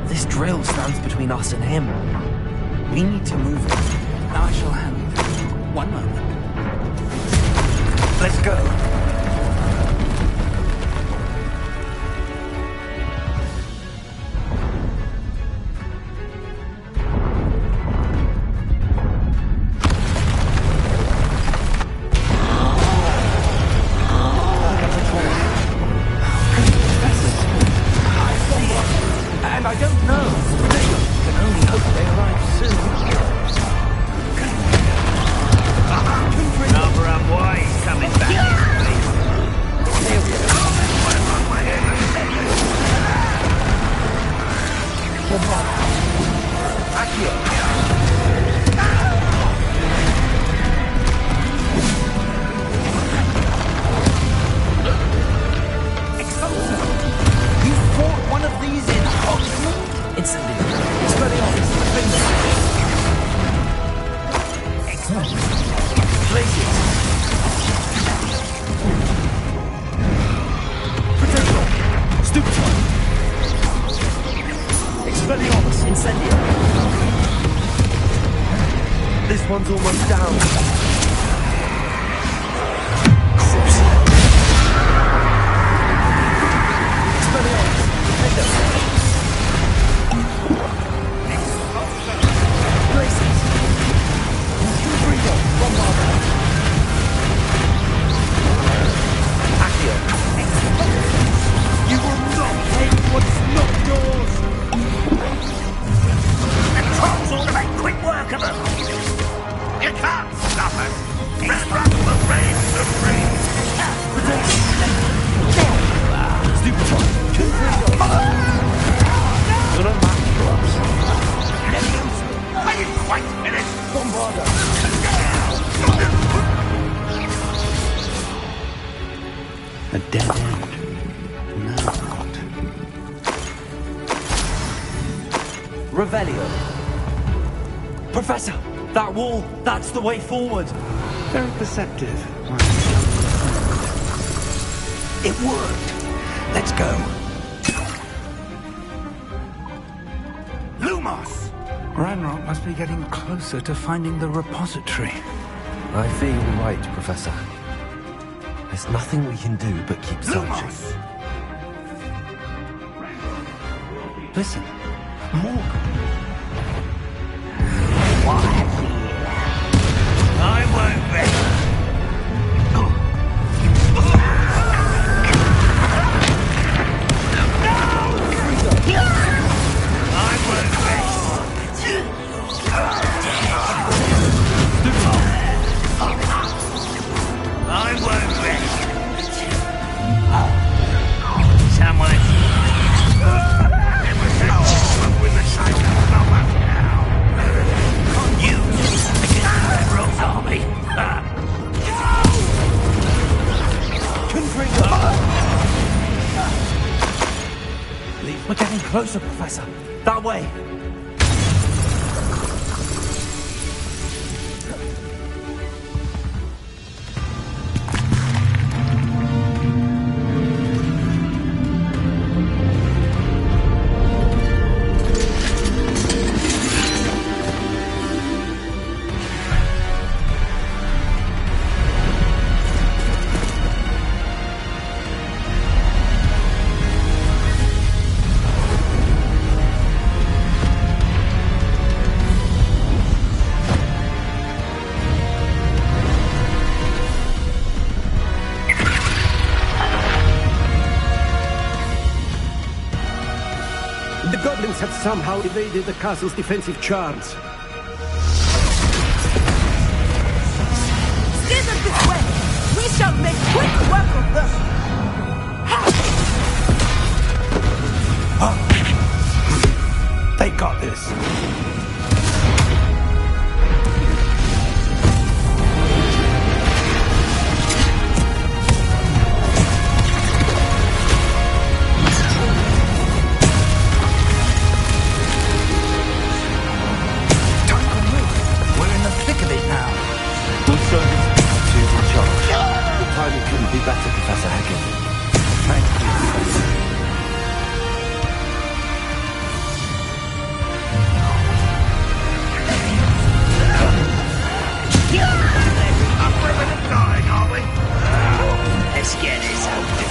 This drill stands between us and him. We need to move it. I shall handle it. One moment. Let's go. And I don't know. Can only hope they arrive soon. Number up wise coming back this way. There we go. You fought one of these in Oxford? Incendio. Expelliarmus. Excellent. Places. Potato. Stupefy. Expelliarmus. Incendio. This one's almost down. You will not take what's not yours! The trolls ought to make quick work of them! You can't stop us! Ranrock will reign supreme! You're not match for us. Are you quite finished? Bombarda. A dead end. Now what? Revelio. Professor, that wall, that's the way forward. Very perceptive. It worked. Let's go. Lumos! Ranrock must be getting closer to finding the repository. I fear you're right, Professor. There's nothing we can do but keep searching. Listen, more. I won't bet. We're getting closer, Professor. That way. have somehow evaded the castle's defensive charms. Steer them this way! We shall make quick work of them! They got this. Couldn't be better, Professor Haggard. Thank you. Let's get this over.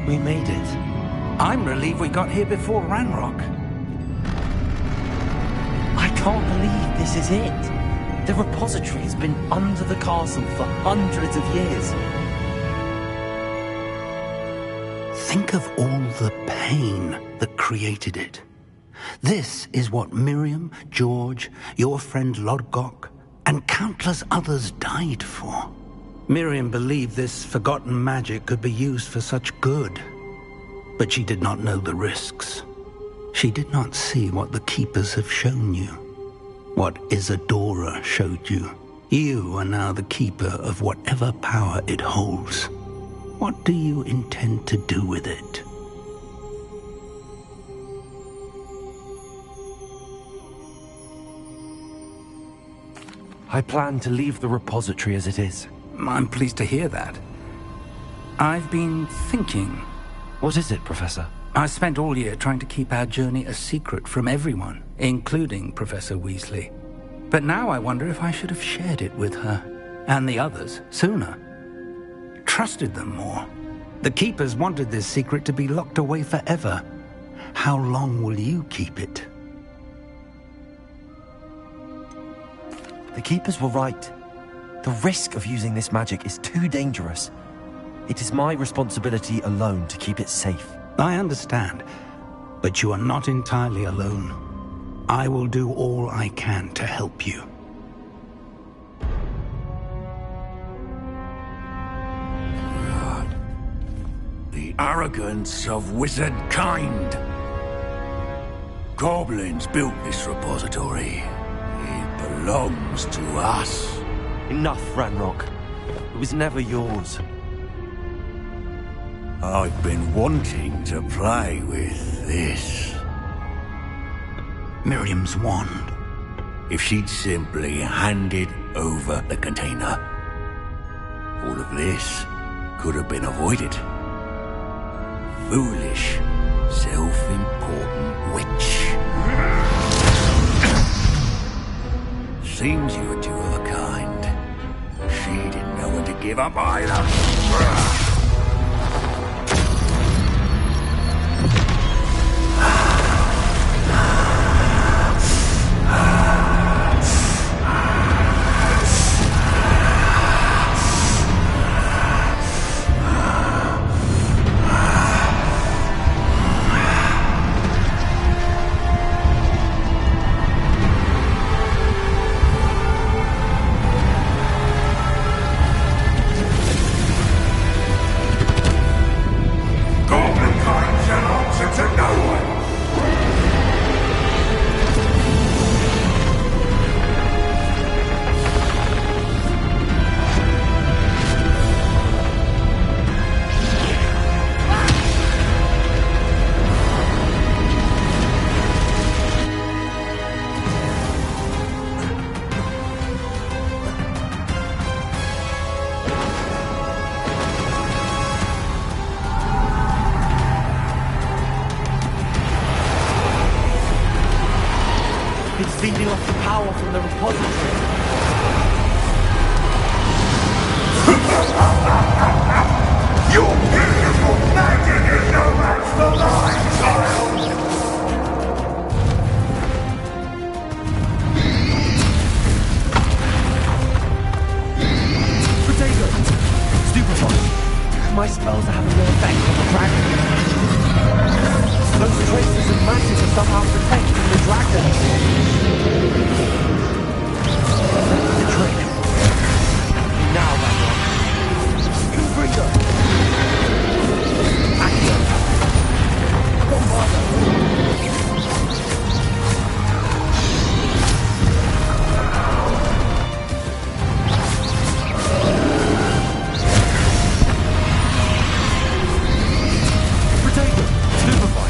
We made it. I'm relieved we got here before Ranrock. I can't believe this is it. The repository has been under the castle for hundreds of years. Think of all the pain that created it. This is what Miriam, George, your friend Lodgok, and countless others died for. Miriam believed this forgotten magic could be used for such good. But she did not know the risks. She did not see what the Keepers have shown you. What Isadora showed you. You are now the Keeper of whatever power it holds. What do you intend to do with it? I plan to leave the repository as it is. I'm pleased to hear that. I've been thinking. What is it, Professor? I spent all year trying to keep our journey a secret from everyone, including Professor Weasley. But now I wonder if I should have shared it with her, and the others, sooner. Trusted them more. The Keepers wanted this secret to be locked away forever. How long will you keep it? The Keepers were right. The risk of using this magic is too dangerous. It is my responsibility alone to keep it safe. I understand, but you are not entirely alone. I will do all I can to help you. God. The arrogance of wizard kind. Goblins built this repository. It belongs to us. Enough, Ranrock. It was never yours. I've been wanting to play with this. Miriam's wand. If she'd simply handed over the container, all of this could have been avoided. Foolish, self-important witch. Seems you were two of a kind. She didn't know when to give up either. Feeding off the power from the repository. Your beautiful magic is no match for mine, child! Potato! Stupefy! My spells are having no effect on the dragon. Those traces of magic are somehow protecting the dragon. The trick. Now, Ranrock. Confringo. Accio. Bombardo. Potato. Stupefy.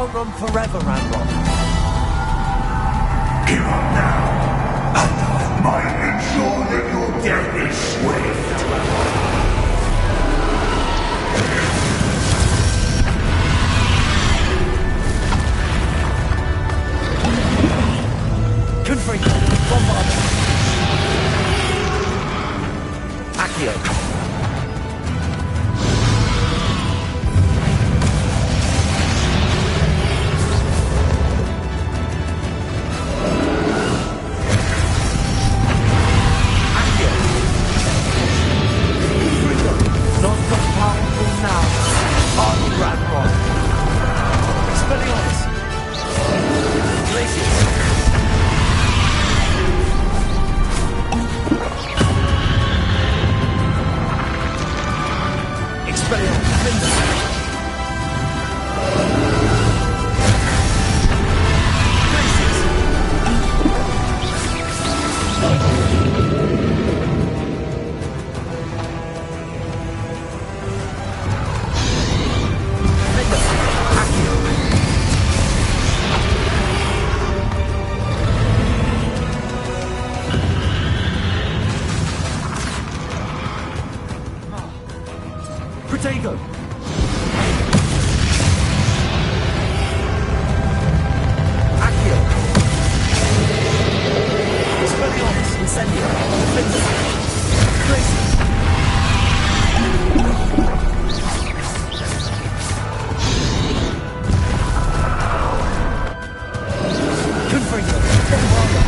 won't run forever, Ranrock. Give up now, and I might ensure that your death is swift. Confringo, bombardment. Accio. Protego! Accio! Expelliarmus, Incendio! Defender! Gracie! Confringo! Bombarda!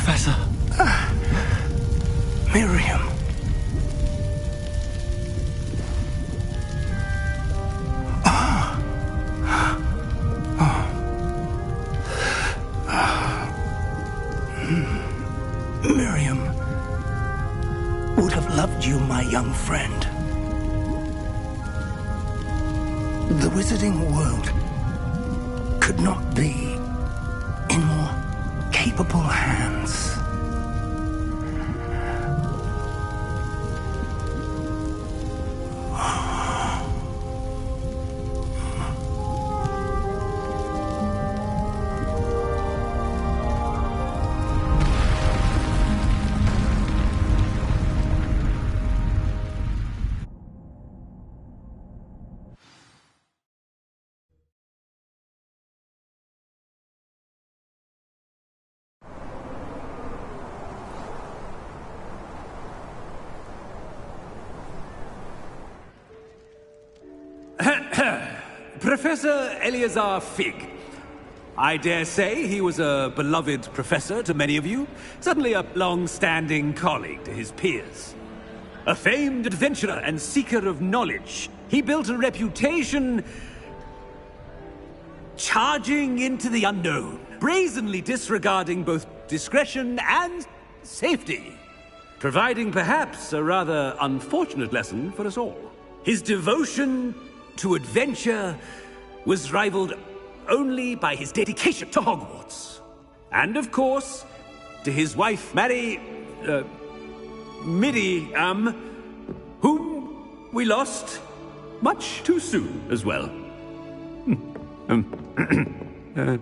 Professor. Miriam. Miriam would have loved you, my young friend. The wizarding world could not be in more capable hands. Professor Eleazar Fig. I dare say he was a beloved professor to many of you, certainly a long-standing colleague to his peers. A famed adventurer and seeker of knowledge, he built a reputation charging into the unknown, brazenly disregarding both discretion and safety, providing perhaps a rather unfortunate lesson for us all. His devotion to adventure was rivaled only by his dedication to Hogwarts. And of course, to his wife, Miriam, whom we lost much too soon as well. Yeah.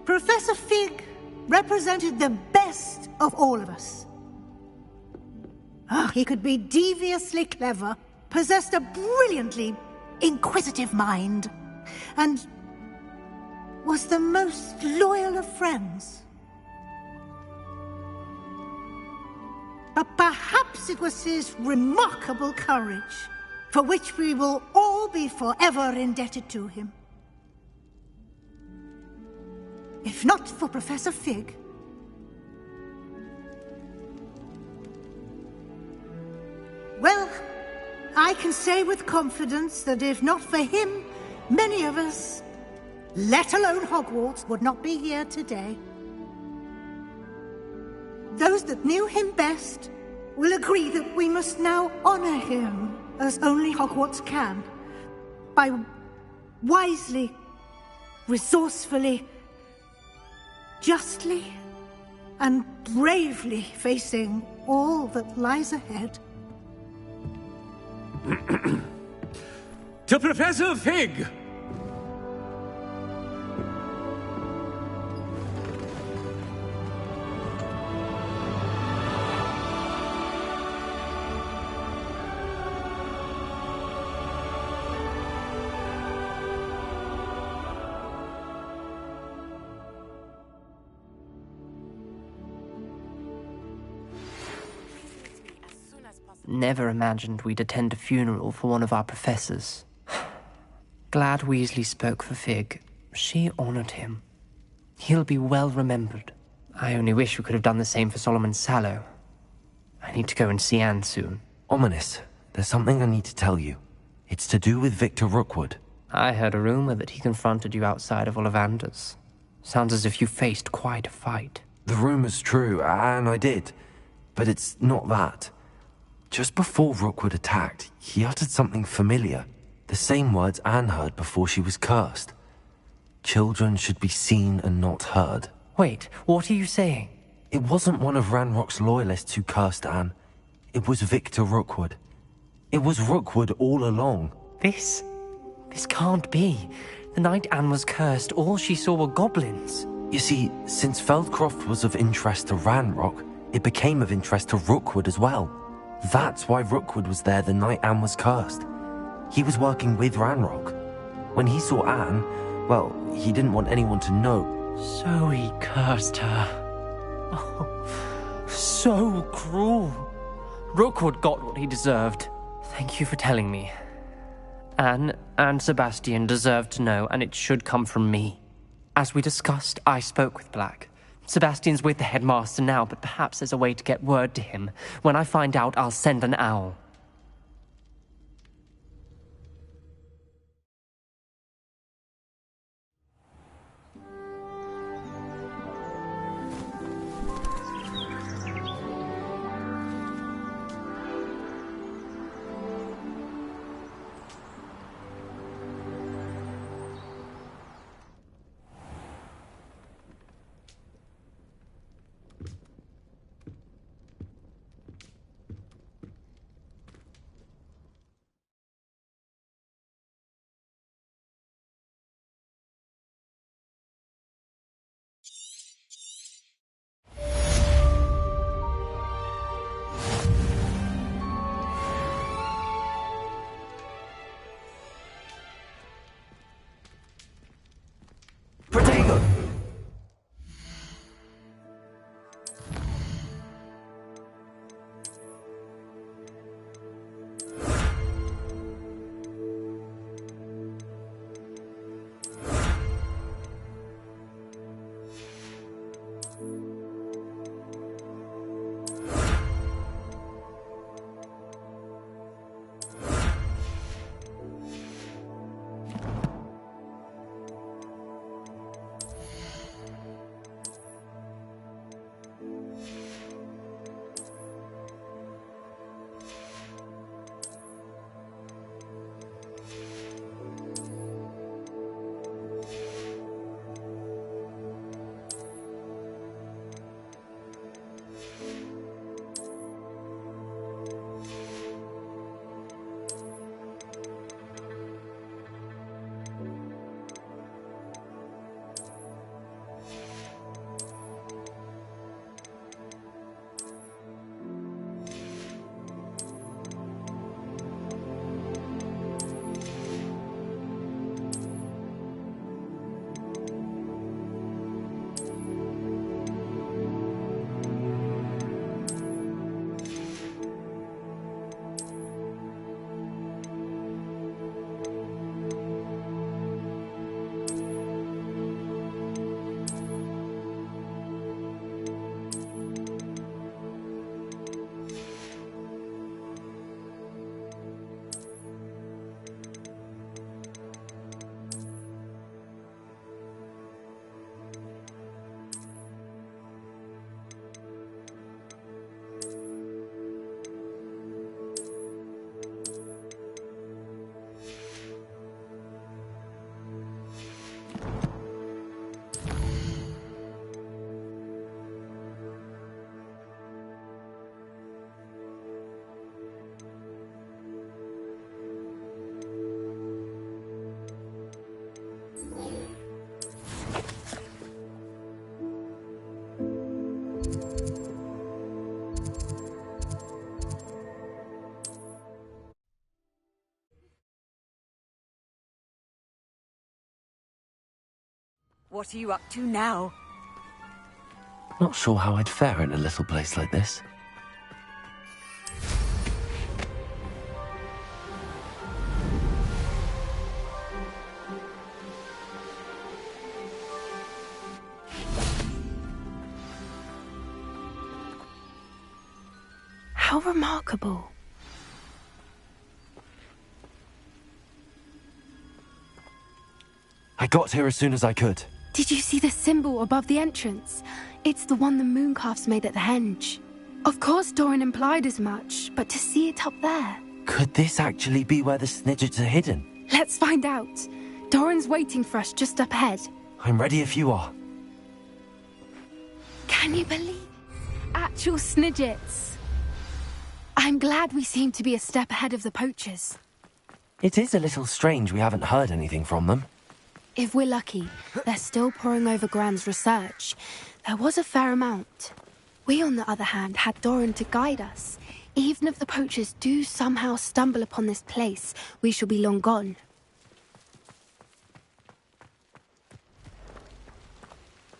Professor Fig represented the best of all of us. He could be deviously clever, possessed a brilliantly inquisitive mind, and was the most loyal of friends. But perhaps it was his remarkable courage, for which we will all be forever indebted to him. If not for Professor Fig, well, I can say with confidence that if not for him, many of us, let alone Hogwarts, would not be here today. Those that knew him best will agree that we must now honor him as only Hogwarts can, by wisely, resourcefully, justly and bravely facing all that lies ahead. To Professor Fig! Never imagined we'd attend a funeral for one of our professors. Glad Weasley spoke for Fig. She honored him. He'll be well remembered. I only wish we could have done the same for Solomon Sallow. I need to go and see Anne soon. Ominous, there's something I need to tell you. It's to do with Victor Rookwood. I heard a rumor that he confronted you outside of Ollivander's. Sounds as if you faced quite a fight. The rumor's true, and I did. But it's not that. Just before Rookwood attacked, he uttered something familiar. The same words Anne heard before she was cursed. Children should be seen and not heard. Wait, what are you saying? It wasn't one of Ranrock's loyalists who cursed Anne. It was Victor Rookwood. It was Rookwood all along. This can't be. The night Anne was cursed, all she saw were goblins. You see, since Feldcroft was of interest to Ranrock, it became of interest to Rookwood as well. That's why Rookwood was there the night Anne was cursed. He was working with Ranrock. When he saw Anne, well, he didn't want anyone to know. So he cursed her. Oh, so cruel. Rookwood got what he deserved. Thank you for telling me. Anne and Sebastian deserve to know, and it should come from me. As we discussed, I spoke with Black. Sebastian's with the headmaster now, but perhaps there's a way to get word to him. When I find out, I'll send an owl. What are you up to now? Not sure how I'd fare in a little place like this. How remarkable. I got here as soon as I could. Did you see the symbol above the entrance? It's the one the mooncalfs made at the henge. Of course Doran implied as much, but to see it up there... Could this actually be where the Snidgets are hidden? Let's find out. Doran's waiting for us just up ahead. I'm ready if you are. Can you believe? Actual Snidgets. I'm glad we seem to be a step ahead of the poachers. It is a little strange we haven't heard anything from them. If we're lucky, they're still poring over Gran's research. There was a fair amount. We, on the other hand, had Doran to guide us. Even if the poachers do somehow stumble upon this place, we shall be long gone.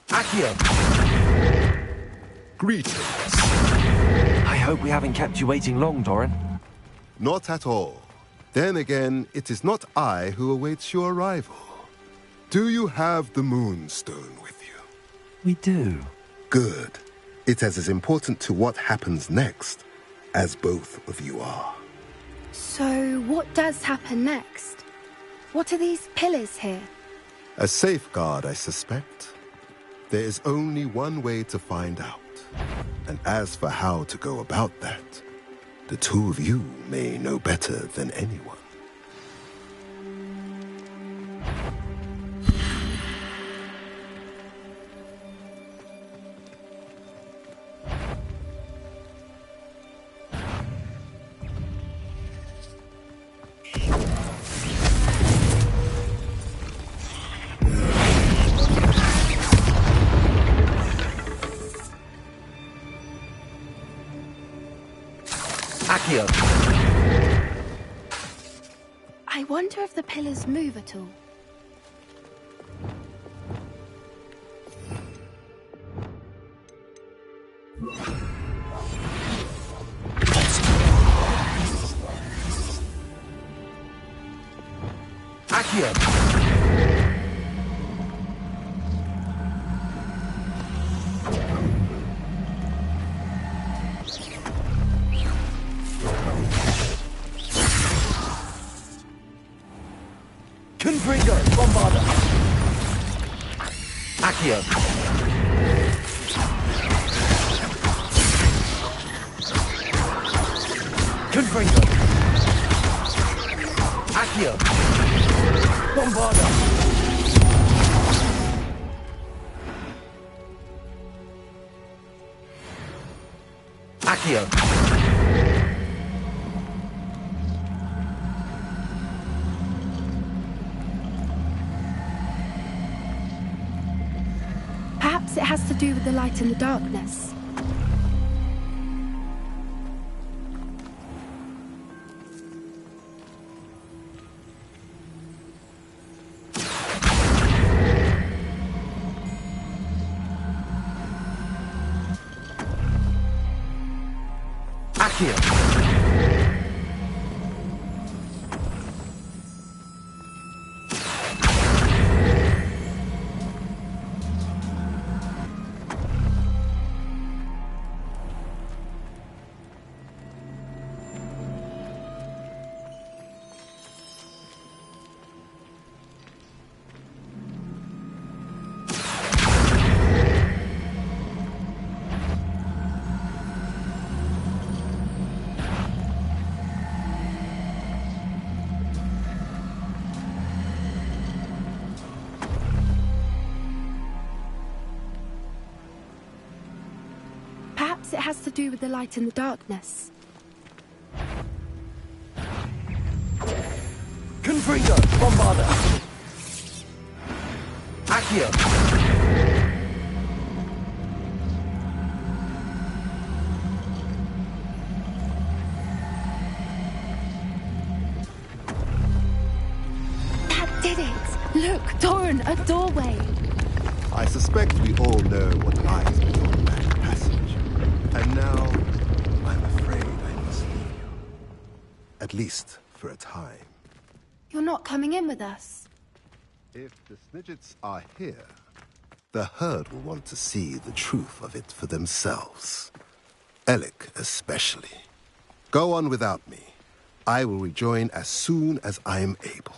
Accio! Greetings. hope we haven't kept you waiting long, Doran. Not at all. Then again, it is not I who awaits your arrival. Do you have the Moonstone with you? We do. Good. It is as important to what happens next as both of you are. So, what does happen next? What are these pillars here? A safeguard, I suspect. There is only one way to find out. And as for how to go about that, the two of you may know better than anyone. I wonder if the pillars move at all. Confringo, Bombarda. Accio. Confringo. Accio. Bombarda. Accio. Perhaps it has to do with the light and the darkness. Perhaps it has to do with the light and the darkness. Confringo, Bombarda. Accio. That did it! Look, Doran, a doorway! I suspect we all know what lies beyond that passage. And now, I'm afraid I must leave you. At least for a time. You're not coming in with us. If the Snidgets are here, the herd will want to see the truth of it for themselves. Alec especially. Go on without me. I will rejoin as soon as I am able.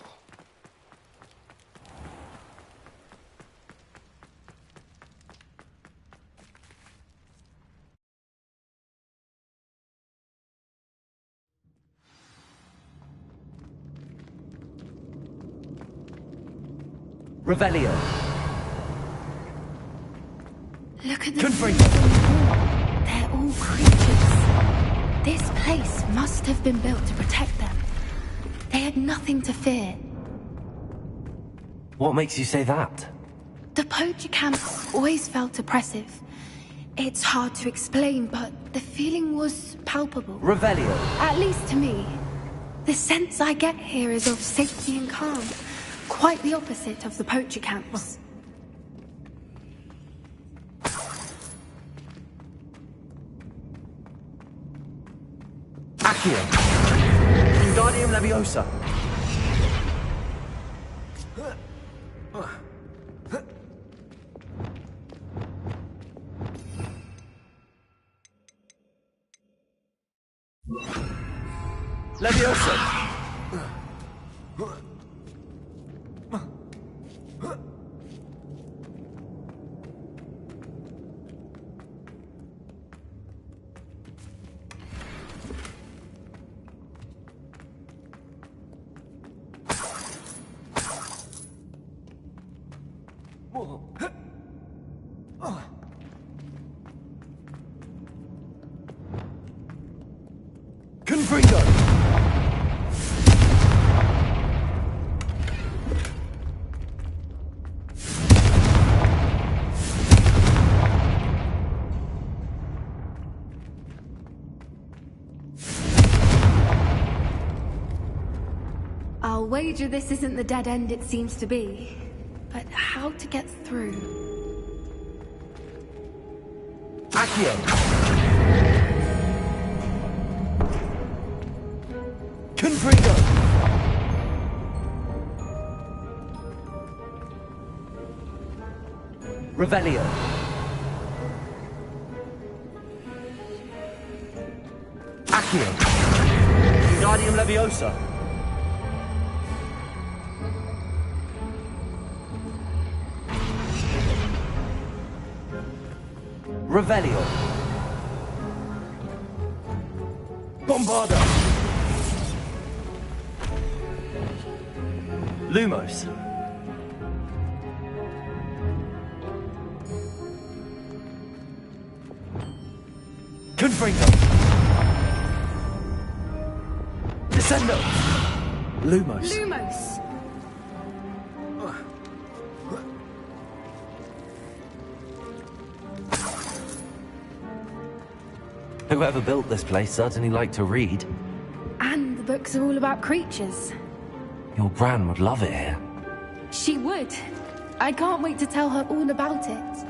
Revelio. Look at the They're all creatures. This place must have been built to protect them. They had nothing to fear. What makes you say that? The poacher camps always felt oppressive. It's hard to explain, but the feeling was palpable. Revelio. At least to me. The sense I get here is of safety and calm. Quite the opposite of the poacher camps. Accio. Wingardium Leviosa. Leviosa. Confringo. I'll wager this isn't the dead end it seems to be. But how to get through? Accio. Confringo. Revelio. Accio. Wingardium Leviosa. Revelio. Bombarda. Lumos. Confringo. Descendo. Lumos. Lumos! Whoever built this place certainly liked to read. And the books are all about creatures. Your gran would love it here. She would. I can't wait to tell her all about it.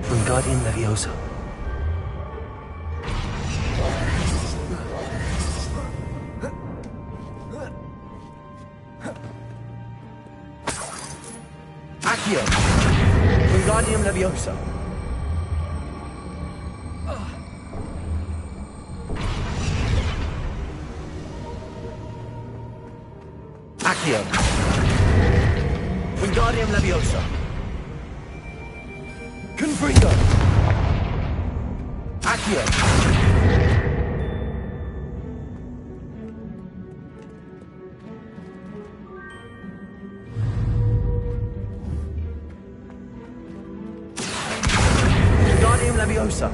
Wingardium Leviosa. Accio. Wingardium Leviosa. Accio. Wingardium Leviosa. Confringo. Accio. Wingardium Leviosa.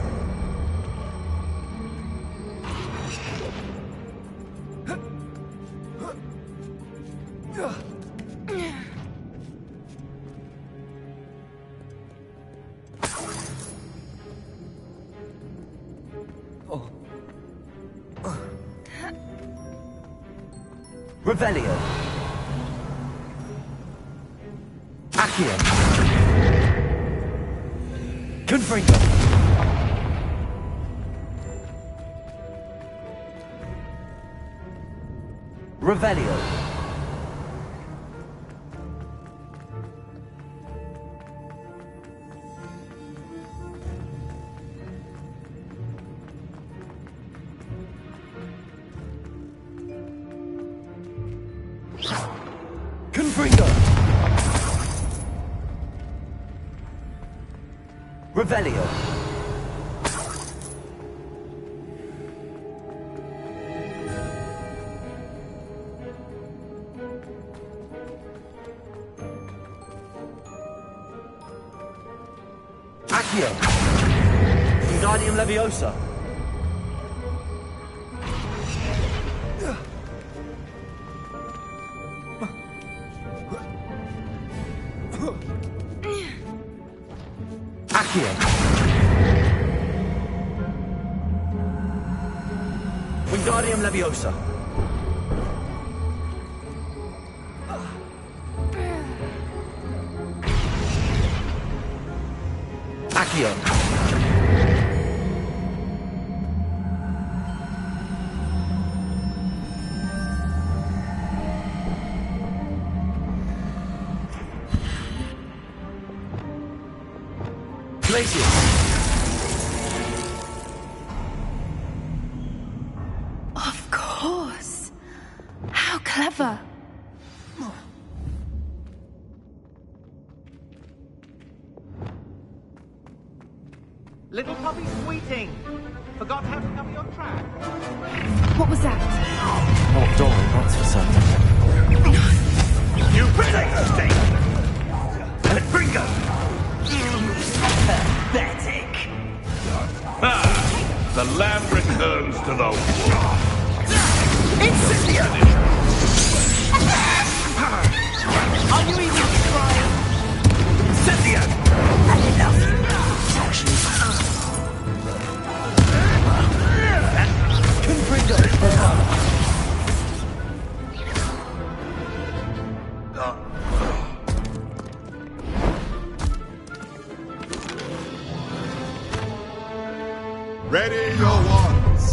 Revelio. Accio. Confringo. Revelio. Confringo. Revelio. Accio. Wingardium Leviosa. Accio. Wingardium Leviosa. Accio. Of course. How clever. Little puppy sweeting! Forgot how to cover your track? What was that? Not Doran, that's for certain. You take the stake! Bringo! Pathetic! The lamb returns to the wolf. Incendio! Are you even trying? Incendio! Ready your wands.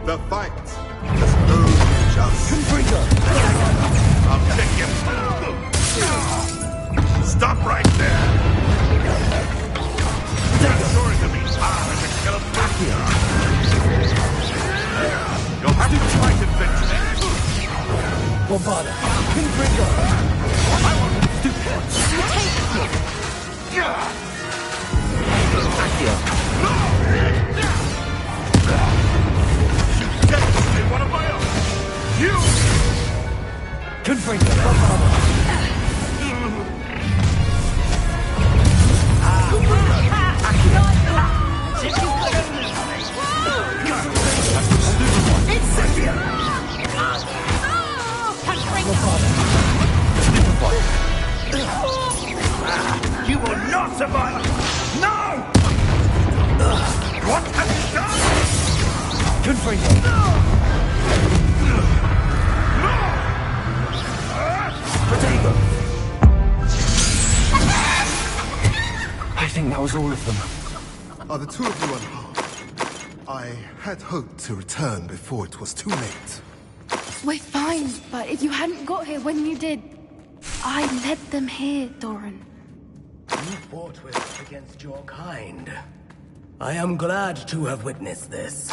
The fight has proved just. I'll take you. Stop right there. You're sure to be hard as a killer. You'll have to fight eventually. Bombarda. I want to Accio. Definitely one of my own. You! Confringo. You will not survive! No! What have you done? Confringo. Protego. I think that was all of them. Are the two of you unharmed? I had hoped to return before it was too late. We're fine, but if you hadn't got here when you did, I led them here, Doran. You fought with us against your kind. I am glad to have witnessed this.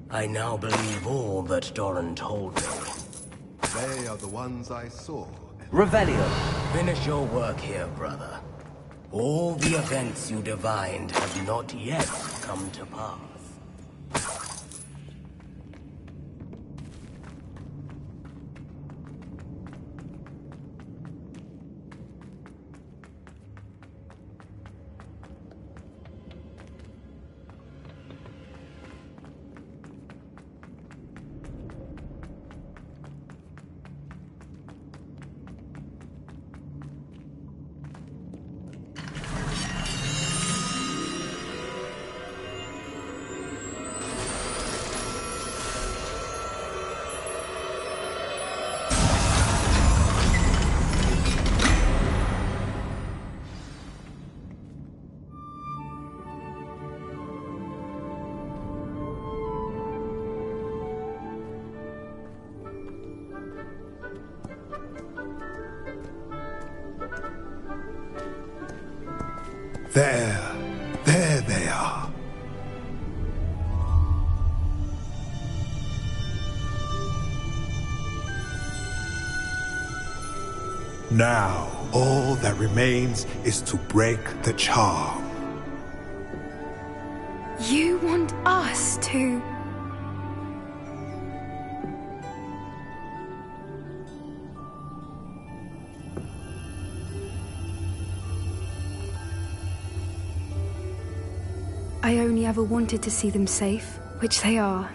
I now believe all that Doran told me. They are the ones I saw. Revelio. Finish your work here, brother. All the events you divined have not yet come to pass. There they are. Now, all that remains is to break the charm. You want us to... I only ever wanted to see them safe, which they are.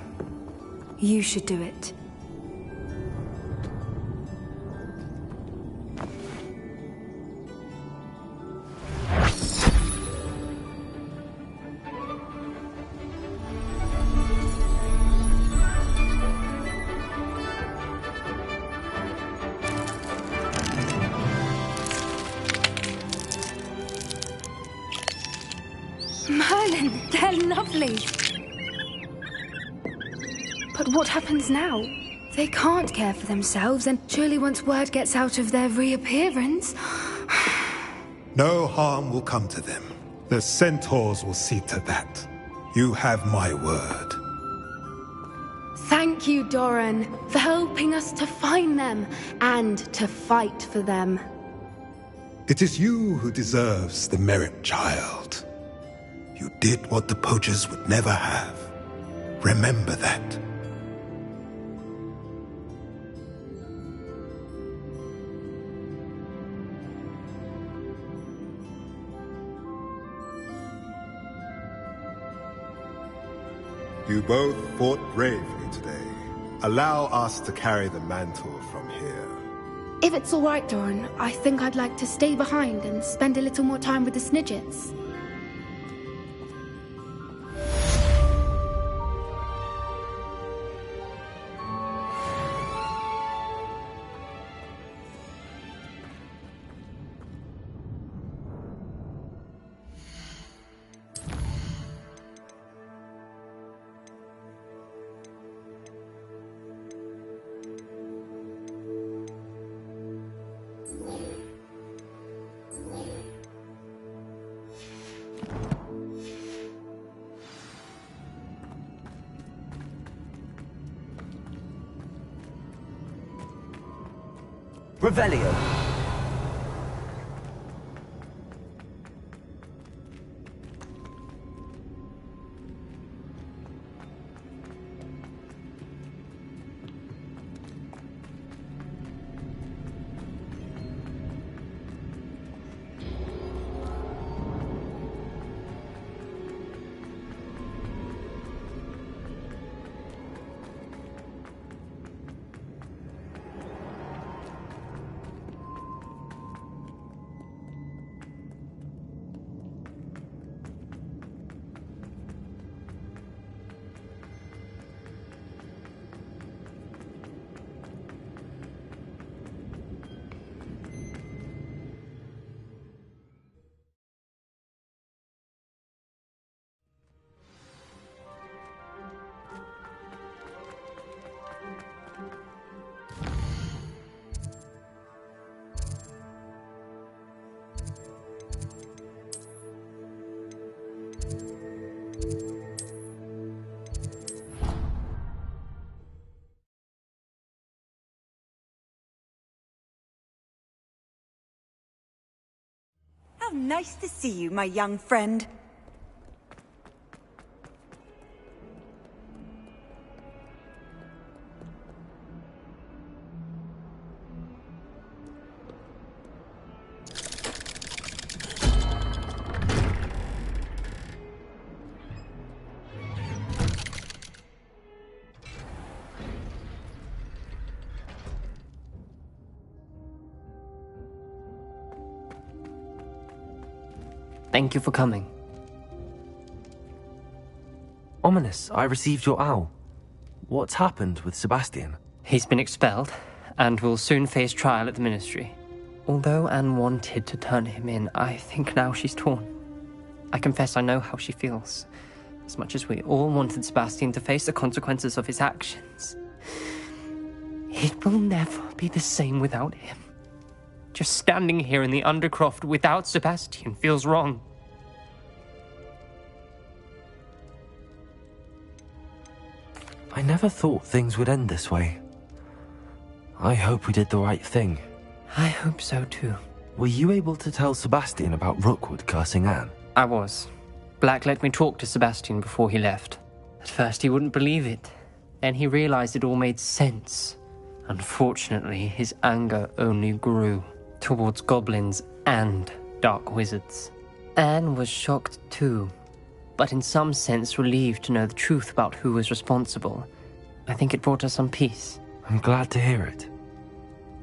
You should do it. lovely. But what happens now? They can't care for themselves, and surely once word gets out of their reappearance... No harm will come to them. The centaurs will see to that. You have my word. Thank you, Doran, for helping us to find them and to fight for them. It is you who deserves the merit, child. You did what the poachers would never have. Remember that. You both fought bravely today. Allow us to carry the mantle from here. If it's all right, Doran, I think I'd like to stay behind and spend a little more time with the Snidgets. Revelio. How nice to see you, my young friend. Thank you for coming. Ominous, I received your owl. What's happened with Sebastian? He's been expelled, and will soon face trial at the Ministry. Although Anne wanted to turn him in, I think now she's torn. I confess I know how she feels. As much as we all wanted Sebastian to face the consequences of his actions. It will never be the same without him. Just standing here in the Undercroft without Sebastian feels wrong. I never thought things would end this way. I hope we did the right thing. I hope so too. Were you able to tell Sebastian about Rookwood cursing Anne? I was. Black let me talk to Sebastian before he left. At first he wouldn't believe it. Then he realized it all made sense. Unfortunately, his anger only grew towards goblins and dark wizards. Anne was shocked too, but in some sense relieved to know the truth about who was responsible. I think it brought her some peace. I'm glad to hear it.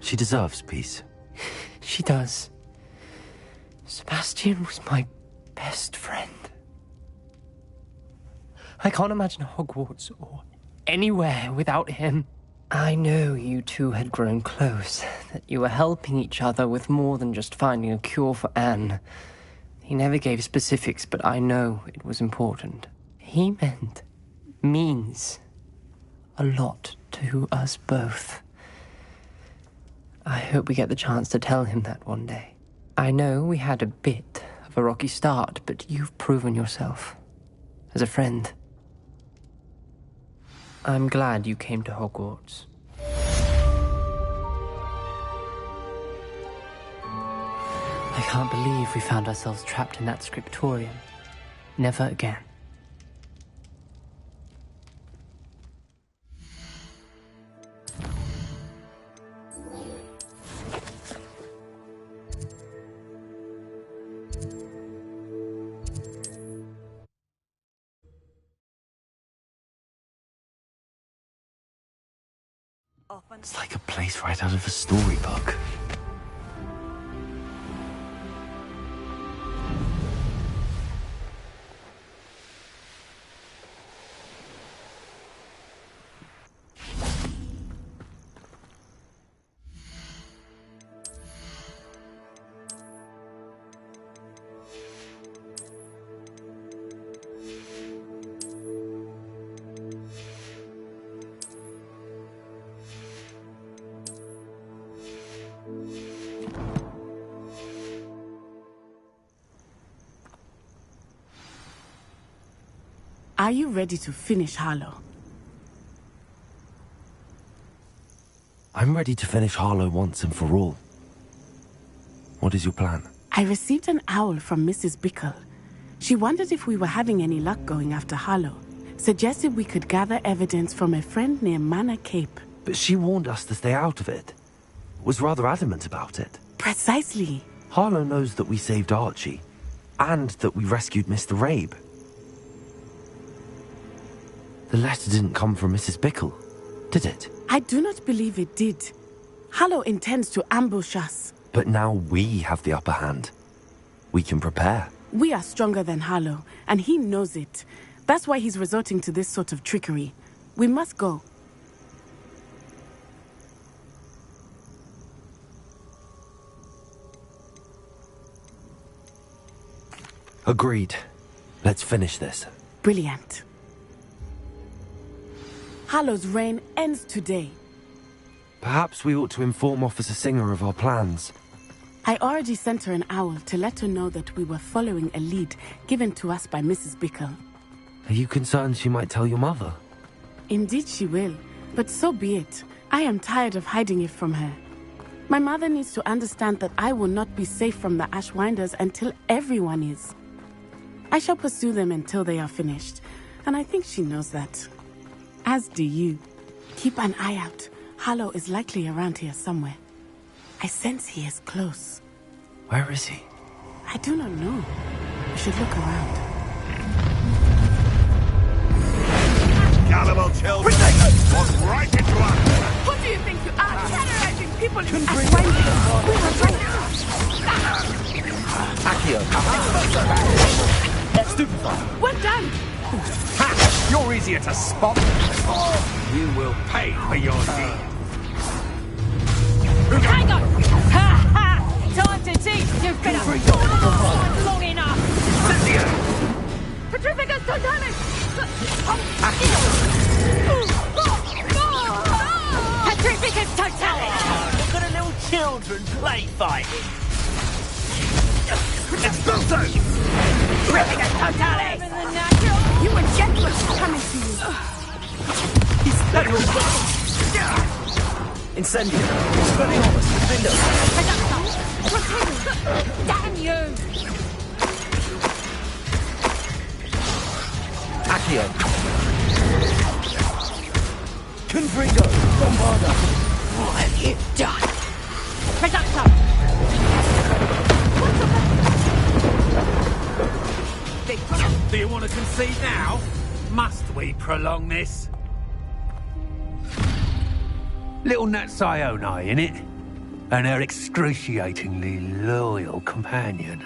She deserves peace. She does. Sebastian was my best friend. I can't imagine Hogwarts or anywhere without him. I know you two had grown close, that you were helping each other with more than just finding a cure for Anne. He never gave specifics, but I know it was important. He means a lot to us both. I hope we get the chance to tell him that one day. I know we had a bit of a rocky start, but you've proven yourself as a friend. I'm glad you came to Hogwarts. I can't believe we found ourselves trapped in that scriptorium. Never again. It's like a place right out of a storybook. Are you ready to finish Harlow? I'm ready to finish Harlow once and for all. What is your plan? I received an owl from Mrs. Bickle. She wondered if we were having any luck going after Harlow. Suggested we could gather evidence from a friend near Manor Cape. But she warned us to stay out of it. Was rather adamant about it. Precisely. Harlow knows that we saved Archie, and that we rescued Mr. Rabe. The letter didn't come from Mrs. Bickle, did it? I do not believe it did. Harlow intends to ambush us. But now we have the upper hand. We can prepare. We are stronger than Harlow, and he knows it. That's why he's resorting to this sort of trickery. We must go. Agreed. Let's finish this. Brilliant. Harlow's reign ends today. Perhaps we ought to inform Officer Singer of our plans. I already sent her an owl to let her know that we were following a lead given to us by Mrs. Bickle. Are you concerned she might tell your mother? Indeed she will, but so be it. I am tired of hiding it from her. My mother needs to understand that I will not be safe from the Ashwinders until everyone is. I shall pursue them until they are finished, and I think she knows that. As do you. Keep an eye out. Harlow is likely around here somewhere. I sense he is close. Where is he? I do not know. We should look around. Gullible children! Walk right into us! Who do you think you are? Terrorizing people in Ashwinders! We were right. Accio. Stupefy. Well done! Ha! You're easier to spot. You will pay for your deed. Hang on! Ha ha! Time to teach! You've been long enough! Petrificus Totalis! Petrificus Totalis! Look at the little children play fighting. Expulso! Petrificus Totalis! You will get what's coming to you. Incendio! Expelliarmus! Window! Damn you! Accio! Confringo! Bombarda! What have you done? Reducto! Do you want to concede now? Must we prolong this? Little Nat Sione, innit? And her excruciatingly loyal companion.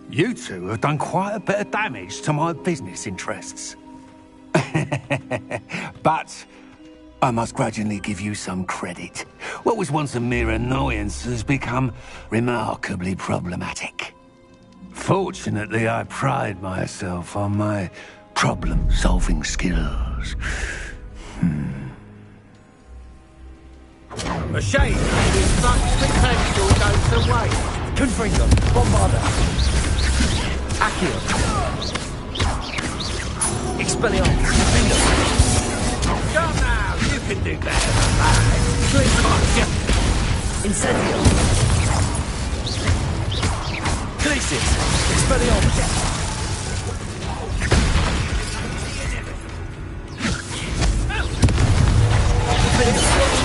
You two have done quite a bit of damage to my business interests. But I must grudgingly give you some credit. What was once a mere annoyance has become remarkably problematic. Fortunately, I pride myself on my problem-solving skills. A shame such potential goes to waste. Confringo, Bombarda. Accio. Expelliarmus, Defender. Come now, you can do better than that. Incendio. Glacius, Expelliarmus.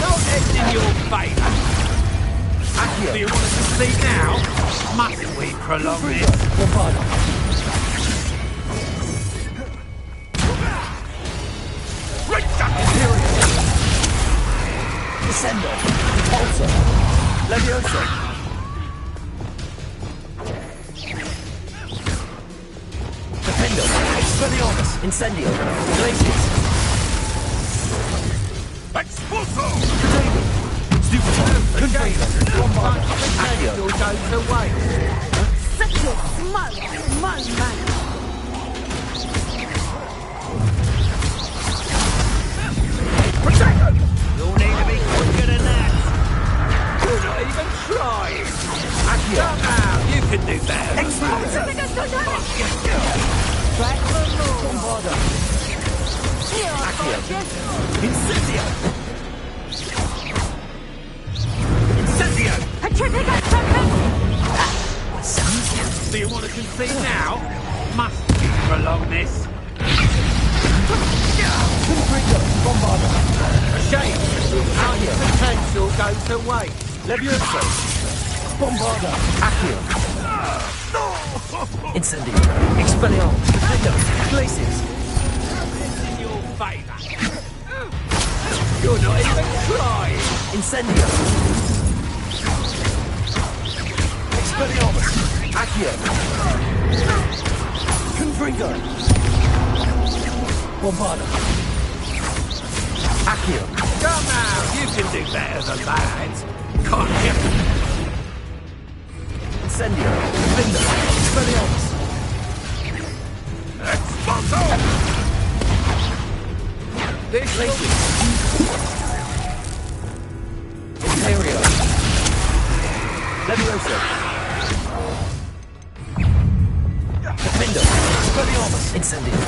Not end in your favour. Accio. Do you want us to see now? Must we prolong this? Bombarda. Descendo, Repulsor, Levioso. Defendo, Expelliarmus, Incendio, Glacius. Expulso! Stupefy, Confringo, Bombarda, Accio. You'll go to waste. Such a smug man. You'll need to be quicker than that. You're not even trying. Come now, you can do better. Back for more. Bombarda, Accio. Incendio. Incendio! A tripping at something! Do you want to concede now? Must we prolong this? Confringo, Bombarda. A shame. Our potential goes to waste. Levioso. Bombarda. Accio. Incendio. Expelliarmus. Defendo. Glacius. In your favour. You're not even trying. Incendio. Expelliarmus. Accio. Confringo. Bombarda. Accio. Come now, you can do better than that. Can't you? Incendio. Defendo. Expelliarmus. Expulso! This Glacius. Imperio. Levioso. Defendo. Expelliarmus. Incendio.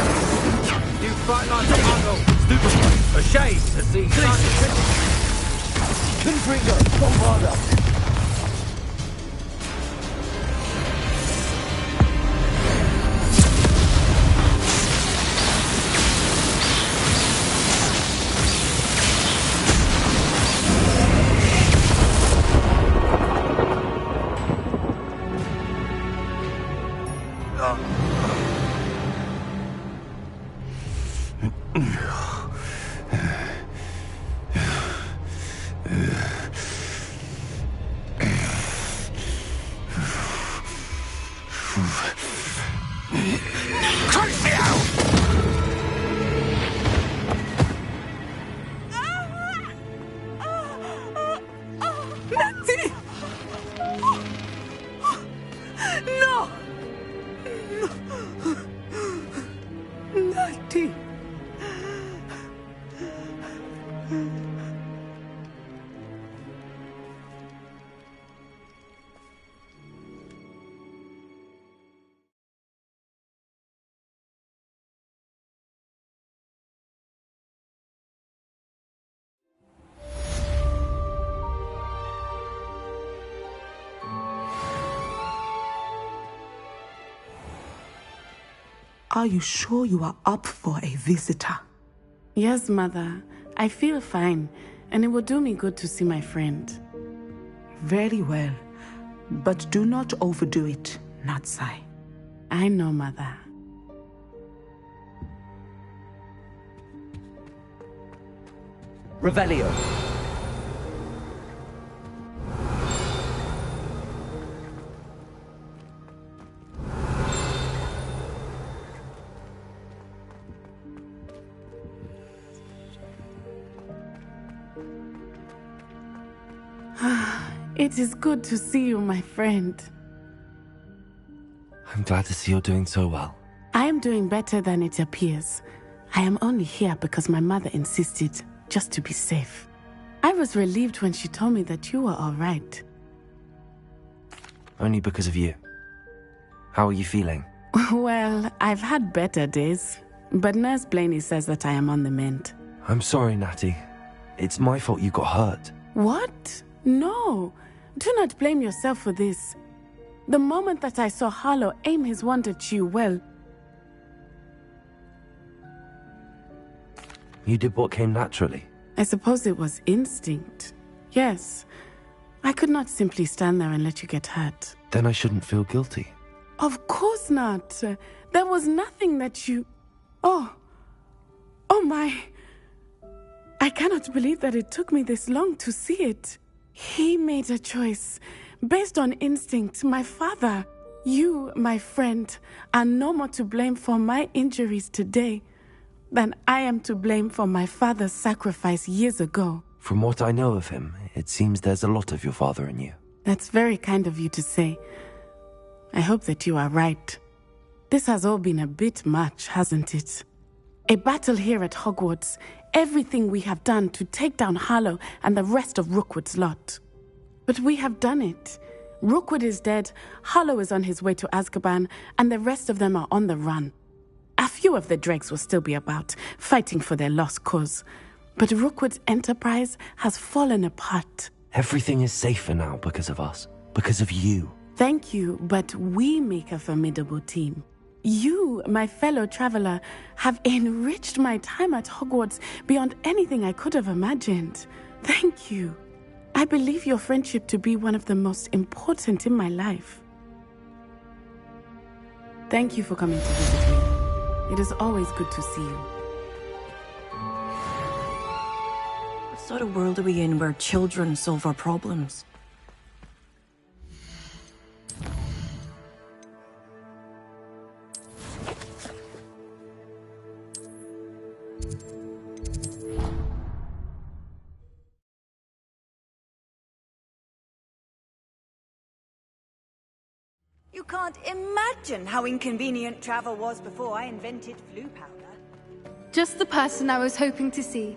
You fight like a muggle. Stupefy. A shame to see Glacius. Confringo. Bombarda. Are you sure you are up for a visitor? Yes, Mother. I feel fine, and it will do me good to see my friend. Very well. But do not overdo it, Natsai. I know, Mother. Revelio. It is good to see you, my friend. I'm glad to see you're doing so well. I am doing better than it appears. I am only here because my mother insisted, just to be safe. I was relieved when she told me that you were all right. Only because of you. How are you feeling? Well, I've had better days, but Nurse Blaney says that I am on the mend. I'm sorry, Natty. It's my fault you got hurt. What? No. Do not blame yourself for this. The moment that I saw Harlow aim his wand at you, well... You did what came naturally. I suppose it was instinct. Yes. I could not simply stand there and let you get hurt. Then I shouldn't feel guilty. Of course not. There was nothing that you... Oh my... I cannot believe that it took me this long to see it. He made a choice. Based on instinct, my father, you, my friend, are no more to blame for my injuries today than I am to blame for my father's sacrifice years ago. From what I know of him, it seems there's a lot of your father in you. That's very kind of you to say. I hope that you are right. This has all been a bit much, hasn't it? A battle here at Hogwarts, everything we have done to take down Harlow and the rest of Rookwood's lot. But we have done it. Rookwood is dead, Harlow is on his way to Azkaban, and the rest of them are on the run. A few of the dregs will still be about, fighting for their lost cause. But Rookwood's enterprise has fallen apart. Everything is safer now because of us. Because of you. Thank you, but we make a formidable team. You, my fellow traveler, have enriched my time at Hogwarts beyond anything I could have imagined. Thank you. I believe your friendship to be one of the most important in my life. Thank you for coming to visit me. It is always good to see you. What sort of world are we in where children solve our problems? You can't imagine how inconvenient travel was before I invented flu powder. Just the person I was hoping to see.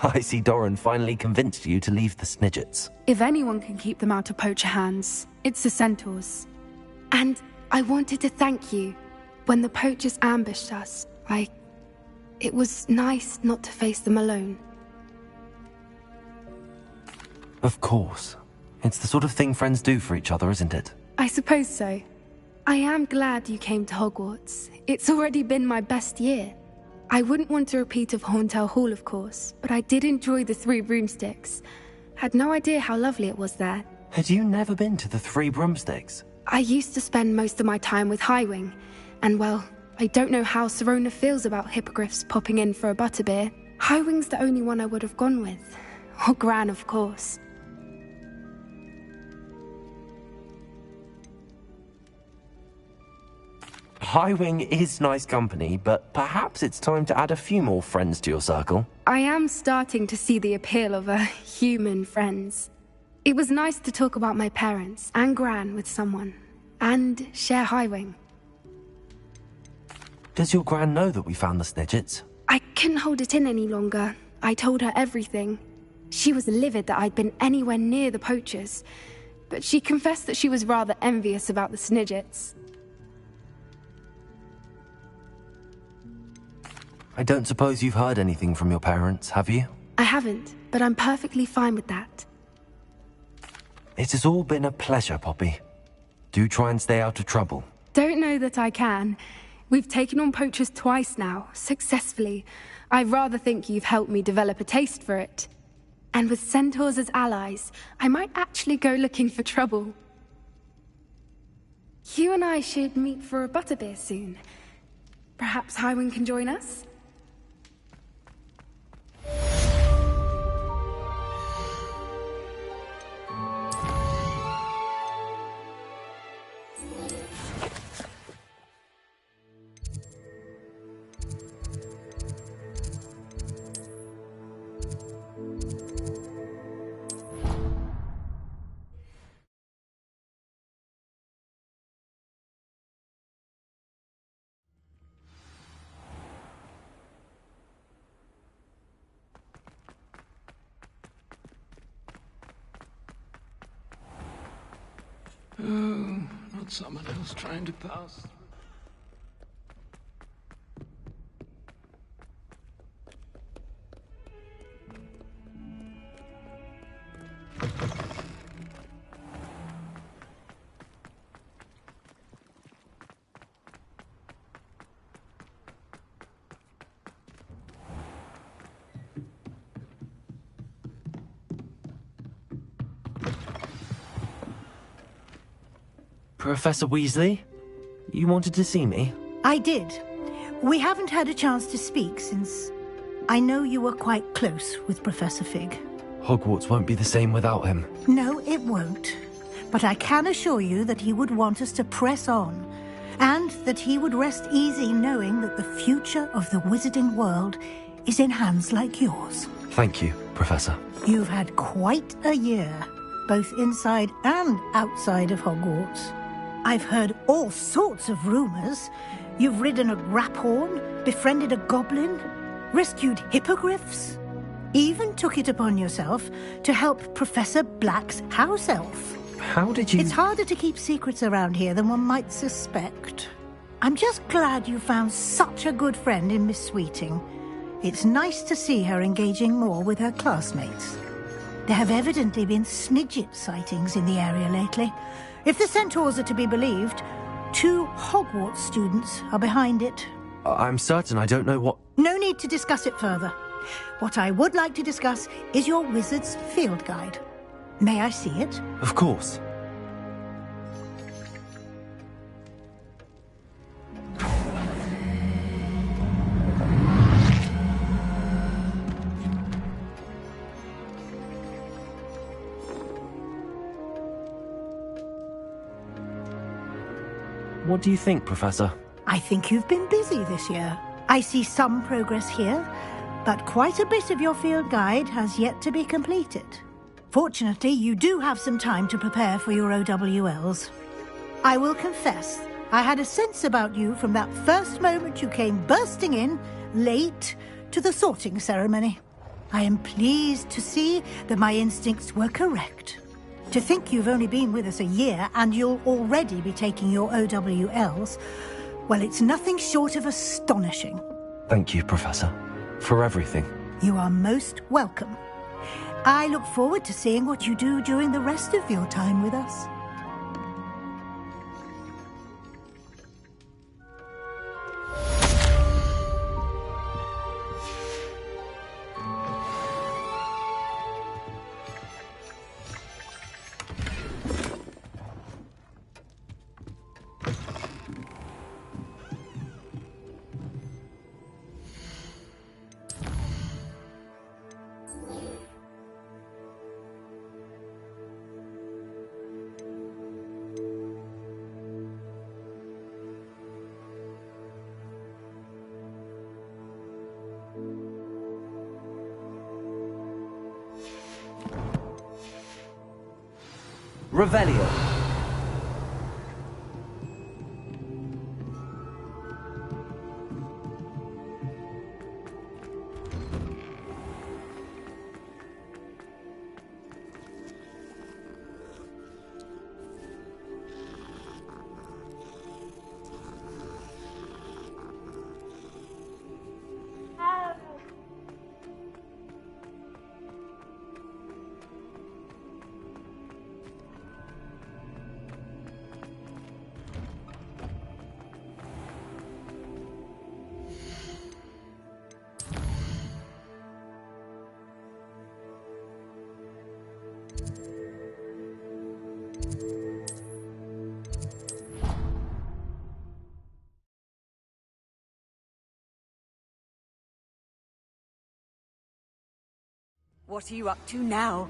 I see Doran finally convinced you to leave the Snidgets. If anyone can keep them out of poacher hands, it's the centaurs. And I wanted to thank you. When the poachers ambushed us, it was nice not to face them alone. Of course. It's the sort of thing friends do for each other, isn't it? I suppose so. I am glad you came to Hogwarts. It's already been my best year. I wouldn't want a repeat of Horntail Hall, of course, but I did enjoy the Three Broomsticks. Had no idea how lovely it was there. Had you never been to the Three Broomsticks? I used to spend most of my time with Highwing, and well, I don't know how Serona feels about hippogriffs popping in for a butterbeer. Highwing's the only one I would have gone with. Or Gran, of course. Highwing is nice company, but perhaps it's time to add a few more friends to your circle. I am starting to see the appeal of human friends. It was nice to talk about my parents and Gran with someone, and share Highwing. Does your Gran know that we found the Snidgets? I couldn't hold it in any longer. I told her everything. She was livid that I'd been anywhere near the poachers, but she confessed that she was rather envious about the Snidgets. I don't suppose you've heard anything from your parents, have you? I haven't, but I'm perfectly fine with that. It has all been a pleasure, Poppy. Do try and stay out of trouble. Don't know that I can. We've taken on poachers twice now, successfully. I rather think you've helped me develop a taste for it. And with centaurs as allies, I might actually go looking for trouble. You and I should meet for a butterbeer soon. Perhaps Highwing can join us? not someone else trying to pass. Professor Weasley? You wanted to see me? I did. We haven't had a chance to speak since I know you were quite close with Professor Fig. Hogwarts won't be the same without him. No, it won't. But I can assure you that he would want us to press on, and that he would rest easy knowing that the future of the wizarding world is in hands like yours. Thank you, Professor. You've had quite a year, both inside and outside of Hogwarts. I've heard all sorts of rumors. You've ridden a graphorn, befriended a goblin, rescued hippogriffs, even took it upon yourself to help Professor Black's house elf. How did you... It's harder to keep secrets around here than one might suspect. I'm just glad you found such a good friend in Miss Sweeting. It's nice to see her engaging more with her classmates. There have evidently been Snidget sightings in the area lately. If the centaurs are to be believed, 2 Hogwarts students are behind it. I'm certain I don't know what... No need to discuss it further. What I would like to discuss is your wizard's field guide. May I see it? Of course. What do you think, Professor? I think you've been busy this year. I see some progress here, but quite a bit of your field guide has yet to be completed. Fortunately, you do have some time to prepare for your OWLs. I will confess, I had a sense about you from that first moment you came bursting in, late, to the sorting ceremony. I am pleased to see that my instincts were correct. To think you've only been with us a year and you'll already be taking your OWLs, well, it's nothing short of astonishing. Thank you, Professor, for everything. You are most welcome. I look forward to seeing what you do during the rest of your time with us. Revelio. What are you up to now?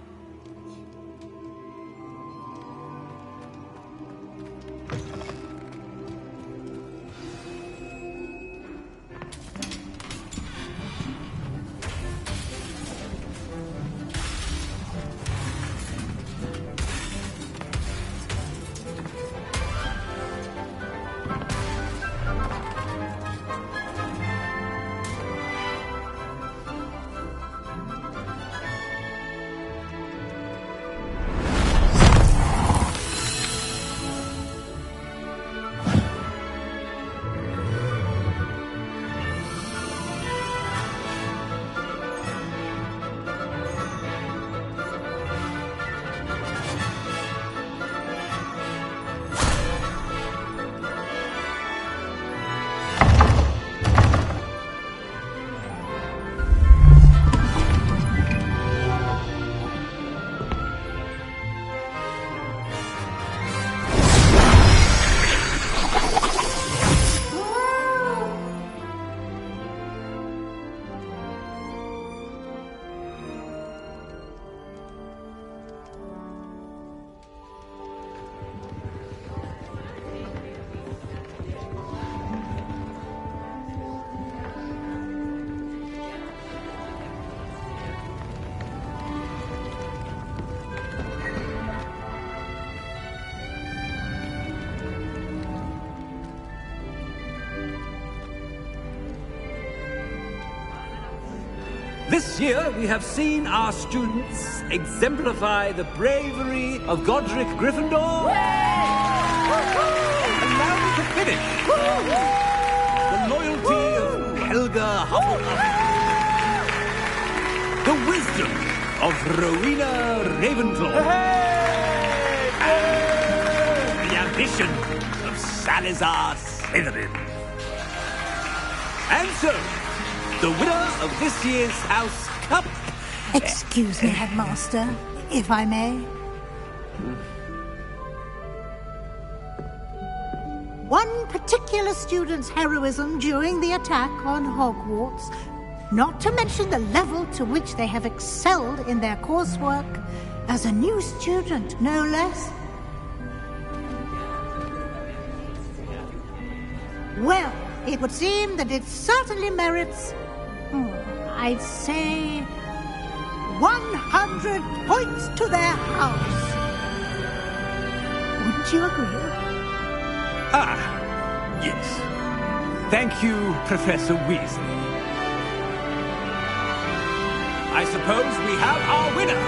This year, we have seen our students exemplify the bravery of Godric Gryffindor. And now we can finish. The loyalty of Helga Hufflepuff. The wisdom of Rowena Ravenclaw. And the ambition of Salazar Slytherin. And so, the winner of this year's House Cup... Excuse me, Headmaster, if I may. One particular student's heroism during the attack on Hogwarts, not to mention the level to which they have excelled in their coursework, as a new student, no less. Well, it would seem that it certainly merits, I'd say, 100 points to their house. Would you agree? Ah, yes. Thank you, Professor Weasley. I suppose we have our winner.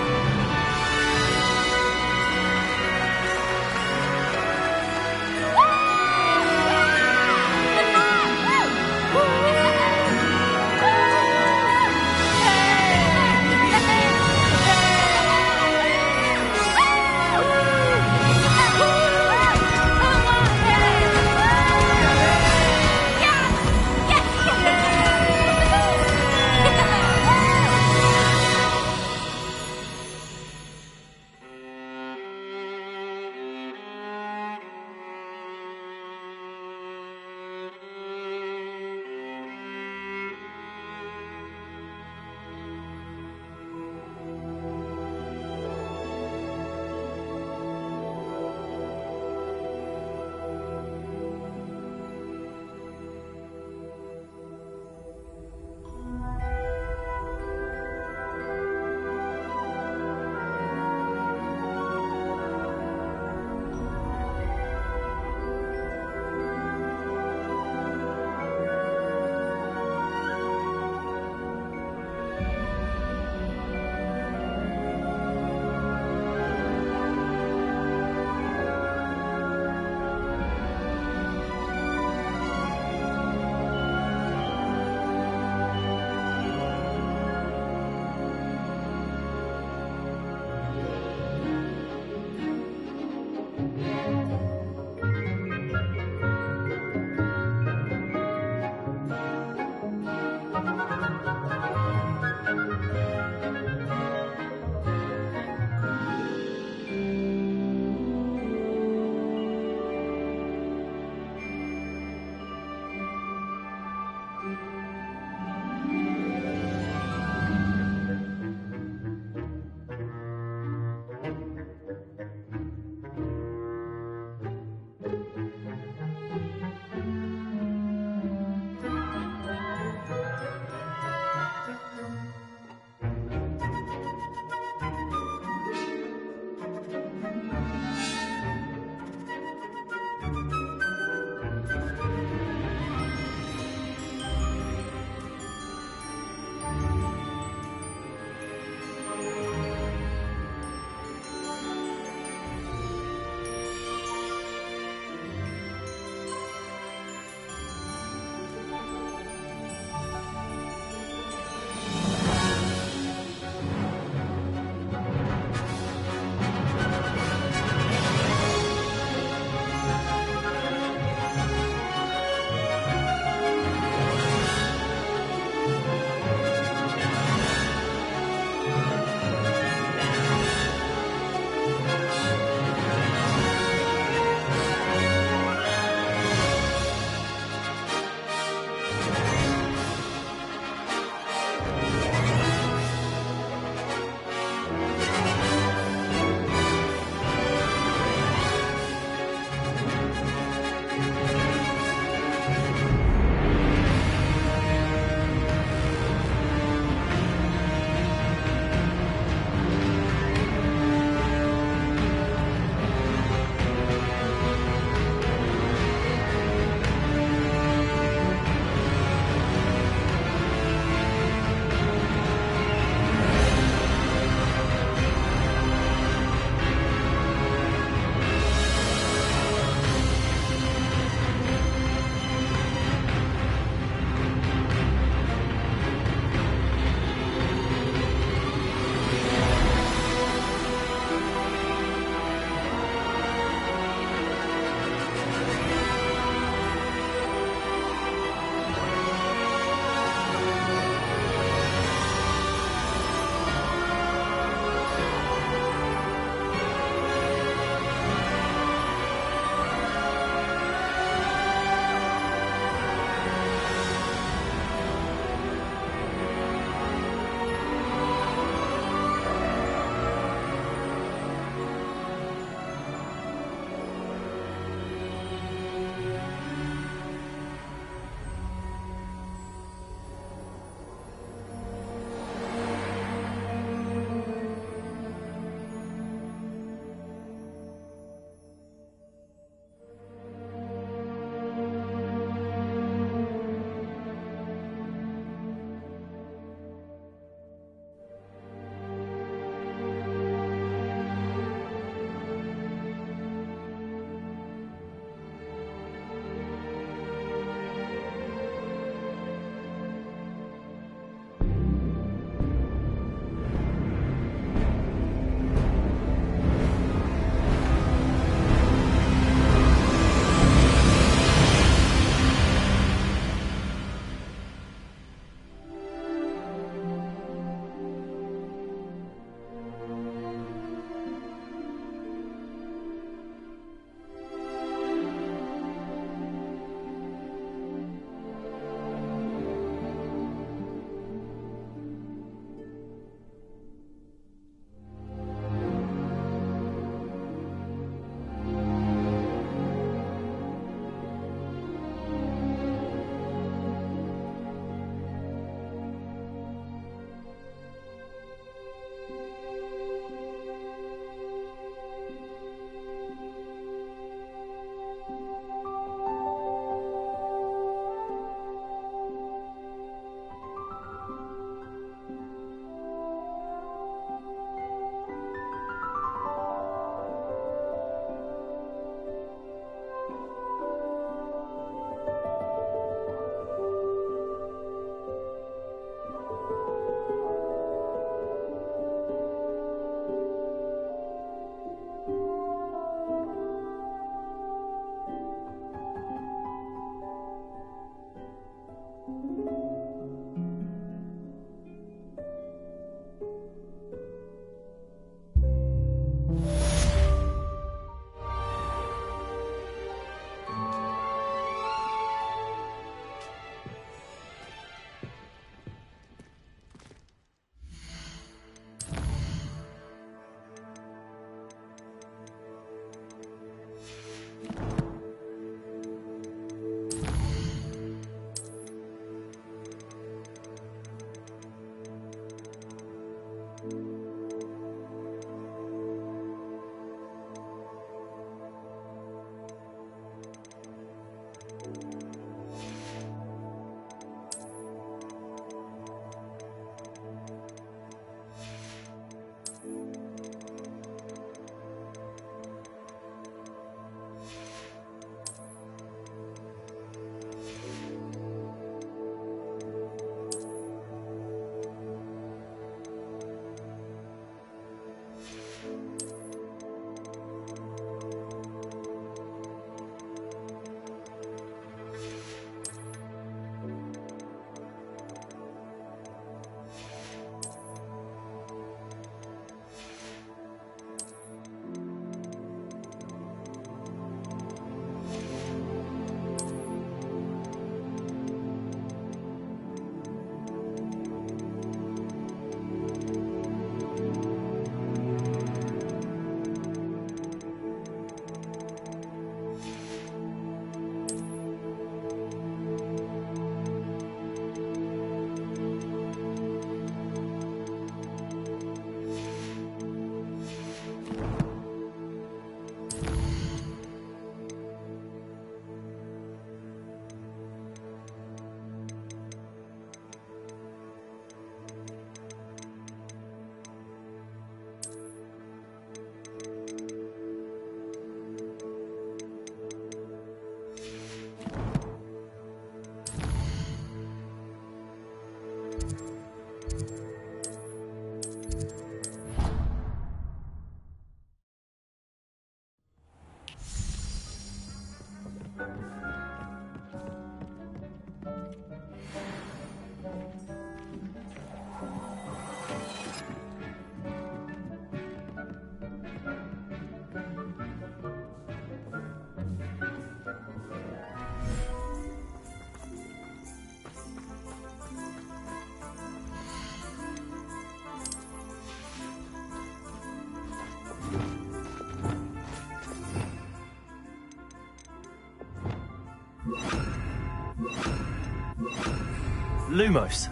Lumos.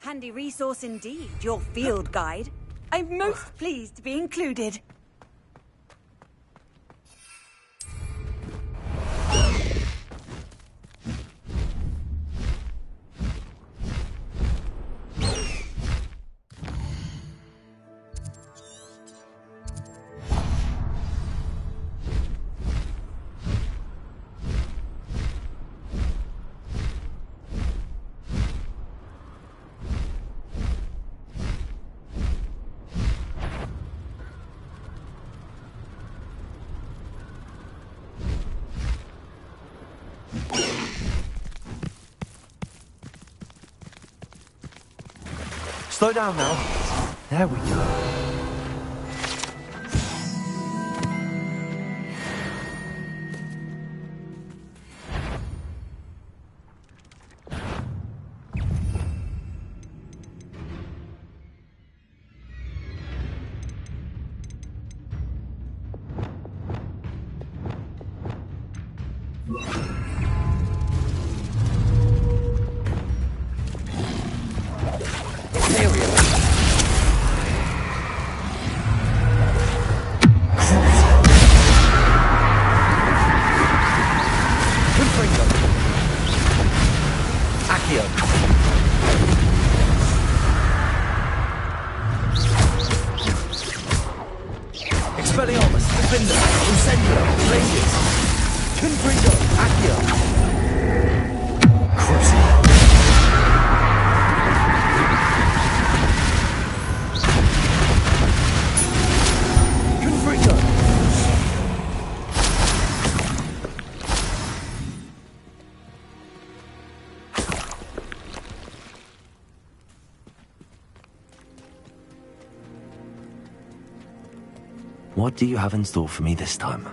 Handy resource indeed, your field guide. I'm most pleased to be included. Slow down now. There we go. What do you have in store for me this time?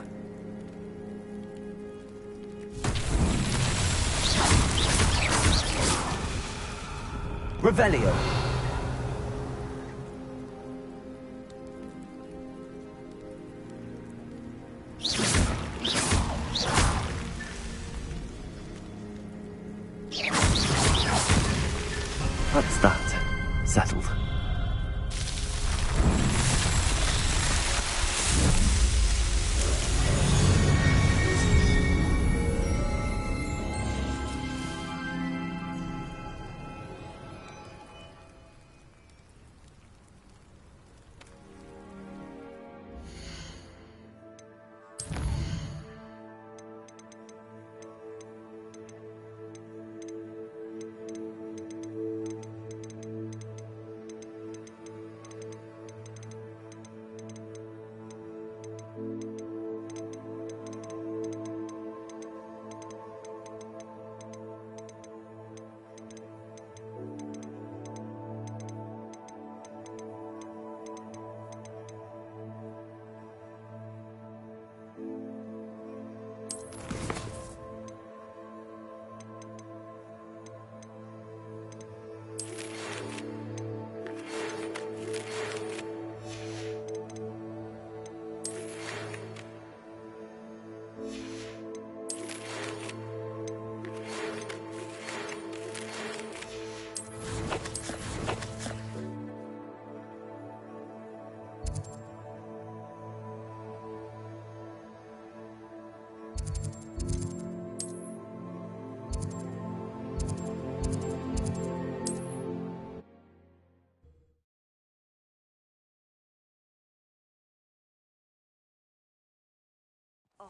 Revelio. That's that. Settled.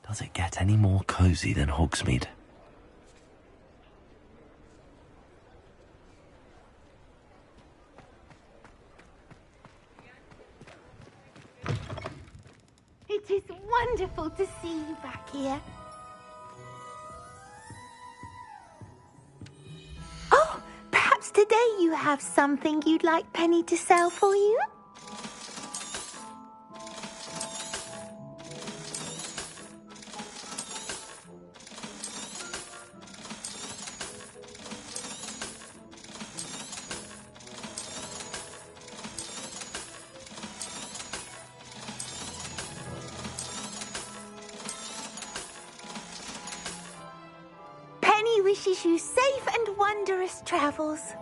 Does it get any more cozy than Hogsmeade? It is wonderful to see you back here. Oh, perhaps today you have something you'd like Penny to sell for you? Penny wishes you safe and wondrous travels.